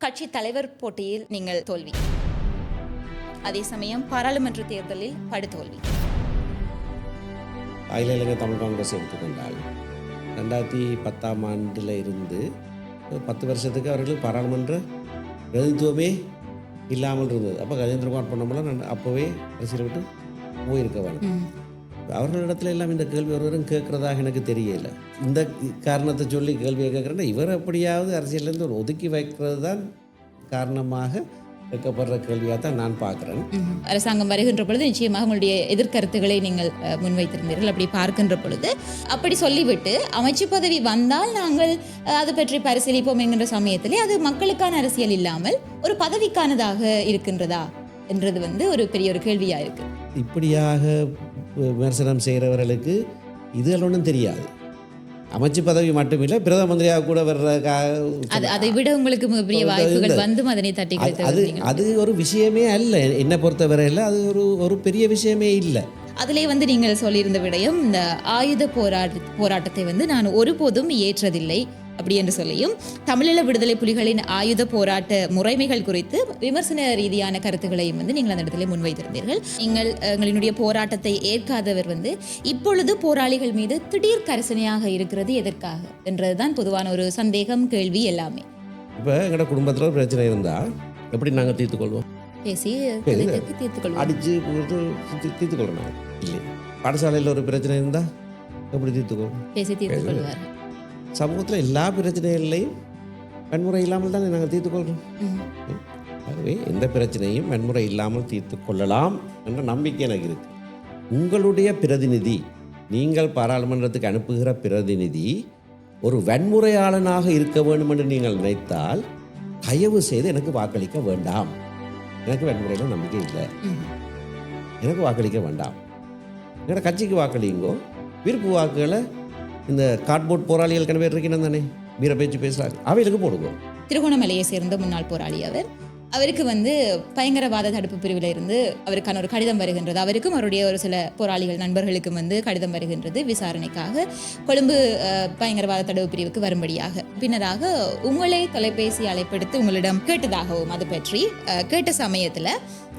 கட்சி தலைவர் போட்டியில் நீங்கள் தோல்வி, அதே சமயம் பாராளுமன்ற தேர்தலில் படுதோல்வி. அகில இலங்கை தமிழ் காங்கிரஸ் எடுத்துக்கொண்டால் 2010ஆம் ஆண்டில் இருந்து 10 வருஷத்துக்கு அவர்களுக்கு பாராளுமன்ற பிரதிநிதித்துவமே இல்லாமல் இருந்தது. அப்போ கஜேந்திரகுமார் பொன்னம்பலம் நான் அப்போவே அரசியலை விட்டு போயிருக்க வேணும். அவர்களிடத்துல எல்லாம் இந்த கேள்வி ஒருவரும் கேட்குறதாக எனக்கு தெரியல. இந்த காரணத்தை சொல்லி கேள்வியை கேட்குறேன்னா இவர் எப்படியாவது அரசியலேருந்து ஒரு ஒதுக்கி வைக்கிறது தான் காரணமாக கேட்கப்படுற கேள்வியாக தான் நான் பார்க்குறேன். அரசாங்கம் வருகின்ற பொழுது நிச்சயமாக உங்களுடைய எதிர்கருத்துக்களை நீங்கள் முன்வைத்திருந்தீர்கள். அப்படி பார்க்கின்ற பொழுது அப்படி சொல்லிவிட்டு அமைச்சு பதவி வந்தால் நாங்கள் அது பற்றி பரிசீலிப்போம் என்கின்ற சமயத்திலே அது மக்களுக்கான அரசியல் இல்லாமல் ஒரு பதவிக்கானதாக இருக்கின்றதா என்றது ஒரு பெரிய ஒரு கேள்வியாக இருக்கு. இப்படியாக விமர்சனம் செய்கிறவர்களுக்கு இதுகள் ஒன்றும் தெரியாது. அமைச்சு பதவி மட்டுமில்லை, பிரதம மந்திரியாக கூட வர்ற அதை விட உங்களுக்கு பெரிய வாய்ப்புகள் வந்தும் அதனை தட்டி அது ஒரு விஷயமே அல்ல. என்னை பொறுத்தவரையில் அது ஒரு பெரிய விஷயமே இல்லை. அதிலே நீங்கள் சொல்லியிருந்த விடயம் இந்த ஆயுத போராட்டத்தை நான் ஒருபோதும் ஏற்றதில்லை அப்படி என்று சொல்லியும் தமிழீழ விடுதலை புலிகளின் ஆயுத போராட்ட முறைமைகள் குறித்து விமர்சன ரீதியான கருத்துக்களையும் நீங்கள் அந்த இடத்துல முன்வைத்திருந்தீர்கள். நீங்கள் எங்களினுடைய போராட்டத்தை ஏற்காதவர் இப்பொழுது போராளிகள் மீது திடீர் கரிசனையாக இருக்கிறது எதற்காக என்றதுதான் பொதுவான ஒரு சந்தேகம், கேள்வி எல்லாமே. இப்போ எங்களோட குடும்பத்தில் ஒரு பிரச்சனை இருந்தால் எப்படி நாங்கள் தீர்த்துக்கொள்வோம்? பேசி தீர்த்துக்கொள்வோம், அடித்து தீர்த்துக்கொள்ளணும். இல்லை, பாடசாலையில் ஒரு பிரச்சனை இருந்தால் எப்படி தீர்த்துக்கொள்வோம்? பேசி தீர்த்துக்கொள்வார்கள். சமூகத்தில் எல்லா பிரச்சனைகளையும் வன்முறை இல்லாமல் தான் நாங்கள் தீர்த்துக்கொள்கிறோம். ஆகவே எந்த பிரச்சனையும் வன்முறை இல்லாமல் தீர்த்து கொள்ளலாம் என்ற நம்பிக்கை எனக்கு இருக்கு. உங்களுடைய பிரதிநிதி, நீங்கள் பாராளுமன்றத்துக்கு அனுப்புகிற பிரதிநிதி ஒரு வன்முறையாளனாக இருக்க வேண்டும் என்று நீங்கள் நினைத்தால் தயவு செய்து எனக்கு வாக்களிக்க வேண்டாம். எனக்கு வன்முறையில் நம்பிக்கை இல்லை, எனக்கு வாக்களிக்க வேண்டாம். என்னோட கட்சிக்கு வாக்களிங்கோ. விருப்பு வாக்குகளை இந்த கார்ட்போர்ட் போராளிகள் கணவர் இருக்கணும் தானே, வீர பேச்சு பேசுகிறாங்க, அவைகளுக்கு போடுவோம். திருகோணமலையை சேர்ந்த முன்னாள் போராளி அவருக்கு பயங்கரவாத தடுப்பு பிரிவில் இருந்து அவருக்கான ஒரு கடிதம் வருகின்றது. அவருக்கும் அவருடைய ஒரு சில போராளிகள் நண்பர்களுக்கும் கடிதம் வருகின்றது விசாரணைக்காக கொழும்பு பயங்கரவாத தடுப்பு பிரிவுக்கு வரும்படியாக. பின்னராக உங்களை தொலைபேசி அழைப்பெடுத்து உங்களிடம் கேட்டதாகவும் அது பற்றி கேட்ட சமயத்தில்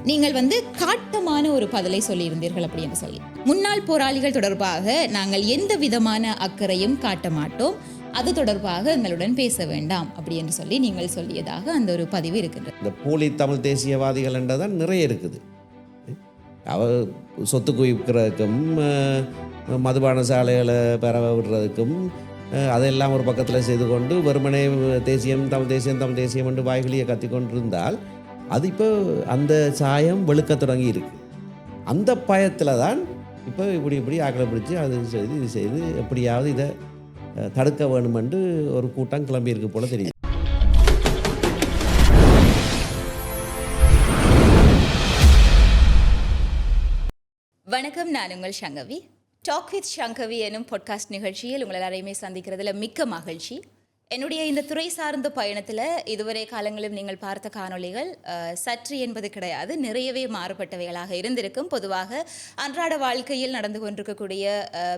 நீங்கள் காட்டமான ஒரு பதிலை சொல்லியிருந்தீர்கள் அப்படி என்று சொல்லி, முன்னாள் போராளிகள் தொடர்பாக நாங்கள் எந்த விதமான அக்கறையும் காட்ட மாட்டோம், அது தொடர்பாக எங்களுடன் பேச வேண்டாம் அப்படி என்று சொல்லி நீங்கள் சொல்லியதாக அந்த ஒரு பதிவு இருக்கின்றது. இந்த போலி தமிழ் தேசியவாதிகள் என்றதான் நிறைய இருக்குது. அவர் சொத்து குவிக்கிறதுக்கும் மதுபான சாலைகளை பரவ விடுறதுக்கும் அதெல்லாம் ஒரு பக்கத்தில் செய்து கொண்டு வெறுமனே தேசியம் தமிழ் தேசியம் என்று வாய்களியை கத்தி கொண்டிருந்தால் அது இப்போ அந்த சாயம் வெளுக்க தொடங்கி இருக்கு. அந்த பயத்தில் தான் இப்போ இப்படி ஆக்களை பிடிச்சி அது செய்து இது செய்து எப்படியாவது இதை தடுக்க வேணும் என்று ஒரு கூட்டம் கிளம்பியிருக்கு போல தெரியுது. வணக்கம், நான் உங்கள் சங்கவி. டாக் வித் சங்கவி எனும் பாட்காஸ்ட் நிகழ்ச்சியில் உங்கள் எல்லாரையுமே சந்திக்கிறதுல மிக்க மகிழ்ச்சி. என்னுடைய இந்த துறை சார்ந்த பயணத்தில் இதுவரை காலங்களிலும் நீங்கள் பார்த்த காணொளிகள் சற்று என்பது கிடையாது, நிறையவே மாறுபட்டவைகளாக இருந்திருக்கும். பொதுவாக அன்றாட வாழ்க்கையில் நடந்து கொண்டிருக்கக்கூடிய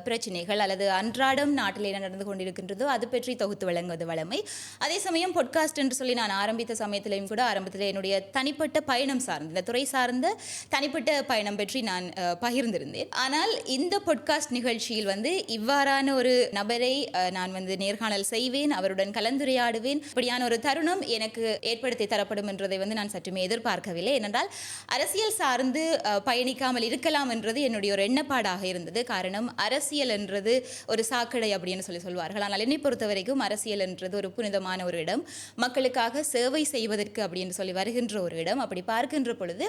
பிரச்சனைகள் அல்லது அன்றாடம் நாட்டில் என்ன நடந்து கொண்டிருக்கின்றதோ அது பற்றி தொகுத்து வழங்குவது வழமை. அதே சமயம் பாட்காஸ்ட் என்று சொல்லி நான் ஆரம்பித்த சமயத்திலையும் கூட ஆரம்பத்தில் என்னுடைய தனிப்பட்ட பயணம் சார்ந்த இந்த துறை சார்ந்த தனிப்பட்ட பயணம் பற்றி நான் பகிர்ந்திருந்தேன். ஆனால் இந்த பாட்காஸ்ட் நிகழ்ச்சியில் இவ்வாறான ஒரு நபரை நான் நேர்காணல் செய்வேன், அவருடன் கலந்துரையாடுவேன், இப்படியான ஒரு தருணம் எனக்கு ஏற்படுத்தி தரப்படும் என்றதை நான் சற்றுமே எதிர்பார்க்கவில்லை. ஏனென்றால் அரசியல் சார்ந்து பயணிக்காமல் இருக்கலாம் என்றது என்னுடைய ஒரு எண்ணப்பாடாக இருந்தது. காரணம், அரசியல் என்றது ஒரு சாக்கடை அப்படின்னு சொல்வார்கள். ஆனால் என்னை பொறுத்த வரைக்கும் அரசியல் என்றது ஒரு புனிதமான ஒரு இடம், மக்களுக்காக சேவை செய்வதற்கு அப்படின்னு சொல்லி வருகின்ற ஒரு இடம். அப்படி பார்க்கின்ற பொழுது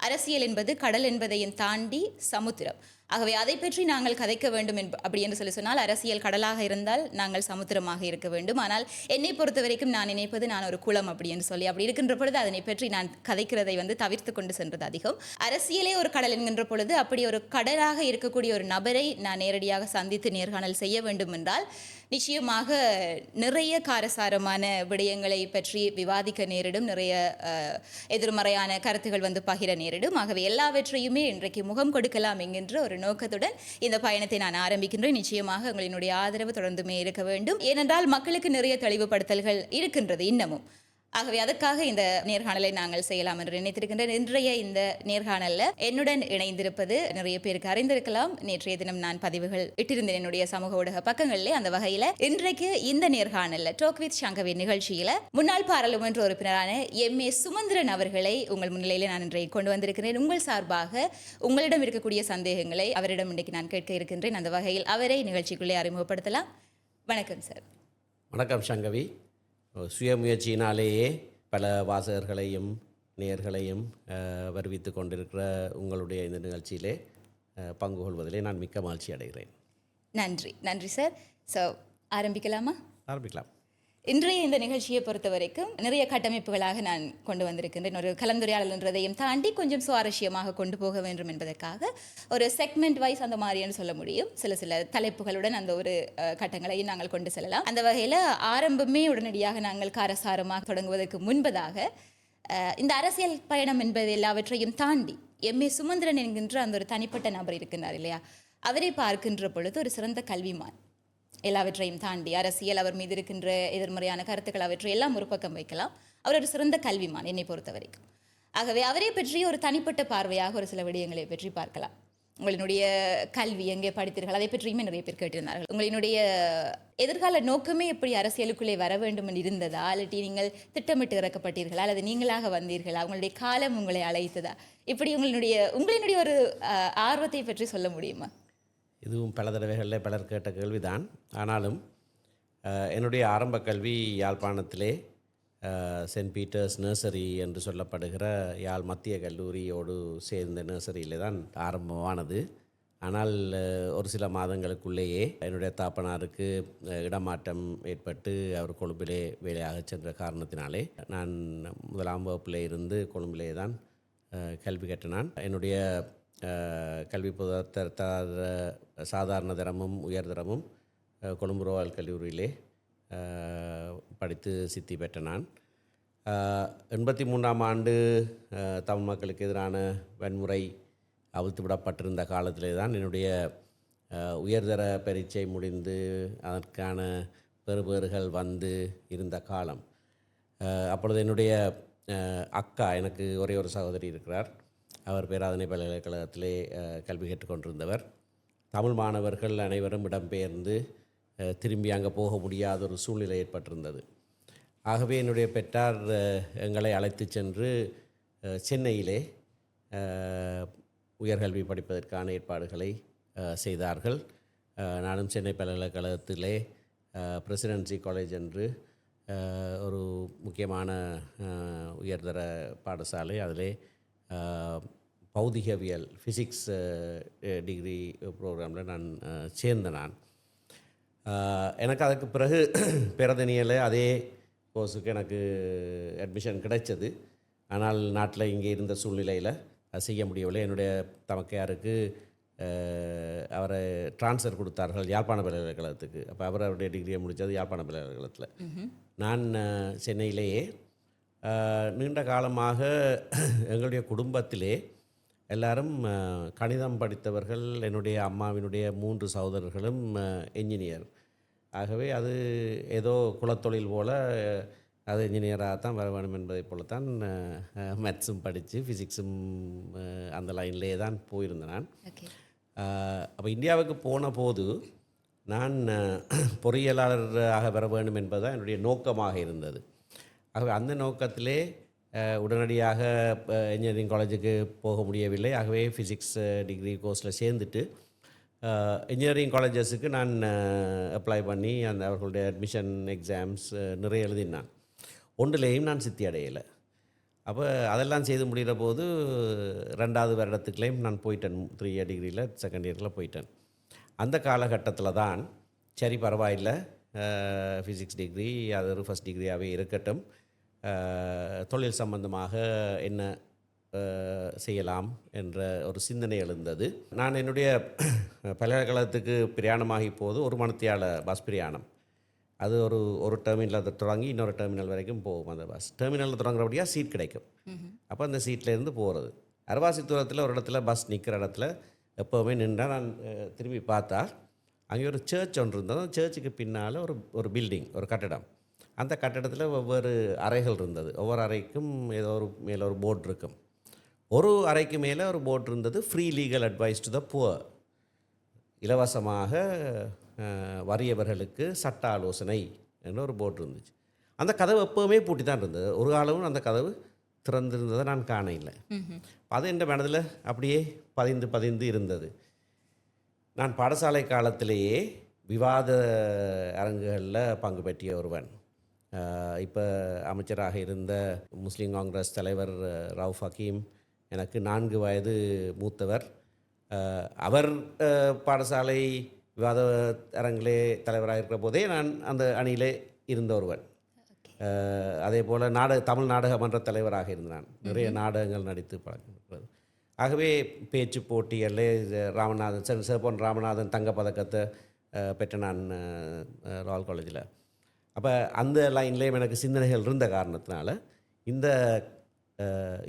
அரசியல் என்பது கடல் என்பதையும் தாண்டி சமுத்திரம். ஆகவே அதை பற்றி நாங்கள் கதைக்க வேண்டும் அப்படி என்று சொன்னால் அரசியல் கடலாக இருந்தால் நாங்கள் சமுத்திரமாக இருக்க வேண்டும். ஆனால் என்னை பொறுத்த வரைக்கும் நான் நினைப்பது நான் ஒரு குளம் அப்படி என்று சொல்லி, அப்படி இருக்கின்ற பொழுது அதனை பற்றி நான் கதைக்கிறதை தவிர்த்து கொண்டு சென்றது அதிகம். அரசியலே ஒரு கடல் என்கின்ற பொழுது அப்படி ஒரு கடலாக இருக்கக்கூடிய ஒரு நபரை நான் நேரடியாக சந்தித்து நேர்காணல் செய்ய வேண்டும் என்றால் நிச்சயமாக நிறைய காரசாரமான விடயங்களை பற்றி விவாதிக்க நேரிடும், நிறைய எதிர்மறையான கருத்துகள் பகிர நேரிடும். ஆகவே எல்லாவற்றையுமே இன்றைக்கு முகம் கொடுக்கலாம் என்கின்ற ஒரு நோக்கத்துடன் இந்த பயணத்தை நான் ஆரம்பிக்கின்றேன். நிச்சயமாக உங்களினுடைய ஆதரவு தொடர்ந்துமே இருக்க வேண்டும். ஏனென்றால் மக்களுக்கு நிறைய தெளிவுபடுத்தல்கள் இருக்கின்றது இன்னமும். ஆகவே அதற்காக இந்த நேர்காணலை நாங்கள் செய்யலாம் என்று நினைத்திருக்கின்றேன். இன்றைய இந்த நேர்காணலில் என்னுடன் இணைந்திருப்பது நிறைய பேருக்கு அறிந்திருக்கலாம். நேற்றைய தினம் நான் பதிவுகள் இட்டிருந்தேன் என்னுடைய சமூக ஊடக பக்கங்களிலே. அந்த வகையில் இன்றைக்கு இந்த நேர்காணலில் டாக் வித் சங்கவி நிகழ்ச்சியில் முன்னாள் பாராளுமன்ற உறுப்பினரான எம்.ஏ. சுமந்திரன் அவர்களை உங்கள் முன்னிலையில் நான் இன்றைக்கு கொண்டு வந்திருக்கிறேன். உங்கள் சார்பாக உங்களிடம் இருக்கக்கூடிய சந்தேகங்களை அவரிடம் இன்றைக்கு நான் கேட்க இருக்கின்றேன். அந்த வகையில் அவரை நிகழ்ச்சிக்குள்ளே அறிமுகப்படுத்தலாம். வணக்கம் சார். வணக்கம் சங்கவி. சுயமுயற்சியினாலேயே பல வாசகர்களையும் நேயர்களையும் வருவித்து கொண்டிருக்கிற உங்களுடைய இந்த நிகழ்ச்சியிலே பங்கு கொள்வதிலே நான் மிக்க மகிழ்ச்சி அடைகிறேன். நன்றி சார். ஸோ ஆரம்பிக்கலாமா? ஆரம்பிக்கலாம். இன்றைய இந்த நிகழ்ச்சியை பொறுத்த வரைக்கும் நிறைய கட்டமைப்புகளாக நான் கொண்டு வந்திருக்கின்றேன். ஒரு கலந்துரையாடல் என்றதையும் தாண்டி கொஞ்சம் சுவாரஸ்யமாக கொண்டு போக வேண்டும் என்பதற்காக ஒரு செக்மெண்ட் வைஸ் அந்த மாதிரின்னு சொல்ல முடியும். சில தலைப்புகளுடன் அந்த ஒரு கட்டங்களையும் நாங்கள் கொண்டு செல்லலாம். அந்த வகையில் ஆரம்பமே உடனடியாக நாங்கள் காரசாரமாக தொடங்குவதற்கு முன்பதாக இந்த அரசியல் பயணம் என்பது எல்லாவற்றையும் தாண்டி எம்.ஏ. சுமந்திரன் என்கின்ற அந்த ஒரு தனிப்பட்ட நபர் இருக்கின்றார் இல்லையா, அவரை பார்க்கின்ற பொழுது ஒரு சிறந்த கல்விமான். எல்லாவற்றையும் தாண்டி அரசியல், அவர் மீது இருக்கின்ற எதிர்மறையான கருத்துக்கள் அவற்றை எல்லாம் ஒரு பக்கம் வைக்கலாம். அவர் ஒரு சிறந்த கல்விமான் என்னை பொறுத்த வரைக்கும். ஆகவே அவரை பற்றி ஒரு தனிப்பட்ட பார்வையாக ஒரு சில விடயங்களை பற்றி பார்க்கலாம். உங்களினுடைய கல்வி எங்கே படித்தீர்கள் அதை பற்றியுமே நிறைய பேர் கேட்டிருந்தார்கள். உங்களினுடைய எதிர்கால நோக்கமே எப்படி அரசியலுக்குள்ளே வர வேண்டும் என்று இருந்ததா, அல்லது நீங்கள் திட்டமிட்டு இறக்கப்பட்டீர்களா, அல்லது நீங்களாக வந்தீர்களா, உங்களுடைய காலம் உங்களை அழைத்ததா, இப்படி உங்களினுடைய ஒரு ஆர்வத்தை பற்றி சொல்ல முடியுமா? இதுவும் பல தடவைகளில் பலர் கேட்ட கேள்விதான். ஆனாலும் என்னுடைய ஆரம்ப கல்வி யாழ்ப்பாணத்திலே சென்ட் பீட்டர்ஸ் நர்சரி என்று சொல்லப்படுகிற யாழ் மத்திய கல்லூரியோடு சேர்ந்த நர்சரியிலே தான் ஆரம்பமானது. ஆனால் ஒரு சில மாதங்களுக்குள்ளேயே என்னுடைய தாப்பனாருக்கு இடமாற்றம் ஏற்பட்டு அவர் கொழும்பிலே வேலையாக சென்ற காரணத்தினாலே நான் முதலாம் வகுப்பிலே இருந்து கொழும்பிலே தான் கல்வி கற்றினான். என்னுடைய கல்வி சாதாரண தரமும் உயர்தரமும் கொழும்பு ரோயல் கல்லூரியிலே படித்து சித்தி பெற்ற நான் 83ஆம் ஆண்டு தமிழ் மக்களுக்கு எதிரான வன்முறை அவிழ்த்து விடப்பட்டிருந்த காலத்திலே தான் என்னுடைய உயர்தர பரீட்சை முடிந்து அதற்கான பெறுபேறுகள் வந்து இருந்த காலம். அப்பொழுது என்னுடைய அக்கா, எனக்கு ஒரே ஒரு சகோதரி இருக்கிறார், அவர் பேராதனை பல்கலைக்கழகத்திலே கல்வி கற்றுக்கொண்டிருந்தவர். தமிழ் மாணவர்கள் அனைவரும் இடம்பெயர்ந்து திரும்பி அங்கே போக முடியாத ஒரு சூழ்நிலை ஏற்பட்டிருந்தது. ஆகவே என்னுடைய பெற்றார் எங்களை அழைத்து சென்று சென்னையிலே உயர்கல்வி படிப்பதற்கான ஏற்பாடுகளை செய்தார்கள். நானும் சென்னை பல்கலைக்கழகத்திலே பிரசிடென்சி காலேஜ் என்று ஒரு முக்கியமான உயர்தர பாடசாலை, அதிலே பௌதிகவியல் ஃபிசிக்ஸ் டிகிரி ப்ரோக்ராமில் நான் சேர்ந்த எனக்கு அதுக்கு பிறகு பேரதனியில் அதே கோர்ஸுக்கு எனக்கு அட்மிஷன் கிடைச்சது. ஆனால் நாட்டில் இங்கே இருந்த சூழ்நிலையில் அது செய்ய முடியவில்லை. என்னுடைய தமக்கையாருக்கு அவரை ட்ரான்ஸ்ஃபர் கொடுத்தார்கள் யாழ்ப்பாண பல்கலைக்கழகத்துக்கு. அப்போ அவருடைய டிகிரியை முடித்தது யாழ்ப்பாண பல்கலைக்கழகத்தில். நான் சென்னையிலேயே நீண்ட காலமாக எங்களுடைய குடும்பத்திலே எல்லாரும் கணிதம் படித்தவர்கள். என்னுடைய அம்மாவினுடைய 3 சகோதரர்களும் என்ஜினியர். ஆகவே அது ஏதோ குலத்தொழில் போல் அது என்ஜினியராக தான் வர வேணும் என்பதை போலத்தான் மேத்ஸும் படித்து ஃபிசிக்ஸும் அந்த லைன்லேயே தான் போயிருந்தேன் நான். அப்போ இந்தியாவுக்கு போன போது நான் பொறியியலாளராக வர வேண்டும் என்பதுதான் என்னுடைய நோக்கமாக இருந்தது. ஆகவே அந்த நோக்கத்திலே உடனடியாக இன்ஜினியரிங் காலேஜுக்கு போக முடியவில்லை. ஆகவே ஃபிசிக்ஸ் டிகிரி கோர்ஸில் சேர்ந்துட்டு இன்ஜினியரிங் காலேஜஸுக்கு நான் அப்ளை பண்ணி அவர்களுடைய அட்மிஷன் எக்ஸாம்ஸ் நிறைய எழுதினான். ஒன்றுலேயும் நான் சித்தி அடையலை. அப்போ அதெல்லாம் செய்து முடிகிற போது 2வது வருடத்துக்குலேயும் நான் போயிட்டேன். 3 இயர் டிகிரியில் செகண்ட் இயரில் போயிட்டேன். அந்த காலகட்டத்தில் தான் சரி பரவாயில்லை, ஃபிசிக்ஸ் டிகிரி அது ஒரு ஃபஸ்ட் டிகிரியாகவே இருக்கட்டும், தொழில் சம்பந்தமாக என்ன செய்யலாம் என்ற ஒரு சிந்தனை எழுந்தது. நான் என்னுடைய பல்கலைக்கழகத்துக்கு பிரயாணமாகி போது 1 மணித்தியால பஸ் பிரயாணம். அது ஒரு டெர்மினலில் தொடங்கி இன்னொரு டெர்மினல் வரைக்கும் போகும். அந்த பஸ் டெர்மினலில் தொடங்குறபடியாக சீட் கிடைக்கும். அப்போ அந்த சீட்லேருந்து போகிறது. அரைவாசி தூரத்தில் ஒரு இடத்துல பஸ் நிற்கிற இடத்துல எப்போவுமே நின்றால் நான் திரும்பி பார்த்தா அங்கே ஒரு சர்ச் ஒன்று இருந்தது. அந்த சர்ச்சுக்கு பின்னால் ஒரு பில்டிங், ஒரு கட்டடம். அந்த கட்டடத்தில் வெவ்வேறு அறைகள் இருந்தது. ஒவ்வொரு அறைக்கும் ஏதோ ஒரு மேலே ஒரு போர்டு இருக்கும். ஒரு அறைக்கு மேலே ஒரு போர்டு இருந்தது, free legal advice to the poor. இலவசமாக வறியவர்களுக்கு சட்ட ஆலோசனை என்ற ஒரு போர்டு இருந்துச்சு. அந்த கதவு எப்போவுமே பூட்டி தான் இருந்தது. ஒரு காலமும் அந்த கதவு திறந்திருந்ததை நான் காண இல்லை. அது என் மனதில் அப்படியே பதிந்து இருந்தது. நான் பாடசாலை காலத்திலேயே விவாத அரங்குகளில் பங்கு பெற்றிய ஒருவன். இப்போ அமைச்சராக இருந்த முஸ்லீம் காங்கிரஸ் தலைவர் ரவுஃப் ஹக்கீம் எனக்கு 4 வயது மூத்தவர். அவர் பாடசாலை விவாத அரங்கிலே தலைவராக இருக்கிற போதே நான் அந்த அணியிலே இருந்த ஒருவன். அதே போல் தமிழ் நாடக மன்ற தலைவராக இருந்தான். நிறைய நாடகங்கள் நடித்து பழகிறது. ஆகவே பேச்சு போட்டிகளில் ராமநாதன் சேப்பன் ராமநாதன் தங்கப்பதக்கத்தை பெற்ற நான் ராயல் காலேஜில். அப்போ அந்த லைன்லேயும் எனக்கு சிந்தனைகள் இருந்த காரணத்தினால இந்த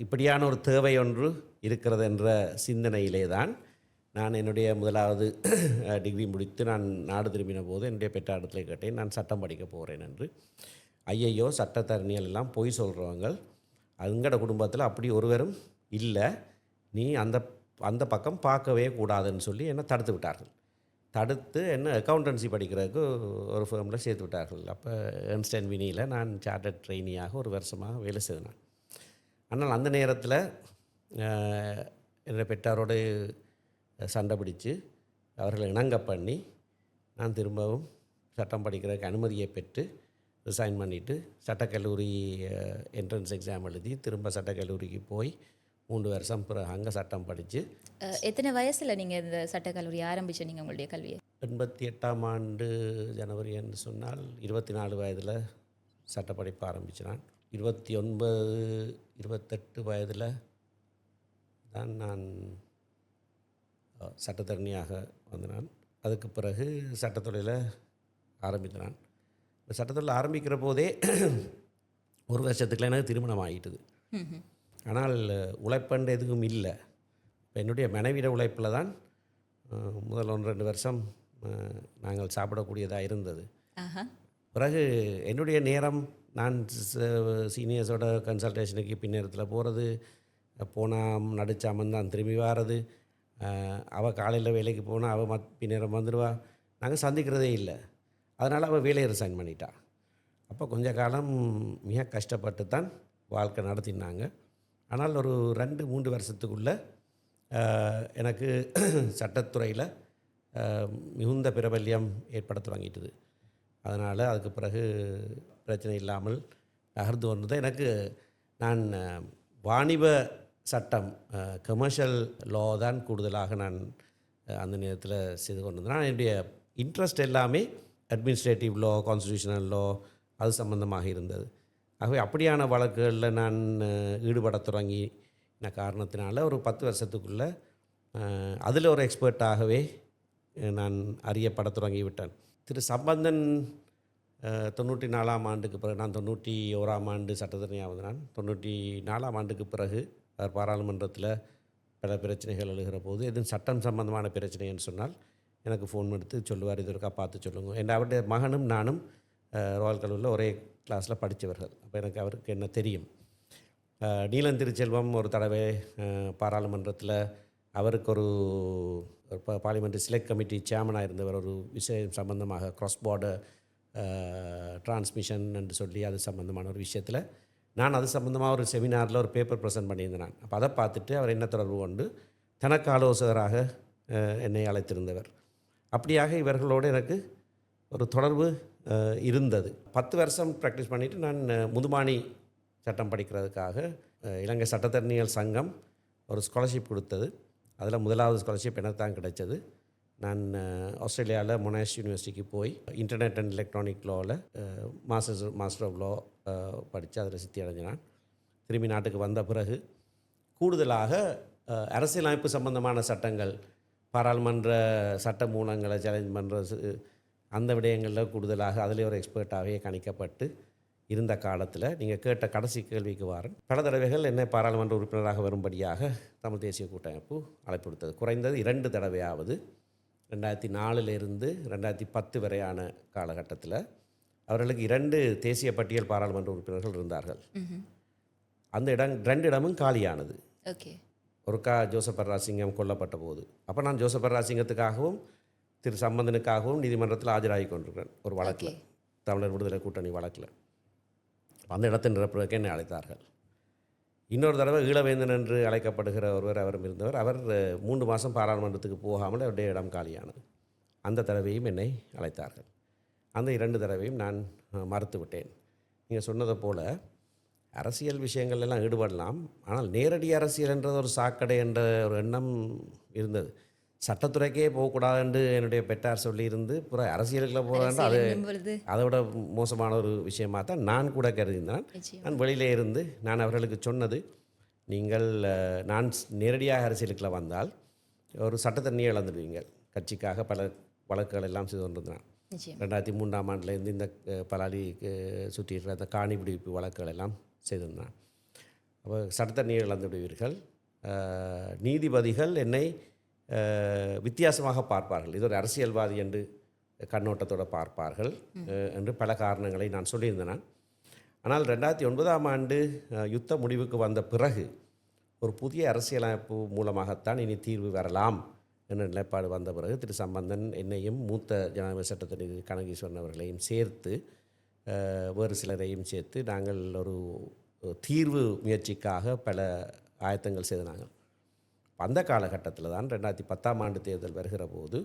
இப்படியான ஒரு தேவை ஒன்று இருக்கிறது என்ற சிந்தனையிலே தான் நான் என்னுடைய முதலாவது டிகிரி முடித்து நான் நாடு திரும்பின போது என்னுடைய பெற்றாரிடத்தில் கேட்டேன், நான் சட்டம் படிக்க போகிறேன் என்று. ஐயையோ, சட்டத்தரணிகள் எல்லாம் பொய் சொல்கிறவங்க, எங்களோட குடும்பத்தில் அப்படி ஒருவரும் இல்லை, நீ அந்த பக்கம் பார்க்கவே கூடாதுன்னு சொல்லி என்னை தடுத்து விட்டார்கள். தடுத்து என்ன அக்கௌண்டன்சி படிக்கிறதுக்கு ஒரு ஃபேமில் சேர்த்து விட்டார்கள். அப்போ எர்ன்ஸ்ட் அண்ட் வினியில் நான் சார்ட்டர்ட் ட்ரெயினியாக ஒரு வருஷமாக வேலை செய்தேன். ஆனால் அந்த நேரத்தில் என்னுடைய பெற்றாரோடு சண்டை பிடிச்சு அவர்களை இணங்க பண்ணி நான் திரும்பவும் சட்டம் படிக்கிறதுக்கு அனுமதியை பெற்று ரிசைன் பண்ணிவிட்டு சட்டக்கல்லூரி என்ட்ரன்ஸ் எக்ஸாம் எழுதி திரும்ப சட்டக்கல்லூரிக்கு போய் 3 வருஷம் பிறகு அங்கே சட்டம் படித்து. எத்தனை வயசில் நீங்கள் இந்த சட்டக்கல்லூரி ஆரம்பிச்சு நீங்கள் உங்களுடைய கல்வியை? 88ஆம் ஆண்டு ஜனவரி என்று சொன்னால் 24 வயதில் சட்டப்படிப்பு ஆரம்பிச்சினான். 29 28 வயதில் தான் நான் சட்டத்தரணியாக வந்தனான். அதுக்கு பிறகு சட்டத்தொழிலை ஆரம்பித்தான். சட்டத்தொழில் ஆரம்பிக்கிற போதே ஒரு வருஷத்துக்குள்ள எனக்கு திருமணம் ஆகிட்டுது. ஆனால் உழைப்பண்டு எதுவும் இல்லை. இப்போ என்னுடைய மனைவிட உழைப்பில் தான் முதல் 1-2 வருஷம் நாங்கள் சாப்பிடக்கூடியதாக இருந்தது. பிறகு என்னுடைய நேரம் நான் சீனியர்ஸோட கன்சல்டேஷனுக்கு பின்னேரத்தில் போகிறது, போனால் நடிச்சாமன் தான் திரும்பி வாரது. அவள் காலையில் வேலைக்கு போனால் அவள் பின்னேரம் வந்துடுவா. நாங்கள் சந்திக்கிறதே இல்லை. அதனால் அவள் வேலையை ரிசைன் பண்ணிட்டா. அப்போ கொஞ்ச காலம் மிக கஷ்டப்பட்டு தான் வாழ்க்கை நடத்தினாங்க. ஆனால் ஒரு 2-3 வருஷத்துக்குள்ளே எனக்கு சட்டத்துறையில் மிகுந்த பிரபல்யம் ஏற்பட தொடங்கிட்டுது. அதனால் அதுக்கு பிறகு பிரச்சனை இல்லாமல் நகர்ந்து வந்தது. எனக்கு நான் வாணிப சட்டம் கமர்ஷியல் லா தான் கூடுதலாக நான் அந்த நேரத்தில் செய்து கொண்டு வந்தேன். என்னுடைய இன்ட்ரெஸ்ட் எல்லாமே அட்மினிஸ்ட்ரேட்டிவ் லா, கான்ஸ்டியூஷனல் லா அது சம்பந்தமாக இருந்தது. ஆகவே அப்படியான வழக்குகளில் நான் ஈடுபட தொடங்கின காரணத்தினால ஒரு 10 வருஷத்துக்குள்ளே அதில் ஒரு எக்ஸ்பர்ட்டாகவே நான் அறியப்பட தொடங்கிவிட்டேன். திரு சம்பந்தன் 94ஆம் ஆண்டுக்கு பிறகு, நான் 91ஆம் ஆண்டு சட்டத்தரணியாக வந்தேன். 94ஆம் ஆண்டுக்கு பிறகு அவர் பாராளுமன்றத்தில் பல பிரச்சனைகள் எழுகிற போது எதுவும் சட்டம் சம்பந்தமான பிரச்சனைன்னு சொன்னால் எனக்கு ஃபோன் எடுத்து சொல்லுவார், இது இருக்கா பார்த்து சொல்லுங்கள். என் அவருடைய மகனும் நானும் ராயல் கல்லூரியில் ஒரே கிளாஸில் படித்தவர்கள். அப்போ எனக்கு அவருக்கு என்ன தெரியும். நீலன் திருச்செல்வம் ஒரு தடவை பாராளுமன்றத்தில் அவருக்கு ஒரு பார்லிமெண்ட்ரி செலக்ட் கமிட்டி சேர்மனாக இருந்தவர் ஒரு விஷயம் சம்பந்தமாக கிராஸ் பார்டர் டிரான்ஸ்மிஷன் என்று சொல்லி அது சம்பந்தமான ஒரு விஷயத்தில் நான் அது சம்பந்தமாக ஒரு செமினாரில் ஒரு பேப்பர் ப்ரெசென்ட் பண்ணியிருந்தேன். நான் அப்போ அதை பார்த்துட்டு அவர் என்ன தொடர்பு கொண்டு தனக்கு ஆலோசகராக என்னை அழைத்திருந்தவர். அப்படியாக இவர்களோடு எனக்கு ஒரு தொடர்பு இருந்தது. 10 வருஷம் ப்ராக்டிஸ் பண்ணிவிட்டு நான் முதுமானி சட்டம் படிக்கிறதுக்காக இலங்கை சட்டத்தரணிகள் சங்கம் ஒரு ஸ்காலர்ஷிப் கொடுத்தது. அதில் முதலாவது ஸ்காலர்ஷிப் எனக்கு தான் கிடைச்சது. நான் ஆஸ்திரேலியாவில் மொனாஷ் யூனிவர்சிட்டிக்கு போய் இன்டர்நெட் அண்ட் எலக்ட்ரானிக் லாவில் மாஸ்டர் ஆஃப் லா படித்து அதில் சித்தி அடைஞ்சினான். திரும்பி நாட்டுக்கு வந்த பிறகு கூடுதலாக அரசியலமைப்பு சம்பந்தமான சட்டங்கள், பாராளுமன்ற சட்ட மூலங்களை சேலஞ்ச் பண்ணுறது, அந்த விடயங்களில் கூடுதலாக அதிலே ஒரு எக்ஸ்பர்ட்டாகவே கணிக்கப்பட்டு இருந்த காலத்தில் நீங்கள் கேட்ட கடைசி கேள்விக்கு வாரன். பல தடவைகள் என்னை பாராளுமன்ற உறுப்பினராக வரும்படியாக தமிழ் தேசிய கூட்டமைப்பு அழைப்பு கொடுத்தது. குறைந்தது 2 தடவையாவது 2004 2010 வரையான காலகட்டத்தில் அவர்களுக்கு 2 தேசிய பட்டியல் பாராளுமன்ற உறுப்பினர்கள் இருந்தார்கள். அந்த 2 இடமும் காலியானது. ஓகே. ஒருக்கா ஜோசப் பர்ராசிங்கம் கொல்லப்பட்ட போது அப்போ நான் ஜோசப் பர்ராசிங்கத்துக்காகவும் திரு சம்பந்தனுக்காகவும் நீதிமன்றத்தில் ஆஜராகி கொண்டிருக்கிறேன் ஒரு வழக்கில், தமிழர் விடுதலை கூட்டணி வழக்கில். அந்த இடத்தை நிரப்புவதற்கு என்னை அழைத்தார்கள். இன்னொரு தடவை ஈழவேந்தன் என்று அழைக்கப்படுகிற ஒருவர் அவரும் இருந்தவர். அவர் 3 மாதம் பாராளுமன்றத்துக்கு போகாமல் அவருடைய இடம் காலியானது. அந்த தடவையும் என்னை அழைத்தார்கள். அந்த 2 தடவையும் நான் மறுத்து விட்டேன். நீங்கள் சொன்னதை போல் அரசியல் விஷயங்கள் எல்லாம் ஈடுபடலாம், ஆனால் நேரடி அரசியல் என்றது ஒரு சாக்கடை என்ற ஒரு எண்ணம் இருந்தது. சட்டத்துறைக்கே போகக்கூடாது என்று என்னுடைய பெற்றார் சொல்லியிருந்து புற அரசியலுக்குள்ள போகிறேன், அது அதோட மோசமான ஒரு விஷயமாக தான் நான் கூட கருதினான். நான் வெளியிலே இருந்து நான் அவர்களுக்கு சொன்னது, நீங்கள் நான் நேரடியாக அரசியலுக்குள்ள வந்தால் ஒரு சட்டத்தண்ணியை இழந்துடுவீங்க. கட்சிக்காக பல வழக்குகள் எல்லாம் செய்து கொண்டிருந்தான். 2003ஆம் ஆண்டுலேருந்து இந்த பலாலி சுற்றி இருக்கிற அந்த காணி பிடிப்பு வழக்குகள் எல்லாம் செய்திருந்தான். அப்போ சட்டத்தண்ணியை இழந்து விடுவீர்கள். நீதிபதிகள் என்னை வித்தியாசமாக பார்ப்பார்கள், இது ஒரு அரசியல்வாதி என்று கண்ணோட்டத்தோடு பார்ப்பார்கள் என்று பல காரணங்களை நான் சொல்லியிருந்தேன். ஆனால் 2009ஆம் ஆண்டு யுத்த முடிவுக்கு வந்த பிறகு ஒரு புதிய அரசியலமைப்பு மூலமாகத்தான் இனி தீர்வு வரலாம் என்ற நிலைப்பாடு வந்த பிறகு திரு சம்பந்தன் என்னையும் மூத்த ஜனாதிபதி சட்டத்தரணி கனகீஸ்வரன் அவர்களையும் சேர்த்து வேறு சிலரையும் சேர்த்து நாங்கள் ஒரு தீர்வு முயற்சிக்காக பல ஆயத்தங்கள் செய்தாங்க. அந்த காலகட்டத்தில் தான் 2010ஆம் ஆண்டு தேர்தல் வருகிற போது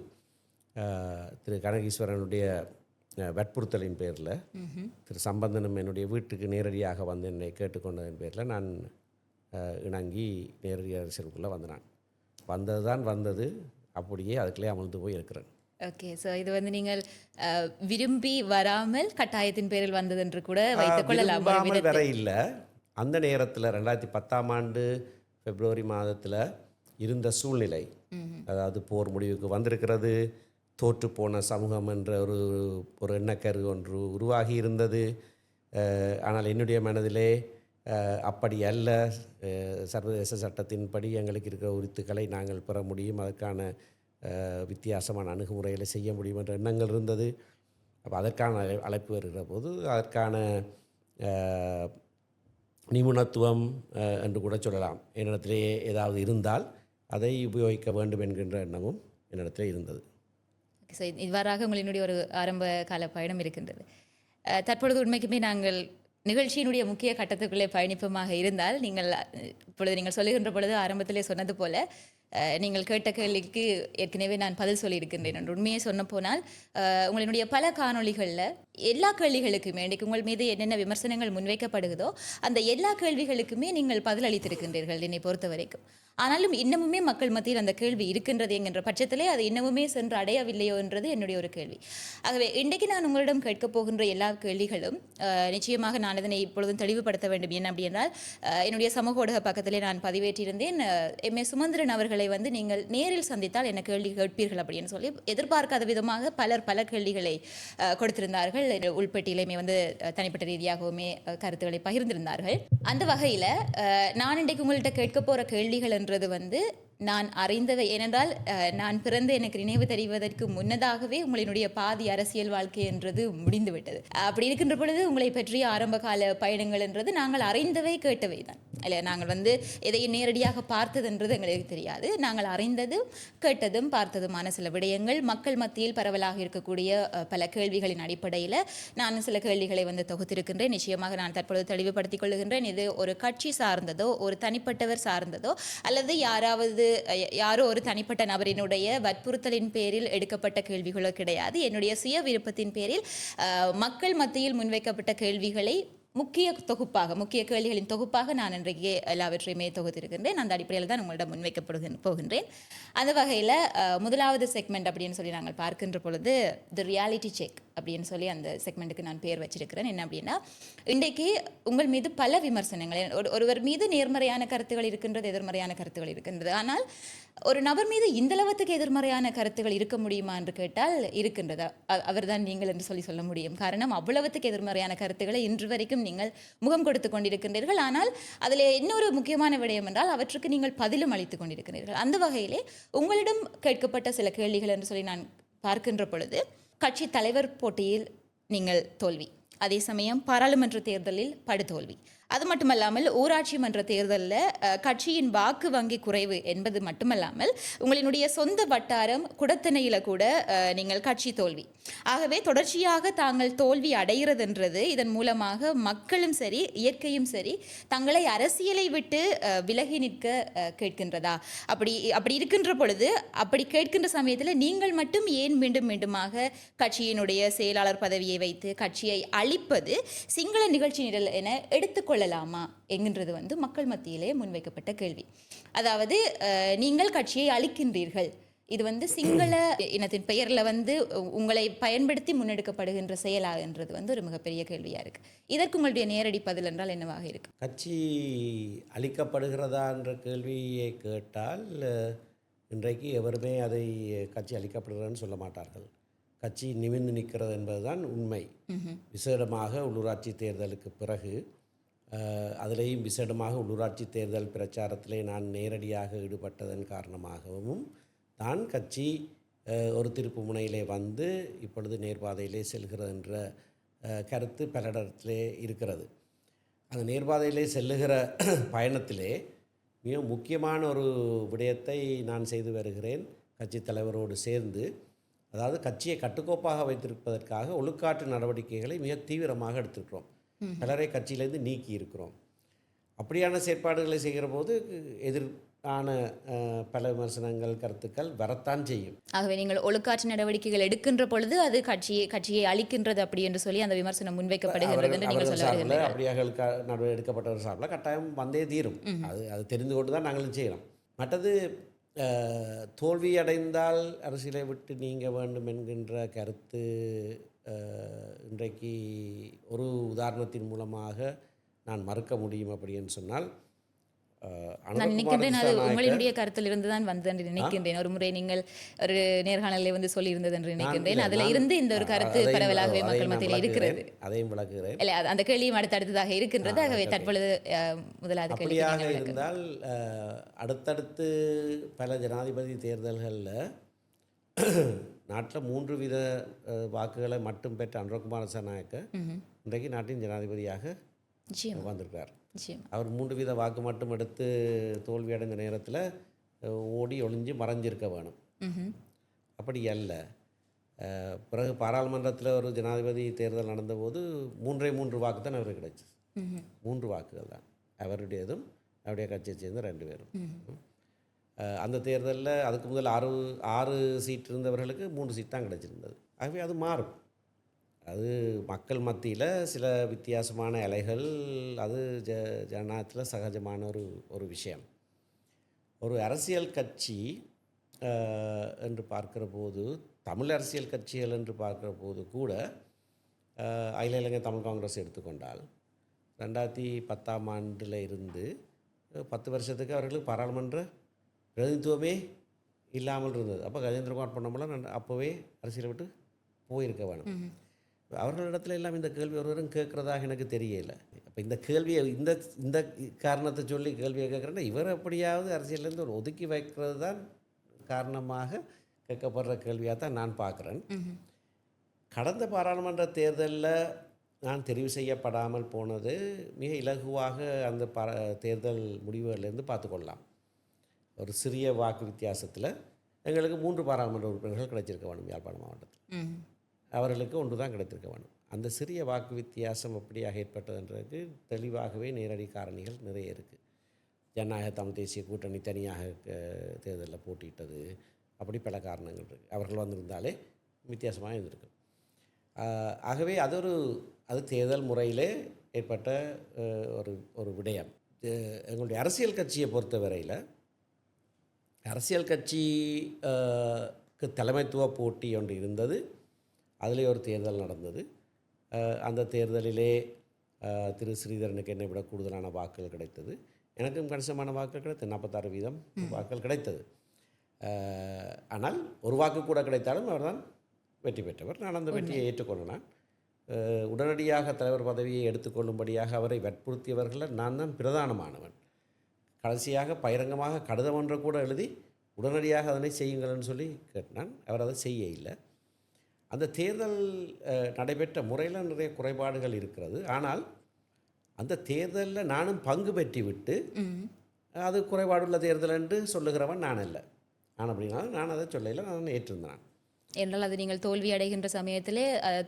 திரு கனகீஸ்வரனுடைய வற்புறுத்தலின் பேரில் திரு சம்பந்தனும் என்னுடைய வீட்டுக்கு நேரடியாக வந்து என்னை கேட்டுக்கொண்டதன் பேரில் நான் இணங்கி நேரடி அரசியலுக்குள்ளே வந்தேன். வந்தது அப்படியே அதுக்குள்ளே அமர்ந்து போய் இருக்கிறேன். ஓகே. ஸோ இது வந்து நீங்கள் விரும்பி வராமல் கட்டாயத்தின் பேரில் வந்தது என்று கூட வைத்துக் கொள்ளலாம். வர இல்லை, அந்த நேரத்தில் 2010ஆம் ஆண்டு பிப்ரவரி மாதத்தில் இருந்த சூழ்நிலை, அதாவது போர் முடிவுக்கு வந்திருக்கிறது, தோற்றுப்போன சமூகம் என்ற ஒரு எண்ணக்கரு ஒன்று உருவாகி இருந்தது. ஆனால் என்னுடைய மனதிலே அப்படி அல்ல, சர்வதேச சட்டத்தின்படி எங்களுக்கு இருக்கிற உரித்துக்களை நாங்கள் பெற முடியும், அதற்கான வித்தியாசமான அணுகுமுறைகளை செய்ய முடியும் என்ற எண்ணங்கள் இருந்தது. அப்போ அதற்கான அழைப்பு வருகிற போது அதற்கான நிபுணத்துவம் என்று கூட சொல்லலாம் என்னிடத்திலேயே ஏதாவது இருந்தால் அதை உபயோகிக்க வேண்டும் என்கின்ற எண்ணமும் என்னிடத்திலே இருந்தது. ஸோ இவ்வாறாக உங்களினுடைய ஒரு ஆரம்ப கால பயணம் இருக்கின்றது. தற்பொழுது உண்மைக்குமே நாங்கள் நிகழ்ச்சியினுடைய முக்கிய கட்டத்துக்குள்ளே பயணிப்பமாக இருந்தால், நீங்கள் இப்பொழுது நீங்கள் சொல்லுகின்ற பொழுது ஆரம்பத்திலே சொன்னது போல நீங்கள் கேட்ட கேள்விக்கு ஏற்கனவே நான் பதில் சொல்லியிருக்கின்றேன் என்று. உண்மையை சொன்ன போனால் உங்களினுடைய பல காணொளிகளில் எல்லா கேள்விகளுக்குமே இன்றைக்கு உங்கள் மீது என்னென்ன விமர்சனங்கள் முன்வைக்கப்படுகிறதோ அந்த எல்லா கேள்விகளுக்குமே நீங்கள் பதில் அளித்திருக்கின்றீர்கள் என்னை பொறுத்த வரைக்கும். ஆனாலும் இன்னமுமே மக்கள் மத்தியில் அந்த கேள்வி இருக்கின்றது என்கின்ற பட்சத்திலே அது இன்னமுமே சென்று அடையவில்லையோ என்றது என்னுடைய ஒரு கேள்வி. ஆகவே இன்றைக்கு நான் உங்களிடம் கேட்கப் போகின்ற எல்லா கேள்விகளும் நிச்சயமாக நான் இதனை இப்பொழுதும் தெளிவுபடுத்த வேண்டும். என்ன அப்படி என்றால், என்னுடைய சமூக ஊடக பக்கத்திலே நான் பதிவேற்றிருந்தேன், எம்ஏ சுமந்திரன் அவர்களை வந்து நீங்கள் நேரில் சந்தித்தால் என்ன கேள்வி கேட்பீர்கள் அப்படின்னு சொல்லி. எதிர்பார்க்காத விதமாக பல கேள்விகளை கொடுத்திருந்தார்கள். உள்பெட்டியிலுமே வந்து தனிப்பட்ட ரீதியாகவுமே கருத்துக்களை பகிர்ந்திருந்தார்கள். அந்த வகையில் நான் இன்றைக்கு உங்கள்கிட்ட கேட்க போகிற கேள்விகள் என்றது வந்து நான் அறிந்தவை. ஏனென்றால் நான் பிறந்து எனக்கு நினைவு தெரிவதற்கு முன்னதாகவே உங்களினுடைய பாதி அரசியல் வாழ்க்கை என்றது முடிந்துவிட்டது. அப்படி இருக்கின்ற பொழுது உங்களை பற்றிய ஆரம்ப கால பயணங்கள் என்றது நாங்கள் அறிந்தவை கேட்டவை தான் இல்லை. நாங்கள் வந்து எதையும் நேரடியாக பார்த்ததுன்றது எங்களுக்கு தெரியாது. நாங்கள் அறிந்ததும் கேட்டதும் பார்த்ததுமான சில விடயங்கள், மக்கள் மத்தியில் பரவலாக இருக்கக்கூடிய பல கேள்விகளின் அடிப்படையில் நான் சில கேள்விகளை வந்து தொகுத்திருக்கின்றேன். நிச்சயமாக நான் தற்பொழுது தெளிவுபடுத்திக் கொள்ளுகின்றேன், இது ஒரு கட்சி சார்ந்ததோ ஒரு தனிப்பட்டவர் சார்ந்ததோ அல்லது யாரோ ஒரு தனிப்பட்ட நபரினுடைய வற்புறுத்தலின் பேரில் எடுக்கப்பட்ட கேள்விகளோ கிடையாது. என்னுடைய சுய விருப்பத்தின் பேரில் மக்கள் மத்தியில் முன்வைக்கப்பட்ட கேள்விகளை முக்கிய கேள்விகளின் தொகுப்பாக நான் இன்றைக்கு எல்லாவற்றையுமே தொகுத்திருக்கின்றேன். அந்த அடிப்படையில் தான் உங்களிடம் போகின்றேன். அந்த வகையில் முதலாவது செக்மெண்ட் அப்படின்னு சொல்லி நாங்கள் பார்க்கின்ற பொழுது தி ரியாலிட்டி செக் அப்படின்னு சொல்லி அந்த செக்மெண்ட்டுக்கு நான் பேர் வச்சிருக்கிறேன். என்ன அப்படின்னா, இன்றைக்கு உங்கள் மீது பல விமர்சனங்கள், ஒருவர் மீது நேர்மறையான கருத்துகள் இருக்கின்றது, எதிர்மறையான கருத்துகள் இருக்கின்றது. ஆனால் ஒரு நபர் மீது இந்தளவத்துக்கு எதிர்மறையான கருத்துகள் இருக்க முடியுமா என்று கேட்டால் இருக்கின்றது. அவர் தான் நீங்கள் என்று சொல்ல முடியும். காரணம், அவ்வளவுத்துக்கு எதிர்மறையான கருத்துக்களை இன்று வரைக்கும் நீங்கள் முகம் கொடுத்து கொண்டிருக்கின்றீர்கள். ஆனால் அதில் இன்னொரு முக்கியமான விடயம் என்றால் அவற்றுக்கு நீங்கள் பதிலும் அளித்துக் கொண்டிருக்கிறீர்கள். அந்த வகையிலே உங்களிடம் கேட்கப்பட்ட சில கேள்விகள் என்று சொல்லி நான் பார்க்கின்ற பொழுது, கட்சி தலைவர் போட்டியில் நீங்கள் தோல்வி. அதே சமயம் பாராளுமன்ற தேர்தலில் படுதோல்வி. அது மட்டுமல்லாமல் ஊராட்சி மன்ற தேர்தலில் கட்சியின் வாக்கு வங்கி குறைவு என்பது மட்டுமல்லாமல் உங்களினுடைய சொந்த வட்டாரம் குடத்தனையில் கூட நீங்கள் கட்சி தோல்வி. ஆகவே தொடர்ச்சியாக தாங்கள் தோல்வி அடைகிறதுன்றது இதன் மூலமாக மக்களும் சரி இயற்கையும் சரி தங்களை அரசியலை விட்டு விலகி நிற்க கேட்கின்றதா? அப்படி இருக்கின்ற பொழுது, அப்படி கேட்கின்ற சமயத்தில் நீங்கள் மட்டும் ஏன் மீண்டும் மீண்டுமாக கட்சியினுடைய செயலாளர் பதவியை வைத்து கட்சியை அழிப்பது சிங்கள நிகழ்ச்சி நிரல் என எடுத்துக்கொள்ளலாமா என்கின்றது மக்கள் மத்தியிலே முன்வைக்கப்பட்ட கேள்வி. அதாவது நீங்கள் கட்சியை அழிக்கின்றீர்கள், இது சிங்கள இனத்தின் பெயரில் உங்களை பயன்படுத்தி முன்னெடுக்கப்படுகின்ற செயலாகன்றது ஒரு மிகப்பெரிய கேள்வியாக இருக்குது. இதற்கு உங்களுடைய நேரடி பதில் என்றால் என்னவாக இருக்கு? கட்சி அழிக்கப்படுகிறதா என்ற கேள்வியை கேட்டால் இன்றைக்கு எவருமே அதை கட்சி அழிக்கப்படுகிறதுன்னு சொல்ல மாட்டார்கள். கட்சி நிமிர்ந்து நிற்கிறது என்பதுதான் உண்மை. விசேடமாக உள்ளூராட்சி தேர்தலுக்கு பிறகு, அதிலேயும் விசேடமாக உள்ளூராட்சி தேர்தல் பிரச்சாரத்திலே நான் நேரடியாக ஈடுபட்டதன் காரணமாகவும் தான் கட்சி ஒரு திருப்பு முனையிலே இப்பொழுது நேர்பாதையிலே செல்கிறது என்ற கருத்து பலரிடத்திலே இருக்கிறது. அந்த நேர்பாதையிலே செல்லுகிற பயணத்திலே மிக முக்கியமான ஒரு விடயத்தை நான் செய்து வருகிறேன் கட்சி தலைவரோடு சேர்ந்து. அதாவது கட்சியை கட்டுக்கோப்பாக வைத்திருப்பதற்காக ஒழுக்காற்று நடவடிக்கைகளை மிக தீவிரமாக எடுத்திருக்கிறோம். பலரை கட்சியிலேருந்து நீக்கி இருக்கிறோம். அப்படியான செயற்பாடுகளை செய்கிற போது எதிரான பல விமர்சனங்கள் கருத்துக்கள் வரத்தான் செய்யும். ஆகவே நீங்கள் ஒழுக்காற்று நடவடிக்கைகள் எடுக்கின்ற பொழுது அது கட்சியை அழிக்கின்றது அப்படி என்று சொல்லி அந்த விமர்சனம் முன்வைக்கப்படுகிறது என்று நீங்கள் சொல்ல வருகிறீர்கள். அப்படியாக நடவடிக்கை எடுக்கப்பட்டவர் சார்பில் கட்டாயம் வந்தே தீரும். அது தெரிந்து கொண்டு தான் நாங்களும் செய்கிறோம். மற்றது தோல்வி அடைந்தால் அரசியலை விட்டு நீங்க வேண்டும் என்கின்ற கருத்து இன்றைக்கு ஒரு உதாரணத்தின் மூலமாக நான் மறுக்க முடியும். அப்படின்னு சொன்னால் நான் நினைக்கின்றேன் அது உங்களுடைய கருத்திலிருந்து தான் வந்து என்று நினைக்கின்றேன். ஒரு முறை நீங்கள் ஒரு நேர்காணலில் சொல்லியிருந்தது என்று நினைக்கின்றேன். அதில் இருந்து இந்த ஒரு கருத்து பரவலாகவே மக்கள் மத்தியில் இருக்கிறது. அதையும் விளக்குகிறேன். இல்லை, அந்த கேள்வியும் அடுத்தடுத்ததாக இருக்கின்றது. ஆகவே தற்பொழுது முதலாவது கேள்வியாக இருந்தால் அடுத்தடுத்து பல ஜனாதிபதி தேர்தல்களில் நாட்டில் 3 வித வாக்குகளை மட்டும் பெற்ற அனுரகுமார திசாநாயக்க இன்றைக்கு நாட்டின் ஜனாதிபதியாக வந்திருக்கிறார். அவர் 3 வித வாக்கு மட்டும் எடுத்து தோல்வி அடைந்த நேரத்தில் ஓடி ஒளிஞ்சு மறைஞ்சிருக்க வேணும். அப்படி அல்ல. பிறகு பாராளுமன்றத்தில் ஒரு ஜனாதிபதி தேர்தல் நடந்தபோது 3 வாக்கு தான் அவருக்கு கிடைச்சி. 3 வாக்குகள் தான் அவருடையதும் அவருடைய கட்சியை சேர்ந்த 2 பேரும். அந்த தேர்தலில் அதுக்கு முதல் 6 சீட் இருந்தவர்களுக்கு 3 சீட் தான் கிடைச்சிருந்தது. ஆகவே அது மாறும். அது மக்கள் மத்தியில் சில வித்தியாசமான அலைகள், அது ஜனநாயகத்தில் சகஜமான ஒரு விஷயம். ஒரு அரசியல் கட்சி என்று பார்க்கிற போது, தமிழ் அரசியல் கட்சிகள் என்று பார்க்கிற போது கூட அகில இலங்கை தமிழ் காங்கிரஸ் எடுத்துக்கொண்டால் 2010ஆம் ஆண்டில் இருந்து 10 வருஷத்துக்கு அவர்களுக்கு பாராளுமன்ற பிரதிநிதித்துவமே இல்லாமல் இருந்தது. அப்போ கஜேந்திரகுமார் பொன்னம்பலம் அப்போவே அரசியலை விட்டு போயிருக்க வேணும். அவர்களிடத்துல எல்லாம் இந்த கேள்வி ஒருவரும் கேட்குறதாக எனக்கு தெரியலை. அப்போ இந்த கேள்வியை இந்த காரணத்தை சொல்லி கேள்வியை கேட்குறேன்னா, இவர் எப்படியாவது அரசியலேருந்து ஒரு ஒதுக்கி வைக்கிறது தான் காரணமாக கேட்கப்படுற கேள்வியாக தான் நான் பார்க்குறேன். கடந்த பாராளுமன்ற தேர்தலில் நான் தெரிவு செய்யப்படாமல் போனது மிக இலகுவாக அந்த தேர்தல் முடிவுகளிலேருந்து பார்த்துக்கொள்ளலாம். ஒரு சிறிய வாக்கு வித்தியாசத்தில் எங்களுக்கு 3 பாராளுமன்ற உறுப்பினர்கள் கிடைச்சிருக்க வேணும் யாழ்ப்பாண மாவட்டத்தில். அவர்களுக்கு 1 தான் கிடைத்திருக்க வேணும். அந்த சிறிய வாக்கு வித்தியாசம் எப்படியாக ஏற்பட்டதுன்றதுக்கு தெளிவாகவே நேரடி காரணிகள் நிறைய இருக்குது. ஜனநாயக தமிழ் தேசிய கூட்டணி தனியாக தேர்தலில் போட்டியிட்டது, அப்படி பல காரணங்கள் இருக்குது. அவர்கள் வந்திருந்தாலே வித்தியாசமாக இருந்திருக்கு. ஆகவே அது தேர்தல் முறையிலே ஏற்பட்ட ஒரு விடயம். எங்களுடைய அரசியல் கட்சியை பொறுத்தவரையில் அரசியல் கட்சிக்கு தலைமைத்துவ போட்டி ஒன்று இருந்தது. அதிலே ஒரு தேர்தல் நடந்தது. அந்த தேர்தலிலே திரு ஸ்ரீதரனுக்கு என்னை விட கூடுதலான வாக்குகள் கிடைத்தது. எனக்கும் கணிசமான வாக்குகள் கிடைத்தது. 46% வாக்குகள் கிடைத்தது. ஆனால் ஒரு வாக்கு கூட கிடைத்தாலும் அவர் தான் வெற்றி பெற்றவர். நான் அந்த வெற்றியை ஏற்றுக்கொண்டேன். உடனடியாக தலைவர் பதவியை எடுத்துக்கொள்ளும்படியாக அவரை வற்புறுத்தியவர்களில் நான் தான் பிரதானமானவன். கடைசியாக பகிரங்கமாக கடிதம் ஒன்றை கூட எழுதி உடனடியாக அதனை செய்யுங்கள்னு சொல்லி கேட்டான். அவர் அதை செய்ய இல்லை. அந்த தேர்தல் நடைபெற்ற முறையில் நிறைய குறைபாடுகள் இருக்கிறது. ஆனால் அந்த தேர்தலில் நானும் பங்கு பெற்றுவிட்டு அது குறைபாடுள்ள தேர்தல் என்று சொல்லுகிறவன் நான் இல்லை. நான் அப்படின்னா நான் அதை சொல்லல, நான் ஏற்றிருந்தேன். என்றால் அது நீங்கள் தோல்வி அடைகின்ற சமயத்திலே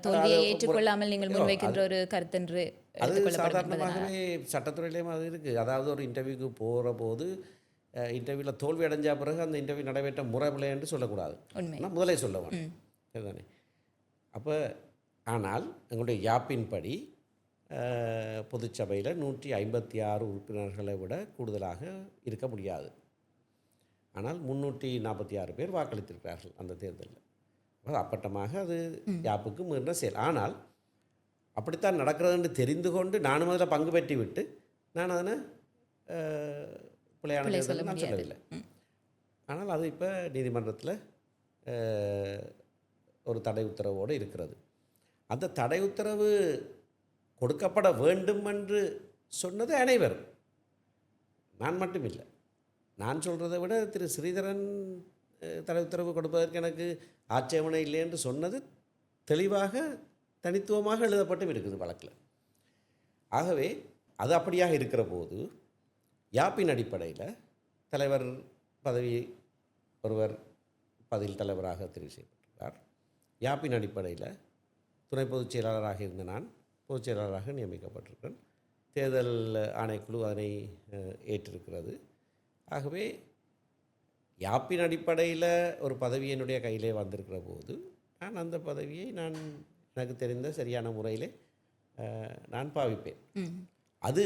தோல்வியை ஏற்றுக்கொள்ளாமல் நீங்கள் முன்வைக்கின்ற ஒரு கருத்தென்று அது சாதாரணமாகவே சட்டத்துறையிலேயும் அது இருக்குது. அதாவது ஒரு இன்டர்வியூக்கு போகிற போது இன்டர்வியூவில் தோல்வி அடைஞ்ச பிறகு அந்த இன்டர்வியூ நடைபெற்ற முறை பிள்ளை என்று சொல்லக்கூடாது. நான் முதலே சொல்லுவேன் சரிதானே. அப்போ ஆனால் எங்களுடைய யாப்பின்படி பொதுச்சபையில் 156 உறுப்பினர்களை விட கூடுதலாக இருக்க முடியாது. ஆனால் 346 பேர் வாக்களித்திருக்கிறார்கள் அந்த தேர்தலில். அப்பட்டமாக அது யாப்புக்கு மீறின செயல். ஆனால் அப்படித்தான் நடக்கிறதுன்னு தெரிந்து கொண்டு நானும் அதில் பங்கு பெற்றி விட்டு நான் அதனை பிள்ளையான தேர்தல் நான் சொல்லவில்லை. ஆனால் அது இப்போ நீதிமன்றத்தில் ஒரு தடை உத்தரவோடு இருக்கிறது. அந்த தடை உத்தரவு கொடுக்கப்பட வேண்டும் என்று சொன்னது அனைவரும், நான் மட்டும் இல்லை. நான் சொல்கிறதை விட திரு ஸ்ரீதரன் தடை உத்தரவு கொடுப்பதற்கு எனக்கு ஆட்சேபனை இல்லை என்று சொன்னது தெளிவாக தனித்துவமாக எழுதப்பட்டும் இருக்குது வழக்கில். ஆகவே அது அப்படியாக இருக்கிற போது யாப்பின் அடிப்படையில் தலைவர் பதவி ஒருவர் பதில் தலைவராக தெரிவு செய்யப்பட்டிருக்கிறார். யாப்பின் அடிப்படையில் துணை பொதுச் செயலாளராக இருந்த நான் பொதுச் செயலாளராக நியமிக்கப்பட்டிருக்கிறேன். தேர்தல் ஆணைக்குழு அதனை ஏற்றிருக்கிறது. ஆகவே யாப்பின் அடிப்படையில் ஒரு பதவி என்னுடைய கையிலே வந்திருக்கிற போது நான் அந்த பதவியை எனக்கு தெரிந்த சரியான முறையிலே நான் பாவிப்பேன். அது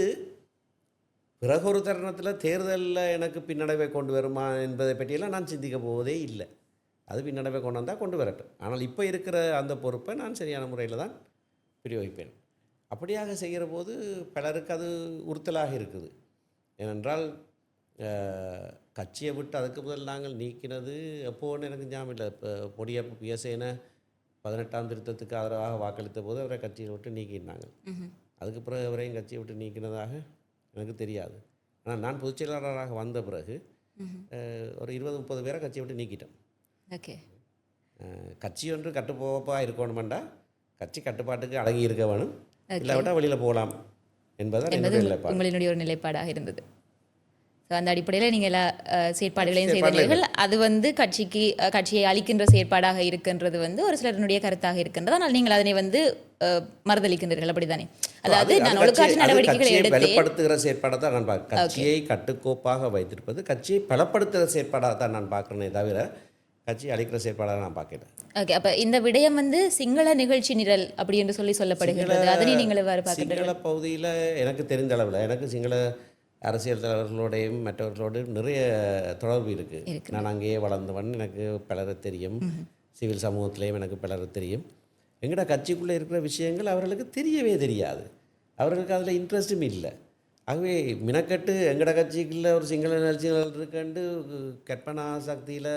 பிறகு ஒரு தருணத்தில் தேர்தலில் எனக்கு பின்னடைவை கொண்டு வருமா என்பதை பற்றியெல்லாம் நான் சிந்திக்க போவதே இல்லை. அது பின்னடைவை கொண்டு வந்தால் கொண்டு வரட்டும். ஆனால் இப்போ இருக்கிற அந்த பொறுப்பை நான் சரியான முறையில் தான் பிரயோகிப்பேன். அப்படியாக செய்கிற போது பலருக்கு அது உறுத்தலாக இருக்குது. ஏனென்றால் கட்சியை விட்டு அதுக்கு முதல் நாங்கள் நீக்கினது எப்போன்னு எனக்கு ஞாபகம் இல்லை. இப்போ பொடியப்ப பிஎஸ்ஏனை 18ஆம் திருத்தத்துக்கு ஆதரவாக வாக்களித்த போது அவரை கட்சியை விட்டு நீக்கினாங்க. அதுக்கு பிறகு அவரையும் கட்சியை விட்டு நீக்கினதாக எனக்கு தெரியாது. ஆனால் நான் பொதுச் செயலாளராக வந்த பிறகு ஒரு 20-30 பேரை கட்சியை விட்டு நீக்கிட்டேன். ஓகே, கட்சி ஒன்று கட்டுப்போப்பாக இருக்கணுமெண்டா கட்சி கட்டுப்பாட்டுக்கு அடங்கி இருக்க வேணும், இல்லாவிட்டால் வெளியில் போகலாம் என்பது உங்களுடைய ஒரு நிலைப்பாடாக இருந்தது. ஸோ அந்த அடிப்படையில் நீங்கள் எல்லா செயற்பாடுகளையும் செய்தீர்கள். அது கட்சியை அளிக்கின்ற செயற்பாடாக இருக்கின்றது ஒரு சிலருடைய கருத்தாக இருக்கின்றது. ஆனால் நீங்கள் அதனை மறுதளிக்கின்றீர்கள், அப்படித்தானே? அதாவது நான் ஒழுக்காற்று நடவடிக்கைகளை பலப்படுத்துகிற செயற்பாடாக தான் நான் பார்க்கிறேன். கட்சியை கட்டுக்கோப்பாக வைத்திருப்பது கட்சியை பலப்படுத்துகிற செயற்பாடாக தான் நான் பார்க்கிறேனே தவிர கட்சியை அளிக்கிற செயற்பாடாக நான் பார்க்கிறேன். ஓகே, அப்போ இந்த விடயம் சிங்கள நிகழ்ச்சி நிரல் அப்படி என்று சொல்லப்படுகிறது. அதனை நீங்கள் சிங்கள பகுதியில் எனக்கு தெரிந்த அளவில் எனக்கு சிங்கள அரசியல் தலைவர்களோடையும் மற்றவர்களோடையும் நிறைய தொடர்பு இருக்குது. நான் அங்கேயே வளர்ந்தவன், எனக்கு பலரை தெரியும். சிவில் சமூகத்திலேயும் எனக்கு பலரை தெரியும். எங்கட கட்சிக்குள்ளே இருக்கிற விஷயங்கள் அவர்களுக்கு தெரியவே தெரியாது. அவர்களுக்கு அதில் இன்ட்ரெஸ்ட்டும் இல்லை. ஆகவே மினக்கட்டு எங்கட கட்சிக்குள்ளே ஒரு சிங்கள நிகழ்ச்சிகள் இருக்குன்னு கற்பனா சக்தியில்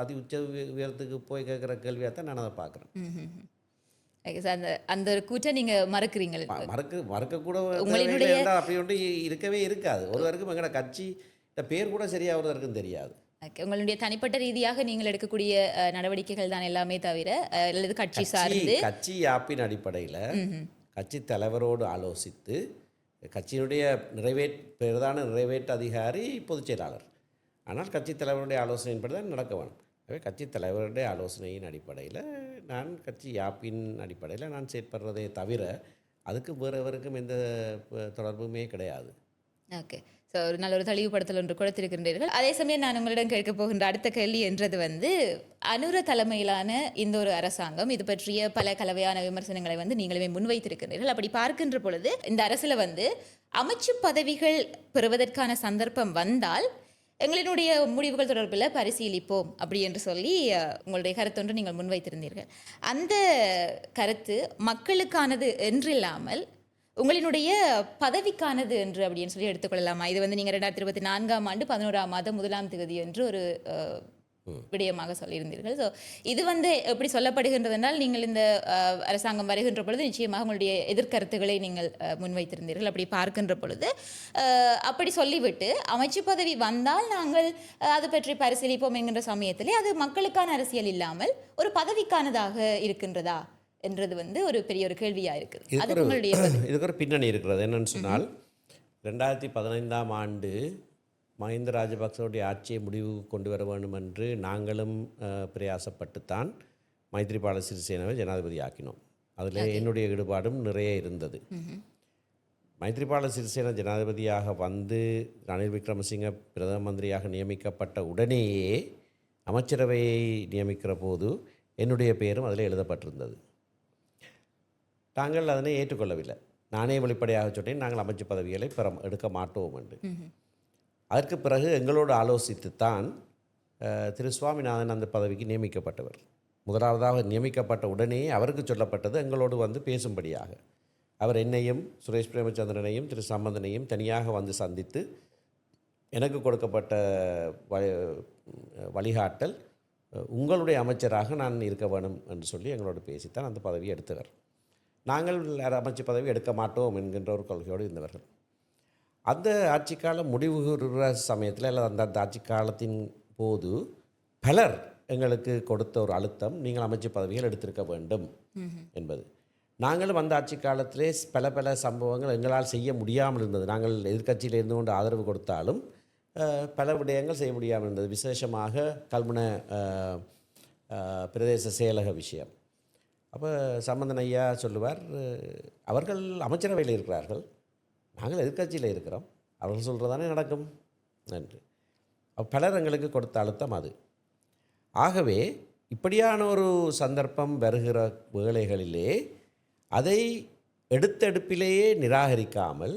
அதி உச்ச உயரத்துக்கு போய் கேட்குற கேள்வியாக தான் நான் அதை பார்க்குறேன். அந்த கூற்றை நீங்கள் மறக்கிறீங்க. மறக்கக்கூட அப்படி ஒன்று இருக்கவே இருக்காது. ஒருவருக்கும் எங்கட கட்சி இந்த பேர் கூட சரியாக ஒருவருக்கும் தெரியாது. உங்களுடைய தனிப்பட்ட ரீதியாக நீங்கள் எடுக்கக்கூடிய நடவடிக்கைகள் தான் எல்லாமே தவிர அல்லது கட்சி சார்ந்து கட்சி யாப்பின் அடிப்படையில் கட்சி தலைவரோடு ஆலோசித்து கட்சியினுடைய பிரதான நிறைவேற்று அதிகாரி பொதுச் செயலாளர். ஆனால் கட்சி தலைவருடைய ஆலோசனையின்படி தான் நடக்க வேணும். எனவே கட்சி தலைவருடைய ஆலோசனையின் அடிப்படையில் நான் கட்சி யாப்பின் அடிப்படையில் நான் செயற்படுறதே தவிர அதுக்கு வேறவருக்கும் எந்த தொடர்புமே கிடையாது. ஓகே, ஸோ ஒரு நல்ல ஒரு தெளிவுபடுத்தல் ஒன்று கொடுத்திருக்கின்றீர்கள். அதே சமயம் நான் உங்களிடம் கேட்க போகின்ற அடுத்த கேள்வி என்றது அனுர தலைமையிலான இந்த ஒரு அரசாங்கம் இது பற்றிய பல கலவையான விமர்சனங்களை நீங்களுமே முன்வைத்திருக்கின்றீர்கள். அப்படி பார்க்கின்ற பொழுது இந்த அரசில் அமைச்சு பதவிகள் பெறுவதற்கான சந்தர்ப்பம் வந்தால் எங்களினுடைய முடிவுகள் தொடர்பில் பரிசீலிப்போம் அப்படி என்று சொல்லி உங்களுடைய கருத்தொன்று நீங்கள் முன்வைத்திருந்தீர்கள். அந்த கருத்து மக்களுக்கானது என்றில்லாமல் உங்களினுடைய பதவிக்கானது என்று அப்படின்னு சொல்லி எடுத்துக்கொள்ளலாமா? இது நீங்கள் 2024ஆம் ஆண்டு 11ஆம் மாதம் 1ஆம் தேதி என்று ஒரு விடயமாக சொல்லியிருந்தீர்கள். ஸோ இது வந்து எப்படி சொல்லப்படுகின்றது என்றால், நீங்கள் இந்த அரசாங்கம் வருகின்ற பொழுது நிச்சயமாக உங்களுடைய எதிர்கருத்துக்களை நீங்கள் முன்வைத்திருந்தீர்கள். அப்படி பார்க்கின்ற பொழுது அப்படி சொல்லிவிட்டு அமைச்சு பதவி வந்தால் நாங்கள் அது பற்றி பரிசீலிப்போம் என்கின்ற சமயத்திலே அது மக்களுக்கான அரசியல் இல்லாமல் ஒரு பதவிக்கானதாக இருக்கின்றதா என்றது வந்து ஒரு பெரிய ஒரு கேள்வியாக இருக்குது. அது உங்களுடைய இதுக்கு ஒரு பின்னணி இருக்கிறது. என்னன்னு சொன்னால் 2015ஆம் ஆண்டு மஹிந்த ராஜபக்சவுடைய ஆட்சியை முடிவு கொண்டு வர வேண்டும் என்று நாங்களும் பிரயாசப்பட்டுத்தான் மைத்ரிபால சிறிசேனவை ஜனாதிபதி ஆக்கினோம். அதில் என்னுடைய ஈடுபாடும் நிறைய இருந்தது. மைத்ரிபால சிறிசேன ஜனாதிபதியாக வந்து ரணில் விக்ரமசிங்க பிரதம மந்திரியாக நியமிக்கப்பட்ட உடனேயே அமைச்சரவையை நியமிக்கிற போது என்னுடைய பெயரும் அதில் எழுதப்பட்டிருந்தது. தாங்கள் அதனை ஏற்றுக்கொள்ளவில்லை. நானே வெளிப்படையாக சொன்னேன், நாங்கள் அமைச்சு பதவிகளை எடுக்க மாட்டோம் என்று. அதற்கு பிறகு எங்களோடு ஆலோசித்துத்தான் திரு சுவாமிநாதன் அந்த பதவிக்கு நியமிக்கப்பட்டவர். முதலாவதாக நியமிக்கப்பட்ட உடனே அவருக்கு சொல்லப்பட்டது எங்களோடு வந்து பேசும்படியாக. அவர் என்னையும் சுரேஷ் பிரேமச்சந்திரனையும் திரு சம்பந்தனையும் தனியாக வந்து சந்தித்து எனக்கு கொடுக்கப்பட்ட வழிகாட்டல் உங்களுடைய அமைச்சராக நான் இருக்க வேணும் என்று சொல்லி எங்களோடு பேசித்தான் அந்த பதவியை எடுத்தவர். நாங்கள் அமைச்சு பதவி எடுக்க மாட்டோம் என்கின்ற ஒரு கொள்கையோடு இருந்தவர்கள். அந்த ஆட்சிக்காலம் முடிவுகிற சமயத்தில் அல்லது அந்த ஆட்சி காலத்தின் போது பலர் எங்களுக்கு கொடுத்த ஒரு அழுத்தம், நீங்கள் அமைச்சு பதவிகள் எடுத்திருக்க வேண்டும் என்பது. நாங்களும் அந்த ஆட்சி காலத்திலே பல சம்பவங்கள் எங்களால் செய்ய முடியாமல் இருந்தது. நாங்கள் எதிர்க்கட்சியில் இருந்து கொண்டு ஆதரவு கொடுத்தாலும் பல விடயங்கள் செய்ய முடியாமல் இருந்தது. விசேஷமாக கல்முனை பிரதேச செயலக விஷயம். அப்போ சம்பந்தன் ஐயா சொல்லுவார், அவர்கள் அமைச்சரவையில் இருக்கிறார்கள், நாங்கள் எதிர்க்கட்சியில் இருக்கிறோம், அவர்கள் சொல்கிறதானே நடக்கும் என்று. பலர் எங்களுக்கு கொடுத்த அழுத்தம் அது. ஆகவே இப்படியான ஒரு சந்தர்ப்பம் வருகிற வேளைகளிலே அதை எடுத்தெடுப்பிலேயே நிராகரிக்காமல்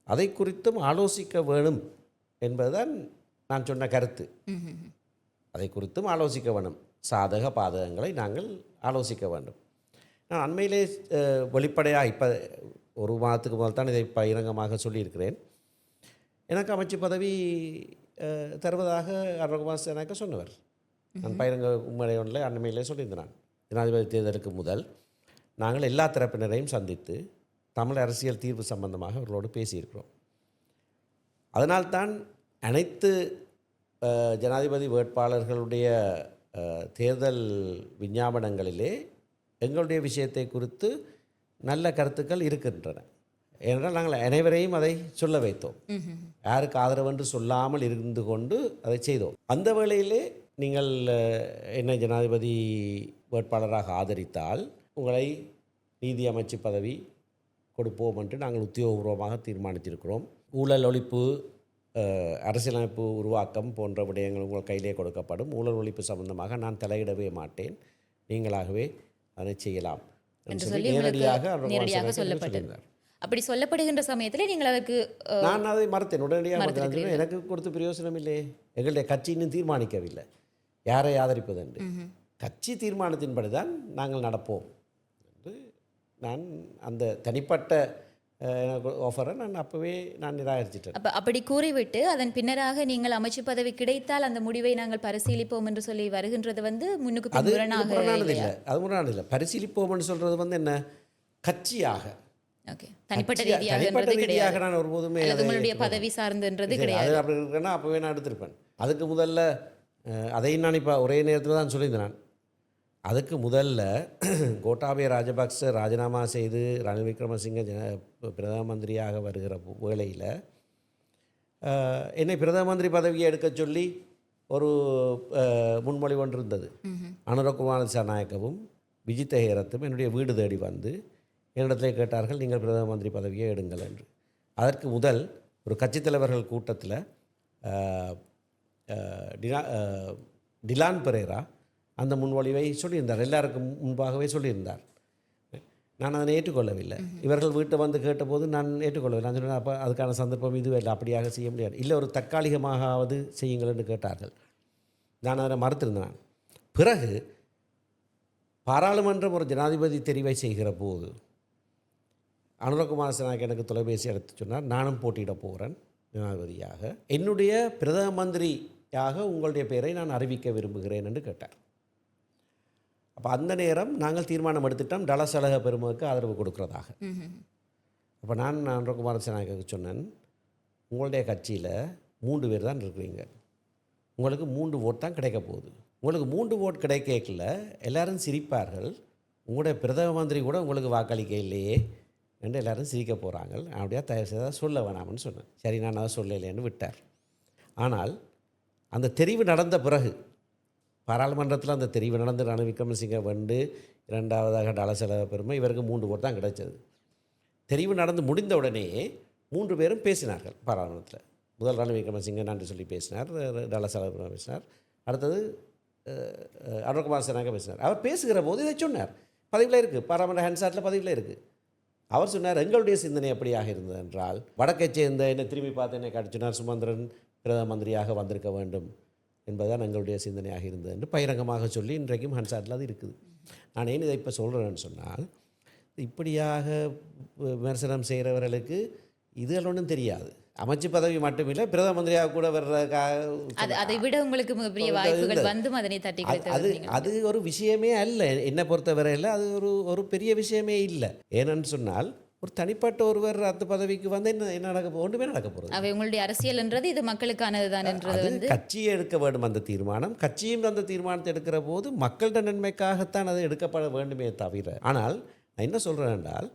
அதை குறித்தும் ஆலோசிக்க வேணும் என்பதுதான் நான் சொன்ன கருத்து. அதை குறித்தும் ஆலோசிக்க வேணும். சாதக பாதகங்களை நாங்கள் ஆலோசிக்க வேண்டும். நான் அண்மையிலே வெளிப்படையாக இப்போ ஒரு மாதத்துக்கு முதல் தான் இதை பகிரங்கமாக சொல்லியிருக்கிறேன். எனக்கு அமைச்சு பதவி தருவதாக அருண்குமார் சேனாக்க சொன்னவர். நான் பகிரங்க உண்மை ஒன்றில் அண்மையிலே சொல்லியிருந்தேன். ஜனாதிபதி தேர்தலுக்கு முதல் நாங்கள் எல்லா தரப்பினரையும் சந்தித்து தமிழ் அரசியல் தீர்வு சம்பந்தமாக அவர்களோடு பேசியிருக்கிறோம். அதனால்தான் அனைத்து ஜனாதிபதி வேட்பாளர்களுடைய தேர்தல் விஞ்ஞாபனங்களிலே எங்களுடைய விஷயத்தை குறித்து நல்ல கருத்துக்கள் இருக்கின்றன. ஏனென்றால் நாங்கள் அனைவரையும் அதை சொல்ல வைத்தோம். யாருக்கு ஆதரவு என்று சொல்லாமல் இருந்து கொண்டு அதை செய்தோம். அந்த வேளையிலே நீங்கள் என்னை ஜனாதிபதி வேட்பாளராக ஆதரித்தால் உங்களை நீதி அமைச்சு பதவி கொடுப்போம் என்று நாங்கள் உத்தியோகபூர்வமாக தீர்மானித்திருக்கிறோம். ஊழல் ஒழிப்பு, அரசியலமைப்பு உருவாக்கம் போன்ற விடயங்கள் உங்கள் கையிலே கொடுக்கப்படும். ஊழல் ஒழிப்பு சம்பந்தமாக நான் தலையிடவே மாட்டேன், நீங்களாகவே அதை செய்யலாம் என்று சொல்லி நேரடியாக சொல்லப்பட்டிருந்தார். அப்படி சொல்லப்படுகின்ற சமயத்தில் நீங்கள் அதற்கு நான் அதை மறுத்தேன். உடனடியாக எனக்கு கொடுத்து பிரயோசனம் இல்லை. எங்களுடைய கட்சி இன்னும் தீர்மானிக்கவில்லை யாரை ஆதரிப்பது என்று. கட்சி தீர்மானத்தின்படி தான் நாங்கள் நடப்போம் என்று நான் அந்த தனிப்பட்ட ஆஃபரை நான் அப்போவே நான் நிராகரிச்சிட்டேன். அப்படி கூறிவிட்டு அதன் பின்னராக நீங்கள் அமைச்சு பதவி கிடைத்தால் அந்த முடிவை நாங்கள் பரிசீலிப்போம் என்று சொல்லி வருகின்றது வந்து முன்னுக்கு முரணானது இல்லை. அது முரணானது இல்லை. பரிசீலிப்போம் என்று சொல்கிறது வந்து என்ன, கட்சியாக தனிப்பட்ட ரீதியாக நான் ஒருபோதுமே உங்களுடைய பதவி சார்ந்துன்றது கிடையாது. அப்படி இருக்கேன்னா அப்போவே நான் எடுத்திருப்பேன். அதுக்கு முதல்ல அதையும் நான் இப்போ ஒரே நேரத்தில் தான் சொல்லியிருந்தேன். நான் அதுக்கு முதல்ல கோட்டாபய ராஜபக்ச ராஜினாமா செய்து ரணில் விக்ரமசிங்க பிரதம மந்திரியாக வருகிற வேளையில் என்னை பிரதம மந்திரி பதவியை எடுக்க சொல்லி ஒரு முன்மொழி ஒன்று இருந்தது. அனுரகுமார திசாநாயக்கவும் விஜித்த ஹேரத்தும் என்னுடைய வீடு தேடி வந்து என்னிடத்தில் கேட்டார்கள், நீங்கள் பிரதம மந்திரி பதவியை எடுங்கள் என்று. அதற்கு முதல் ஒரு கட்சித் தலைவர்கள் கூட்டத்தில் டிலான் பெரேரா அந்த முன்வழிவை சொல்லியிருந்தார், எல்லாருக்கும் முன்பாகவே சொல்லியிருந்தார். நான் அதனை ஏற்றுக்கொள்ளவில்லை. இவர்கள் வீட்டை வந்து கேட்டபோது நான் ஏற்றுக்கொள்ளவில்லை. நான் சொன்னேன், அப்போ அதுக்கான சந்தர்ப்பம் இதுவே இல்லை, அப்படியாக செய்ய முடியாது, இல்லை ஒரு தற்காலிகமாகவது செய்யுங்கள் என்று கேட்டார்கள். நான் அதை மறுத்திருந்தேன். பிறகு பாராளுமன்றம் ஒரு ஜனாதிபதி தெரிவை செய்கிற போது அனுரகுமார திசாநாயக்க எனக்கு தொலைபேசி எடுத்து சொன்னார், நானும் போட்டியிட போகிறேன் ஜனாதிபதியாக. என்னுடைய பிரதம மந்திரி உங்களுடைய பெயரை நான் அறிவிக்க விரும்புகிறேன் என்று கேட்டார். அப்போ அந்த நேரம் நாங்கள் தீர்மானம் எடுத்துட்டோம் டலசலக பெருமவுக்கு ஆதரவு கொடுக்கிறதாக. அப்போ நான் அனுரகுமார திசாநாயக்காவுக்கு சொன்னேன், உங்களுடைய கட்சியில் 3 பேர் தான் இருக்கிறீங்க, உங்களுக்கு 3 ஓட் தான் கிடைக்க போகுது. உங்களுக்கு 3 ஓட் கிடைக்கல எல்லாரும் சிரிப்பார்கள், உங்களுடைய பிரதம மந்திரி கூட உங்களுக்கு வாக்களிக்க இல்லையே என்று எல்லாரும் சிரிக்க போகிறாங்க, அப்படியே தயவு செய்தால் சொல்ல வேணாம்னு சொன்னேன். சரி நான் அதை சொல்லலைன்னு விட்டார். ஆனால் அந்த தெரிவு நடந்த பிறகு பாராளுமன்றத்தில் அந்த தெரிவு நடந்து ரணில் விக்ரமசிங்க வந்து 2வதாக டலசலக பெருமை இவருக்கு 3 ஓட் தான் கிடைச்சது. தெரிவு நடந்து முடிந்த உடனே 3 பேரும் பேசினார்கள் பாராளுமன்றத்தில். முதல் ரணில் விக்ரமசிங்க நன்றி சொல்லி பேசினார், டலசலக பெருமை பேசினார், அடுத்தது அனுரகுமார திசாநாயக்கா பேசினார். அவர் பேசுகிற போது இதை சொன்னார், பதிவில் இருக்குது, பாராளுமன்ற ஹேண்ட்சாட்டில் பதிவில் இருக்குது. அவர் சொன்னார், எங்களுடைய சிந்தனை எப்படியாக இருந்தது என்றால் வடக்கை சேர்ந்த என்னை திரும்பி பார்த்து என்னை காட்டினார் சுமந்திரன் பிரதம மந்திரியாக வந்திருக்க வேண்டும் என்பதுதான் எங்களுடைய சிந்தனையாக இருந்தது என்று பகிரங்கமாக சொல்லி இன்றைக்கும் ஹன்சாட்டில் அது இருக்குது. நான் ஏன் இதை இப்போ சொல்கிறேன்னு சொன்னால், இப்படியாக விமர்சனம் செய்கிறவர்களுக்கு இதுகள் ஒன்றும் தெரியாது. அமைச்சு பதவி மட்டுமில்லை, பிரதம மந்திரியாக கூட வர்றதுக்காக அதை விட உங்களுக்கு பெரிய வாய்ப்புகள் வந்தும் அதனை தட்டி அது ஒரு விஷயமே அல்ல. என்னை பொறுத்தவரையில் அது ஒரு பெரிய விஷயமே இல்லை. ஏனென்னு சொன்னால் ஒரு தனிப்பட்ட ஒருவர் அந்த பதவிக்கு வந்து என்ன நடக்க ஒன்றுமே நடக்க போகிறது. அவை உங்களுடைய அரசியல்ன்றது இது மக்களுக்கானது தான் என்றது வந்து கட்சியை எடுக்க வேண்டும் அந்த தீர்மானம். கட்சியும் அந்த தீர்மானத்தை எடுக்கிற போது மக்களிட நன்மைக்காகத்தான் அது எடுக்கப்பட வேண்டுமே தவிர. ஆனால் நான் என்ன சொல்கிறேன் என்றால்,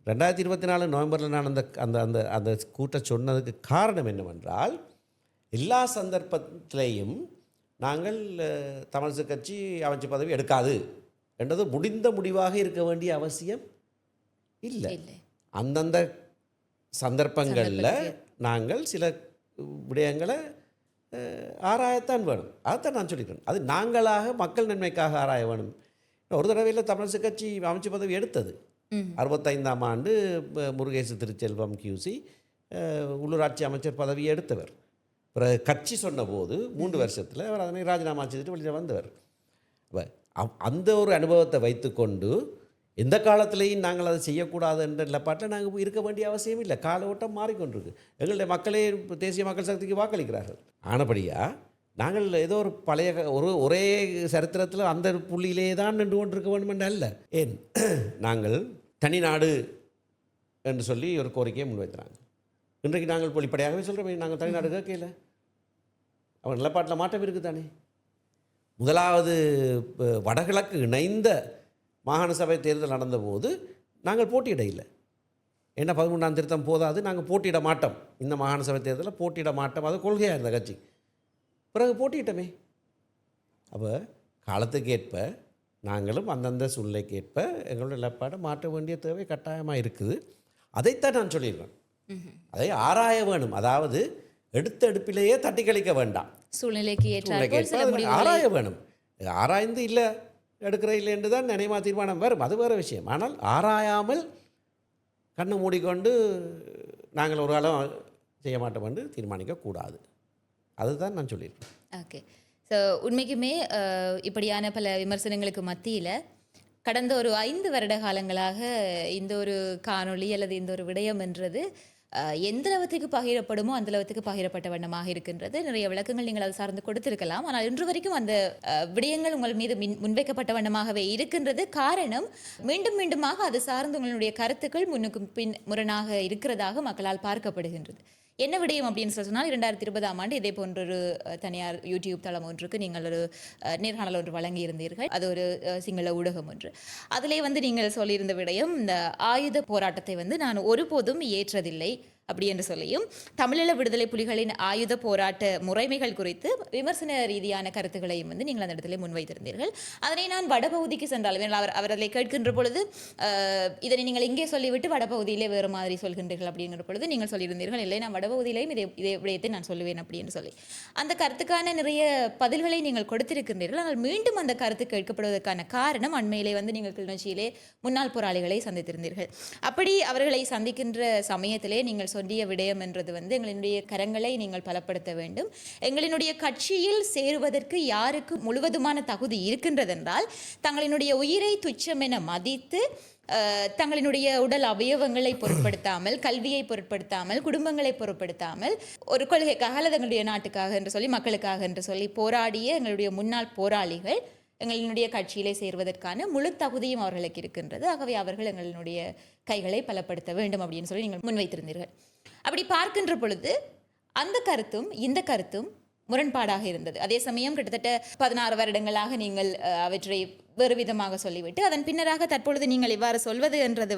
2024 நவம்பரில் நான் அந்த அந்த அந்த அந்த கூட்ட சொன்னதுக்கு காரணம் என்னவென்றால், எல்லா சந்தர்ப்பத்திலேயும் நாங்கள் தமிழிசை கட்சி அமைச்சு பதவி எடுக்காது என்றது முடிந்த முடிவாக இருக்க வேண்டிய அவசியம் இல்லை. அந்தந்த சந்தர்ப்பங்களில் நாங்கள் சில விடயங்களை ஆராயத்தான் வேணும். அதைத்தான் நான் சொல்லிக்கிறேன். அது நாங்களாக மக்கள் நன்மைக்காக ஆராய வேணும். ஒரு தடவையில் தமிழிசை கட்சி அமைச்சு பதவி எடுத்தது 65ஆம் ஆண்டு முருகேசு திருச்செல்வம் கியூசி உள்ளூராட்சி அமைச்சர் பதவியை எடுத்தவர். பிறகு கட்சி சொன்னபோது 3 வருஷத்தில் அவர் அதனை ராஜினாமா செய்துட்டு வெளியில் வந்தவர். அந்த ஒரு அனுபவத்தை வைத்துக்கொண்டு எந்த காலத்திலையும் நாங்கள் அதை செய்யக்கூடாது என்ற நிலப்பாட்டில் நாங்கள் இருக்க வேண்டிய அவசியம் இல்லை. கால ஓட்டம் மாறிக்கொண்டிருக்கு. எங்களுடைய மக்களே தேசிய மக்கள் சக்திக்கு வாக்களிக்கிறார்கள். ஆனபடியாக நாங்கள் ஏதோ ஒரு பழைய ஒரே சரித்திரத்தில் அந்த புள்ளியிலே தான் நின்று கொண்டிருக்க வேண்டும் என்று அல்ல. ஏன் நாங்கள் தனி நாடு என்று சொல்லி ஒரு கோரிக்கையை முன்வைக்கிறாங்க. இன்றைக்கு நாங்கள் வெளிப்படையாகவே சொல்கிறோம், நாங்கள் தனி நாடு கேட்கல. அவன் நிலப்பாட்டில் மாற்றம் இருக்குது தானே. முதலாவது வடகிழக்கு இணைந்த மாகாண சபை தேர்தல் நடந்தபோது நாங்கள் போட்டியிட இல்லை. ஏன்னா 13ஆம் திருத்தம் போதாது, நாங்கள் போட்டியிட மாட்டோம், இந்த மாகாண சபை தேர்தலில் போட்டியிட மாட்டோம், அது கொள்கையாக இருந்த கட்சி. பிறகு போட்டியிட்டோமே. அப்போ காலத்துக்கேற்ப நாங்களும் அந்தந்த சூழ்நிலைக்கேற்ப எங்களுடைய நிலப்பாடை மாற்ற வேண்டிய தேவை கட்டாயமாக இருக்குது. அதைத்தான் நான் சொல்லிடுறேன். அதை ஆராய வேணும். அதாவது எடுத்த எடுப்பிலேயே தட்டி கழிக்க வேண்டாம். சூழ்நிலைக்கு ஏற்ற ஆராய வேணும். ஆராய்ந்து இல்லை எடுக்கிற இல்லை என்று தான் நினைமா தீர்மானம் வரும், அது வேறு விஷயம். ஆனால் ஆராயாமல் கண்ணை மூடிக்கொண்டு நாங்கள் ஒரு காலம் செய்ய மாட்டோம் என்று தீர்மானிக்கக்கூடாது. அதுதான் நான் சொல்லியிருக்கேன். ஓகே. ஸோ உண்மைக்குமே இப்படியான பல விமர்சனங்களுக்கு மத்தியில் கடந்த ஒரு 5 வருட காலங்களாக இந்த ஒரு காணொளி அல்லது இந்த ஒரு விடயம் என்றது எந்த அளவுக்கு பகிரப்படுமோ அந்த அளவுக்கு பகிரப்பட்ட வண்ணமாக இருக்கின்றது. நிறைய விளக்கங்கள் நீங்கள் அது சார்ந்து கொடுத்திருக்கலாம். ஆனால் இன்று வரைக்கும் அந்த விடயங்கள் உங்கள் மீது முன்வைக்கப்பட்ட வண்ணமாகவே இருக்கின்றது. காரணம், மீண்டும் மீண்டுமாக அது சார்ந்து உங்களுடைய கருத்துக்கள் முன்னுக்கும் பின் முரணாக இருக்கிறதாக மக்களால் பார்க்கப்படுகின்றது. என்ன விடயம் அப்படின்னு சொன்னால், 2020ஆம் ஆண்டு இதே போன்றொரு தனியார் யூடியூப் தளம் ஒன்றுக்கு நீங்கள் ஒரு நேர்காணல் ஒன்று வழங்கியிருந்தீர்கள். அது ஒரு சிங்கள ஊடகம் ஒன்று. அதிலே நீங்கள் சொல்லியிருந்த விடயம், இந்த ஆயுத போராட்டத்தை நான் ஒருபோதும் ஏற்றதில்லை அப்படி என்று சொல்லியும், தமிழீழ விடுதலை புலிகளின் ஆயுத போராட்ட முறைமைகள் குறித்து விமர்சன ரீதியான கருத்துக்களையும் நீங்கள் அந்த இடத்துல முன்வைத்திருந்தீர்கள். அதனை நான் வடபகுதிக்கு சென்றாலும் அவர் அதை கேட்கின்ற பொழுது இதனை நீங்கள் இங்கே சொல்லிவிட்டு வடபகுதியிலே வேறு மாதிரி சொல்கின்றீர்கள் அப்படிங்கிற பொழுது நீங்கள் சொல்லியிருந்தீர்கள், இல்லை நான் வடபகுதியிலையும் இதே விடயத்தை நான் சொல்லுவேன் அப்படின்னு சொல்லி. அந்த கருத்துக்கான நிறைய பதில்களை நீங்கள் கொடுத்திருக்கின்றீர்கள். ஆனால் மீண்டும் அந்த கருத்து கேட்கப்படுவதற்கான காரணம், அண்மையிலே நீங்கள் கிளிநொச்சியிலே முன்னாள் போராளிகளை சந்தித்திருந்தீர்கள். அப்படி அவர்களை சந்திக்கின்ற சமயத்திலே நீங்கள் சொல்லிய விடயம் என்றது எங்களுடைய கரங்களை நீங்கள் பலப்படுத்த வேண்டும், எங்களினுடைய கட்சியில் சேருவதற்கு யாருக்கு முழுவதுமான தகுதி இருக்கின்றதென்றால் தங்களினுடைய உயிரை துச்சம் என மதித்து தங்களினுடைய உடல் அவயவங்களை பொருட்படுத்தாமல், கல்வியை பொருட்படுத்தாமல், குடும்பங்களை பொருட்படுத்தாமல் ஒரு கொள்கைக்காக அல்லது எங்களுடைய நாட்டுக்காக என்று சொல்லி, மக்களுக்காக என்று சொல்லி போராடிய எங்களுடைய முன்னாள் போராளிகள் எங்களினுடைய கட்சியிலே சேர்வதற்கான முழு தகுதியும் அவர்களுக்கு இருக்கின்றது. ஆகவே அவர்கள் எங்களினுடைய கைகளை பலப்படுத்த வேண்டும் அப்படின்னு சொல்லி நீங்கள் முன்வைத்திருந்தீர்கள். அப்படி பார்க்கின்ற பொழுது அந்த கருத்தும் இந்த கருத்தும் முரண்பாடாக இருந்தது. அதே சமயம் கிட்டத்தட்ட 16 வருடங்களாக நீங்கள் அவற்றை வேறு விதமாக சொல்லிவிட்டு அதன் பின்னராக தற்பொழுது நீங்கள் இவ்வாறு சொல்வது என்றது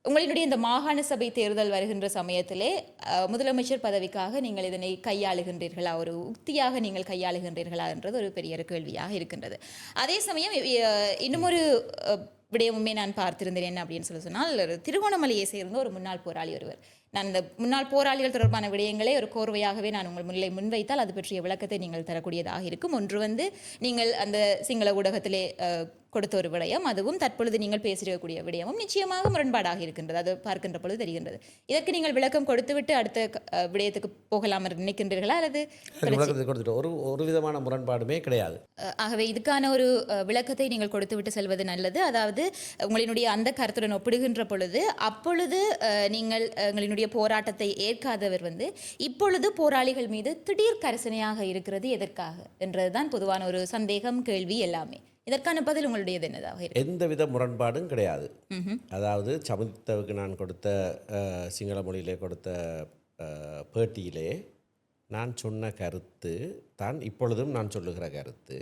உங்களினுடைய இந்த மாகாண சபை தேர்தல் வருகின்ற சமயத்திலே முதலமைச்சர் பதவிக்காக நீங்கள் இதனை கையாளுகின்றீர்களா, ஒரு உக்தியாக நீங்கள் கையாளுகின்றீர்களா என்றது ஒரு பெரிய கேள்வியாக இருக்கின்றது. அதே சமயம் இன்னும் ஒரு விடயமுமே நான் பார்த்திருந்தேன். என்ன அப்படின்னு சொன்னால், திருகோணமலையை சேர்ந்த ஒரு முன்னாள் போராளி ஒருவர், நான் இந்த முன்னாள் போராளிகள் தொடர்பான விடயங்களை ஒரு கோர்வையாகவே நான் உங்கள் முன்னிலை முன்வைத்தால் அது பற்றிய விளக்கத்தை நீங்கள் தரக்கூடியதாக இருக்கும். ஒன்று நீங்கள் அந்த சிங்கள ஊடகத்திலே கொடுத்த ஒரு விடயம், அதுவும் தற்பொழுது நீங்கள் பேசியிருக்கக்கூடிய விடயமும் நிச்சயமாக முரண்பாடாக இருக்கின்றது. அது பார்க்கின்ற பொழுது தெரிகின்றது. இதற்கு நீங்கள் விளக்கம் கொடுத்துவிட்டு அடுத்த விடயத்துக்கு போகலாம் என்று நினைக்கின்றீர்களா அல்லது கொடுத்துட்டு ஒரு விதமான முரண்பாடுமே கிடையாது? ஆகவே இதுக்கான ஒரு விளக்கத்தை நீங்கள் கொடுத்துவிட்டு செல்வது நல்லது. அதாவது உங்களினுடைய அந்த கருத்துடன் ஒப்பிடுகின்ற பொழுது அப்பொழுது நீங்கள் எங்களினுடைய போராட்டத்தை ஏற்காதவர் இப்பொழுது போராளிகள் மீது திடீர் கரிசனையாக இருக்கிறது எதற்காக என்றதுதான் பொதுவான ஒரு சந்தேகம், கேள்வி எல்லாமே. இதற்கான பதில் உங்களுடையது என்னதாக? எந்தவித முரண்பாடும் கிடையாது. அதாவது சமந்தவுக்கு நான் கொடுத்த சிங்கள மொழியிலே கொடுத்த பேட்டியிலே நான் சொன்ன கருத்து தான் இப்பொழுதும் நான் சொல்லுகிற கருத்து.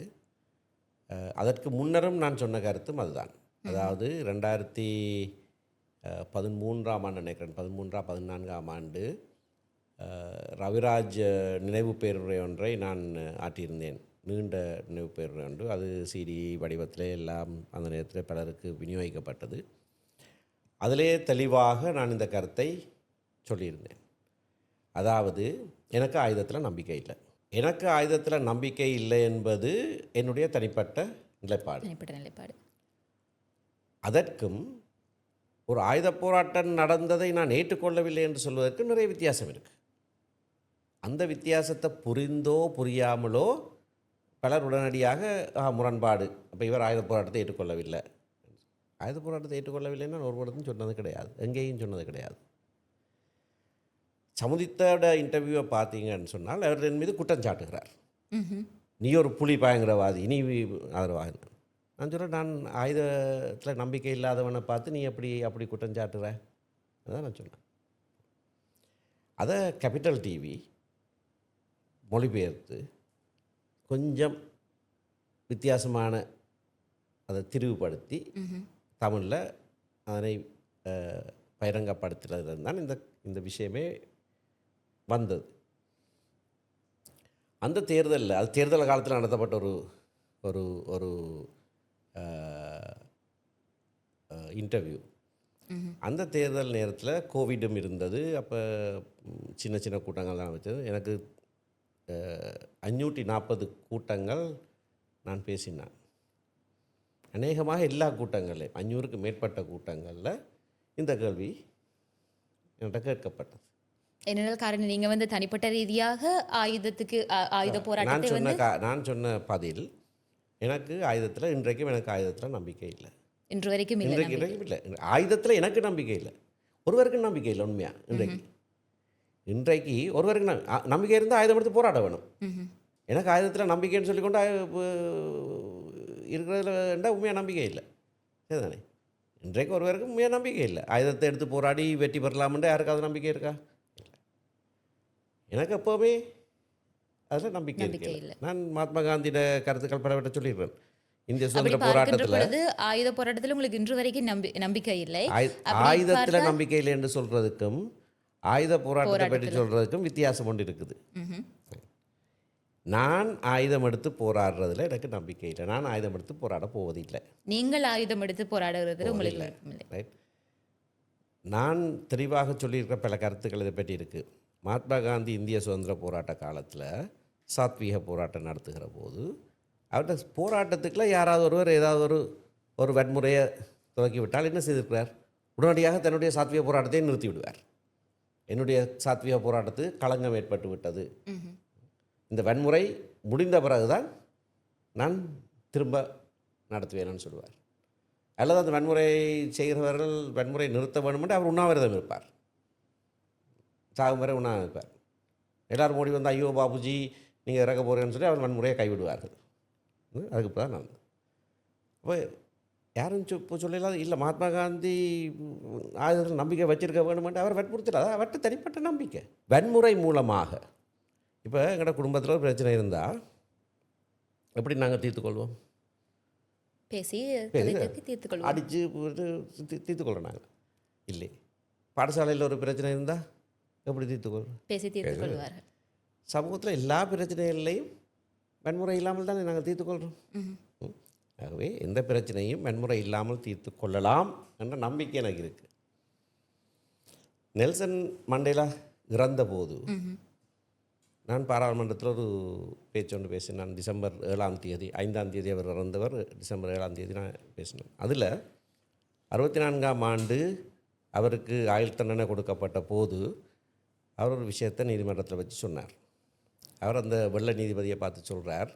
அதற்கு முன்னரும் நான் சொன்ன கருத்தும் அதுதான். அதாவது 2013ஆம் ஆண்டு நினைக்கிறேன், 14ஆம் ஆண்டு ரவிராஜ் நினைவு பேருரை ஒன்றை நான் ஆற்றியிருந்தேன். நீண்ட நினைவு பேருரை ஒன்று. அது சிடி வடிவத்திலே எல்லாம் அந்த நேரத்தில் பலருக்கு விநியோகிக்கப்பட்டது. அதிலே தெளிவாக நான் இந்த கருத்தை சொல்லியிருந்தேன். அதாவது எனக்கு ஆயுதத்தில் நம்பிக்கை இல்லை. எனக்கு ஆயுதத்தில் நம்பிக்கை இல்லை என்பது என்னுடைய தனிப்பட்ட நிலைப்பாடு. அதற்கும் ஒரு ஆயுத போராட்டம் நடந்ததை நான் ஏற்றுக்கொள்ளவில்லை என்று சொல்வதற்கு நிறைய வித்தியாசம் இருக்குது. அந்த வித்தியாசத்தை புரிந்தோ புரியாமலோ பலர் உடனடியாக முரண்பாடு, அப்போ இவர் ஆயுத போராட்டத்தை ஏற்றுக்கொள்ளவில்லை. ஆயுத போராட்டத்தை ஏற்றுக்கொள்ளவில்லைன்னா ஒரு இடத்தும் சொன்னது கிடையாது, எங்கேயும் சொன்னது கிடையாது. சமுதித்தோட இன்டர்வியூவை பார்த்தீங்கன்னு சொன்னால் அவர் என் மீது குற்றம் சாட்டுகிறார். நீ ஒரு புலி பயங்கரவாதி, நீ ஆதரவாக. நான் சொல்கிறேன், நான் ஆயுதத்தில் நம்பிக்கை இல்லாதவனை பார்த்து நீ அப்படி குற்றம் சாட்டுற? அதான் நான் சொன்னேன். அதை கேபிட்டல் டிவி மொழிபெயர்த்து கொஞ்சம் வித்தியாசமான அதை திரிவுபடுத்தி தமிழில் அதனை பகிரங்கப்படுத்துறது தான் இந்த விஷயமே வந்தது. அந்த தேர்தலில், அது தேர்தல் காலத்தில் நடத்தப்பட்ட ஒரு ஒரு இன்டர்வியூ. அந்த தேர்தல் நேரத்தில் கோவிடும் இருந்தது. அப்போ சின்ன சின்ன கூட்டங்கள் தான் வச்சது. எனக்கு 540 கூட்டங்கள் நான் பேசினேன். அநேகமாக எல்லா கூட்டங்களையும் 500க்கு மேற்பட்ட கூட்டங்களில் இந்த கேள்வி என்கிட்ட கேட்கப்பட்டது. என்னென்ன காரணம்? நீங்கள் தனிப்பட்ட ரீதியாக ஆயுத போராட்டத்தை நான் சொன்ன பதில், எனக்கு ஆயுதத்தில் இன்றைக்கும் எனக்கு ஆயுதத்தில் நம்பிக்கை இல்லை. இன்று வரைக்கும் இல்லை. ஆயுதத்தில் எனக்கு நம்பிக்கை இல்லை, ஒருவருக்கு நம்பிக்கை இல்லை. உண்மையாக இன்றைக்கு ஒருவருக்கு நம்பிக்கை இருந்தால் ஆயுதம் எடுத்து போராட வேணும். எனக்கு ஆயுதத்தில் நம்பிக்கைன்னு சொல்லிக்கொண்டு இருக்கிறதுல உண்மையாக நம்பிக்கை இல்லை. சரிதானே? இன்றைக்கு ஒருவருக்கு உண்மையாக நம்பிக்கை இல்லை. ஆயுதத்தை எடுத்து போராடி வெற்றி பெறலாம்ன்ற யாருக்காவது நம்பிக்கை இருக்கா? இல்லை. எனக்கு எப்போவுமே அதில் நம்பிக்கை இல்லை. நான் மகாத்மா காந்தியோட கருத்துக்கள் பலவற்றை சொல்லிடுறேன். இந்திய சுதந்திர போராட்டத்தில் ஆயுத போராட்டத்தில் உங்களுக்கு இன்று வரைக்கும் நம்பிக்கை இல்லை. ஆயுதத்தில் நம்பிக்கை இல்லை என்று சொல்றதுக்கும் ஆயுத போராட்டத்தை பற்றி சொல்றதுக்கும் வித்தியாசம் ஒன்று இருக்குது. நான் ஆயுதம் எடுத்து போராடுறதுல எனக்கு நம்பிக்கை இல்லை. நான் ஆயுதம் எடுத்து போராட போவதில்லை. நீங்கள் ஆயுதம் எடுத்து போராடுறதுல உங்களுக்கு இல்லை. நான் தெளிவாக சொல்லியிருக்கிற பல கருத்துக்கள் இதை பற்றி இருக்குது. மகாத்மா காந்தி இந்திய சுதந்திர போராட்ட காலத்தில் சாத்வீக போராட்டம் நடத்துகிற போது அவர்கிட்ட போராட்டத்துக்குள்ள யாராவது ஒருவர் ஏதாவது ஒரு வன்முறையை துவக்கி விட்டால் என்ன செய்திருக்கிறார்? உடனடியாக தன்னுடைய சாத்வீக போராட்டத்தை நிறுத்தி விடுவார். என்னுடைய சாத்வீக போராட்டத்துக்கு களங்கம் ஏற்பட்டு விட்டது, இந்த வன்முறை முடிந்த பிறகுதான் நான் திரும்ப நடத்துவேன்னு சொல்லுவார். அல்லது அந்த வன்முறை செய்கிறவர்கள் வன்முறை நிறுத்த வேண்டுமென்று அவர் உண்ணாவிரதம் இருப்பார். சாகும் வரை உண்ணாவிரதம் இருப்பார். எல்லாரும் ஓடி வந்து ஐயோ பாபுஜி நீங்கள் இறக்க போகிறேன்னு சொல்லி அவர் வன்முறையை கைவிடுவார்கள். அதுக்கு தான் நடந்தது. அப்போ யாரும் இப்போ சொல்லலாம் இல்லை மகாத்மா காந்தி ஆயுதத்தில் நம்பிக்கை வச்சிருக்க வேணுமென்று அவர் வற்புறுத்தல. அதான் அவர்கிட்ட தனிப்பட்ட நம்பிக்கை. வன்முறை மூலமாக இப்போ எங்களோட குடும்பத்தில் ஒரு பிரச்சனை இருந்தால் எப்படி நாங்கள் தீர்த்துக்கொள்வோம்? பேசி தீர்த்துக்கொள்வோம். அடித்து தீர்த்துக்கொள்கிறோம் நாங்கள். இல்லை, பாடசாலையில் ஒரு பிரச்சனை இருந்தால் எப்படி தீர்த்துக்கொள்வோம்? பேசி தீர்த்துக்கொள்வார்கள். சமூகத்தில் எல்லா பிரச்சனைகள்லையும் வன்முறை இல்லாமல் தானே நாங்கள் தீர்த்துக்கொள்கிறோம். ஆகவே எந்த பிரச்சனையும் வன்முறை இல்லாமல் தீர்த்து கொள்ளலாம் என்ற நம்பிக்கை எனக்கு இருக்குது. நெல்சன் மண்டேலா இறந்த போது நான் பாராளுமன்றத்தில் ஒரு பேச்சு ஒன்று பேசினேன். நான் டிசம்பர் 7ஆம் தேதி 5ஆம் தேதி அவர் இறந்தவர், டிசம்பர் 7ஆம் தேதி நான் பேசினேன். அதில் 64ஆம் ஆண்டு அவருக்கு ஆயுள் தண்டனை கொடுக்கப்பட்ட போது அவர் ஒரு விஷயத்தை நீதிமன்றத்தில் வச்சு சொன்னார். அவர் அந்த வெள்ள நீதிபதியை பார்த்து சொல்கிறார்,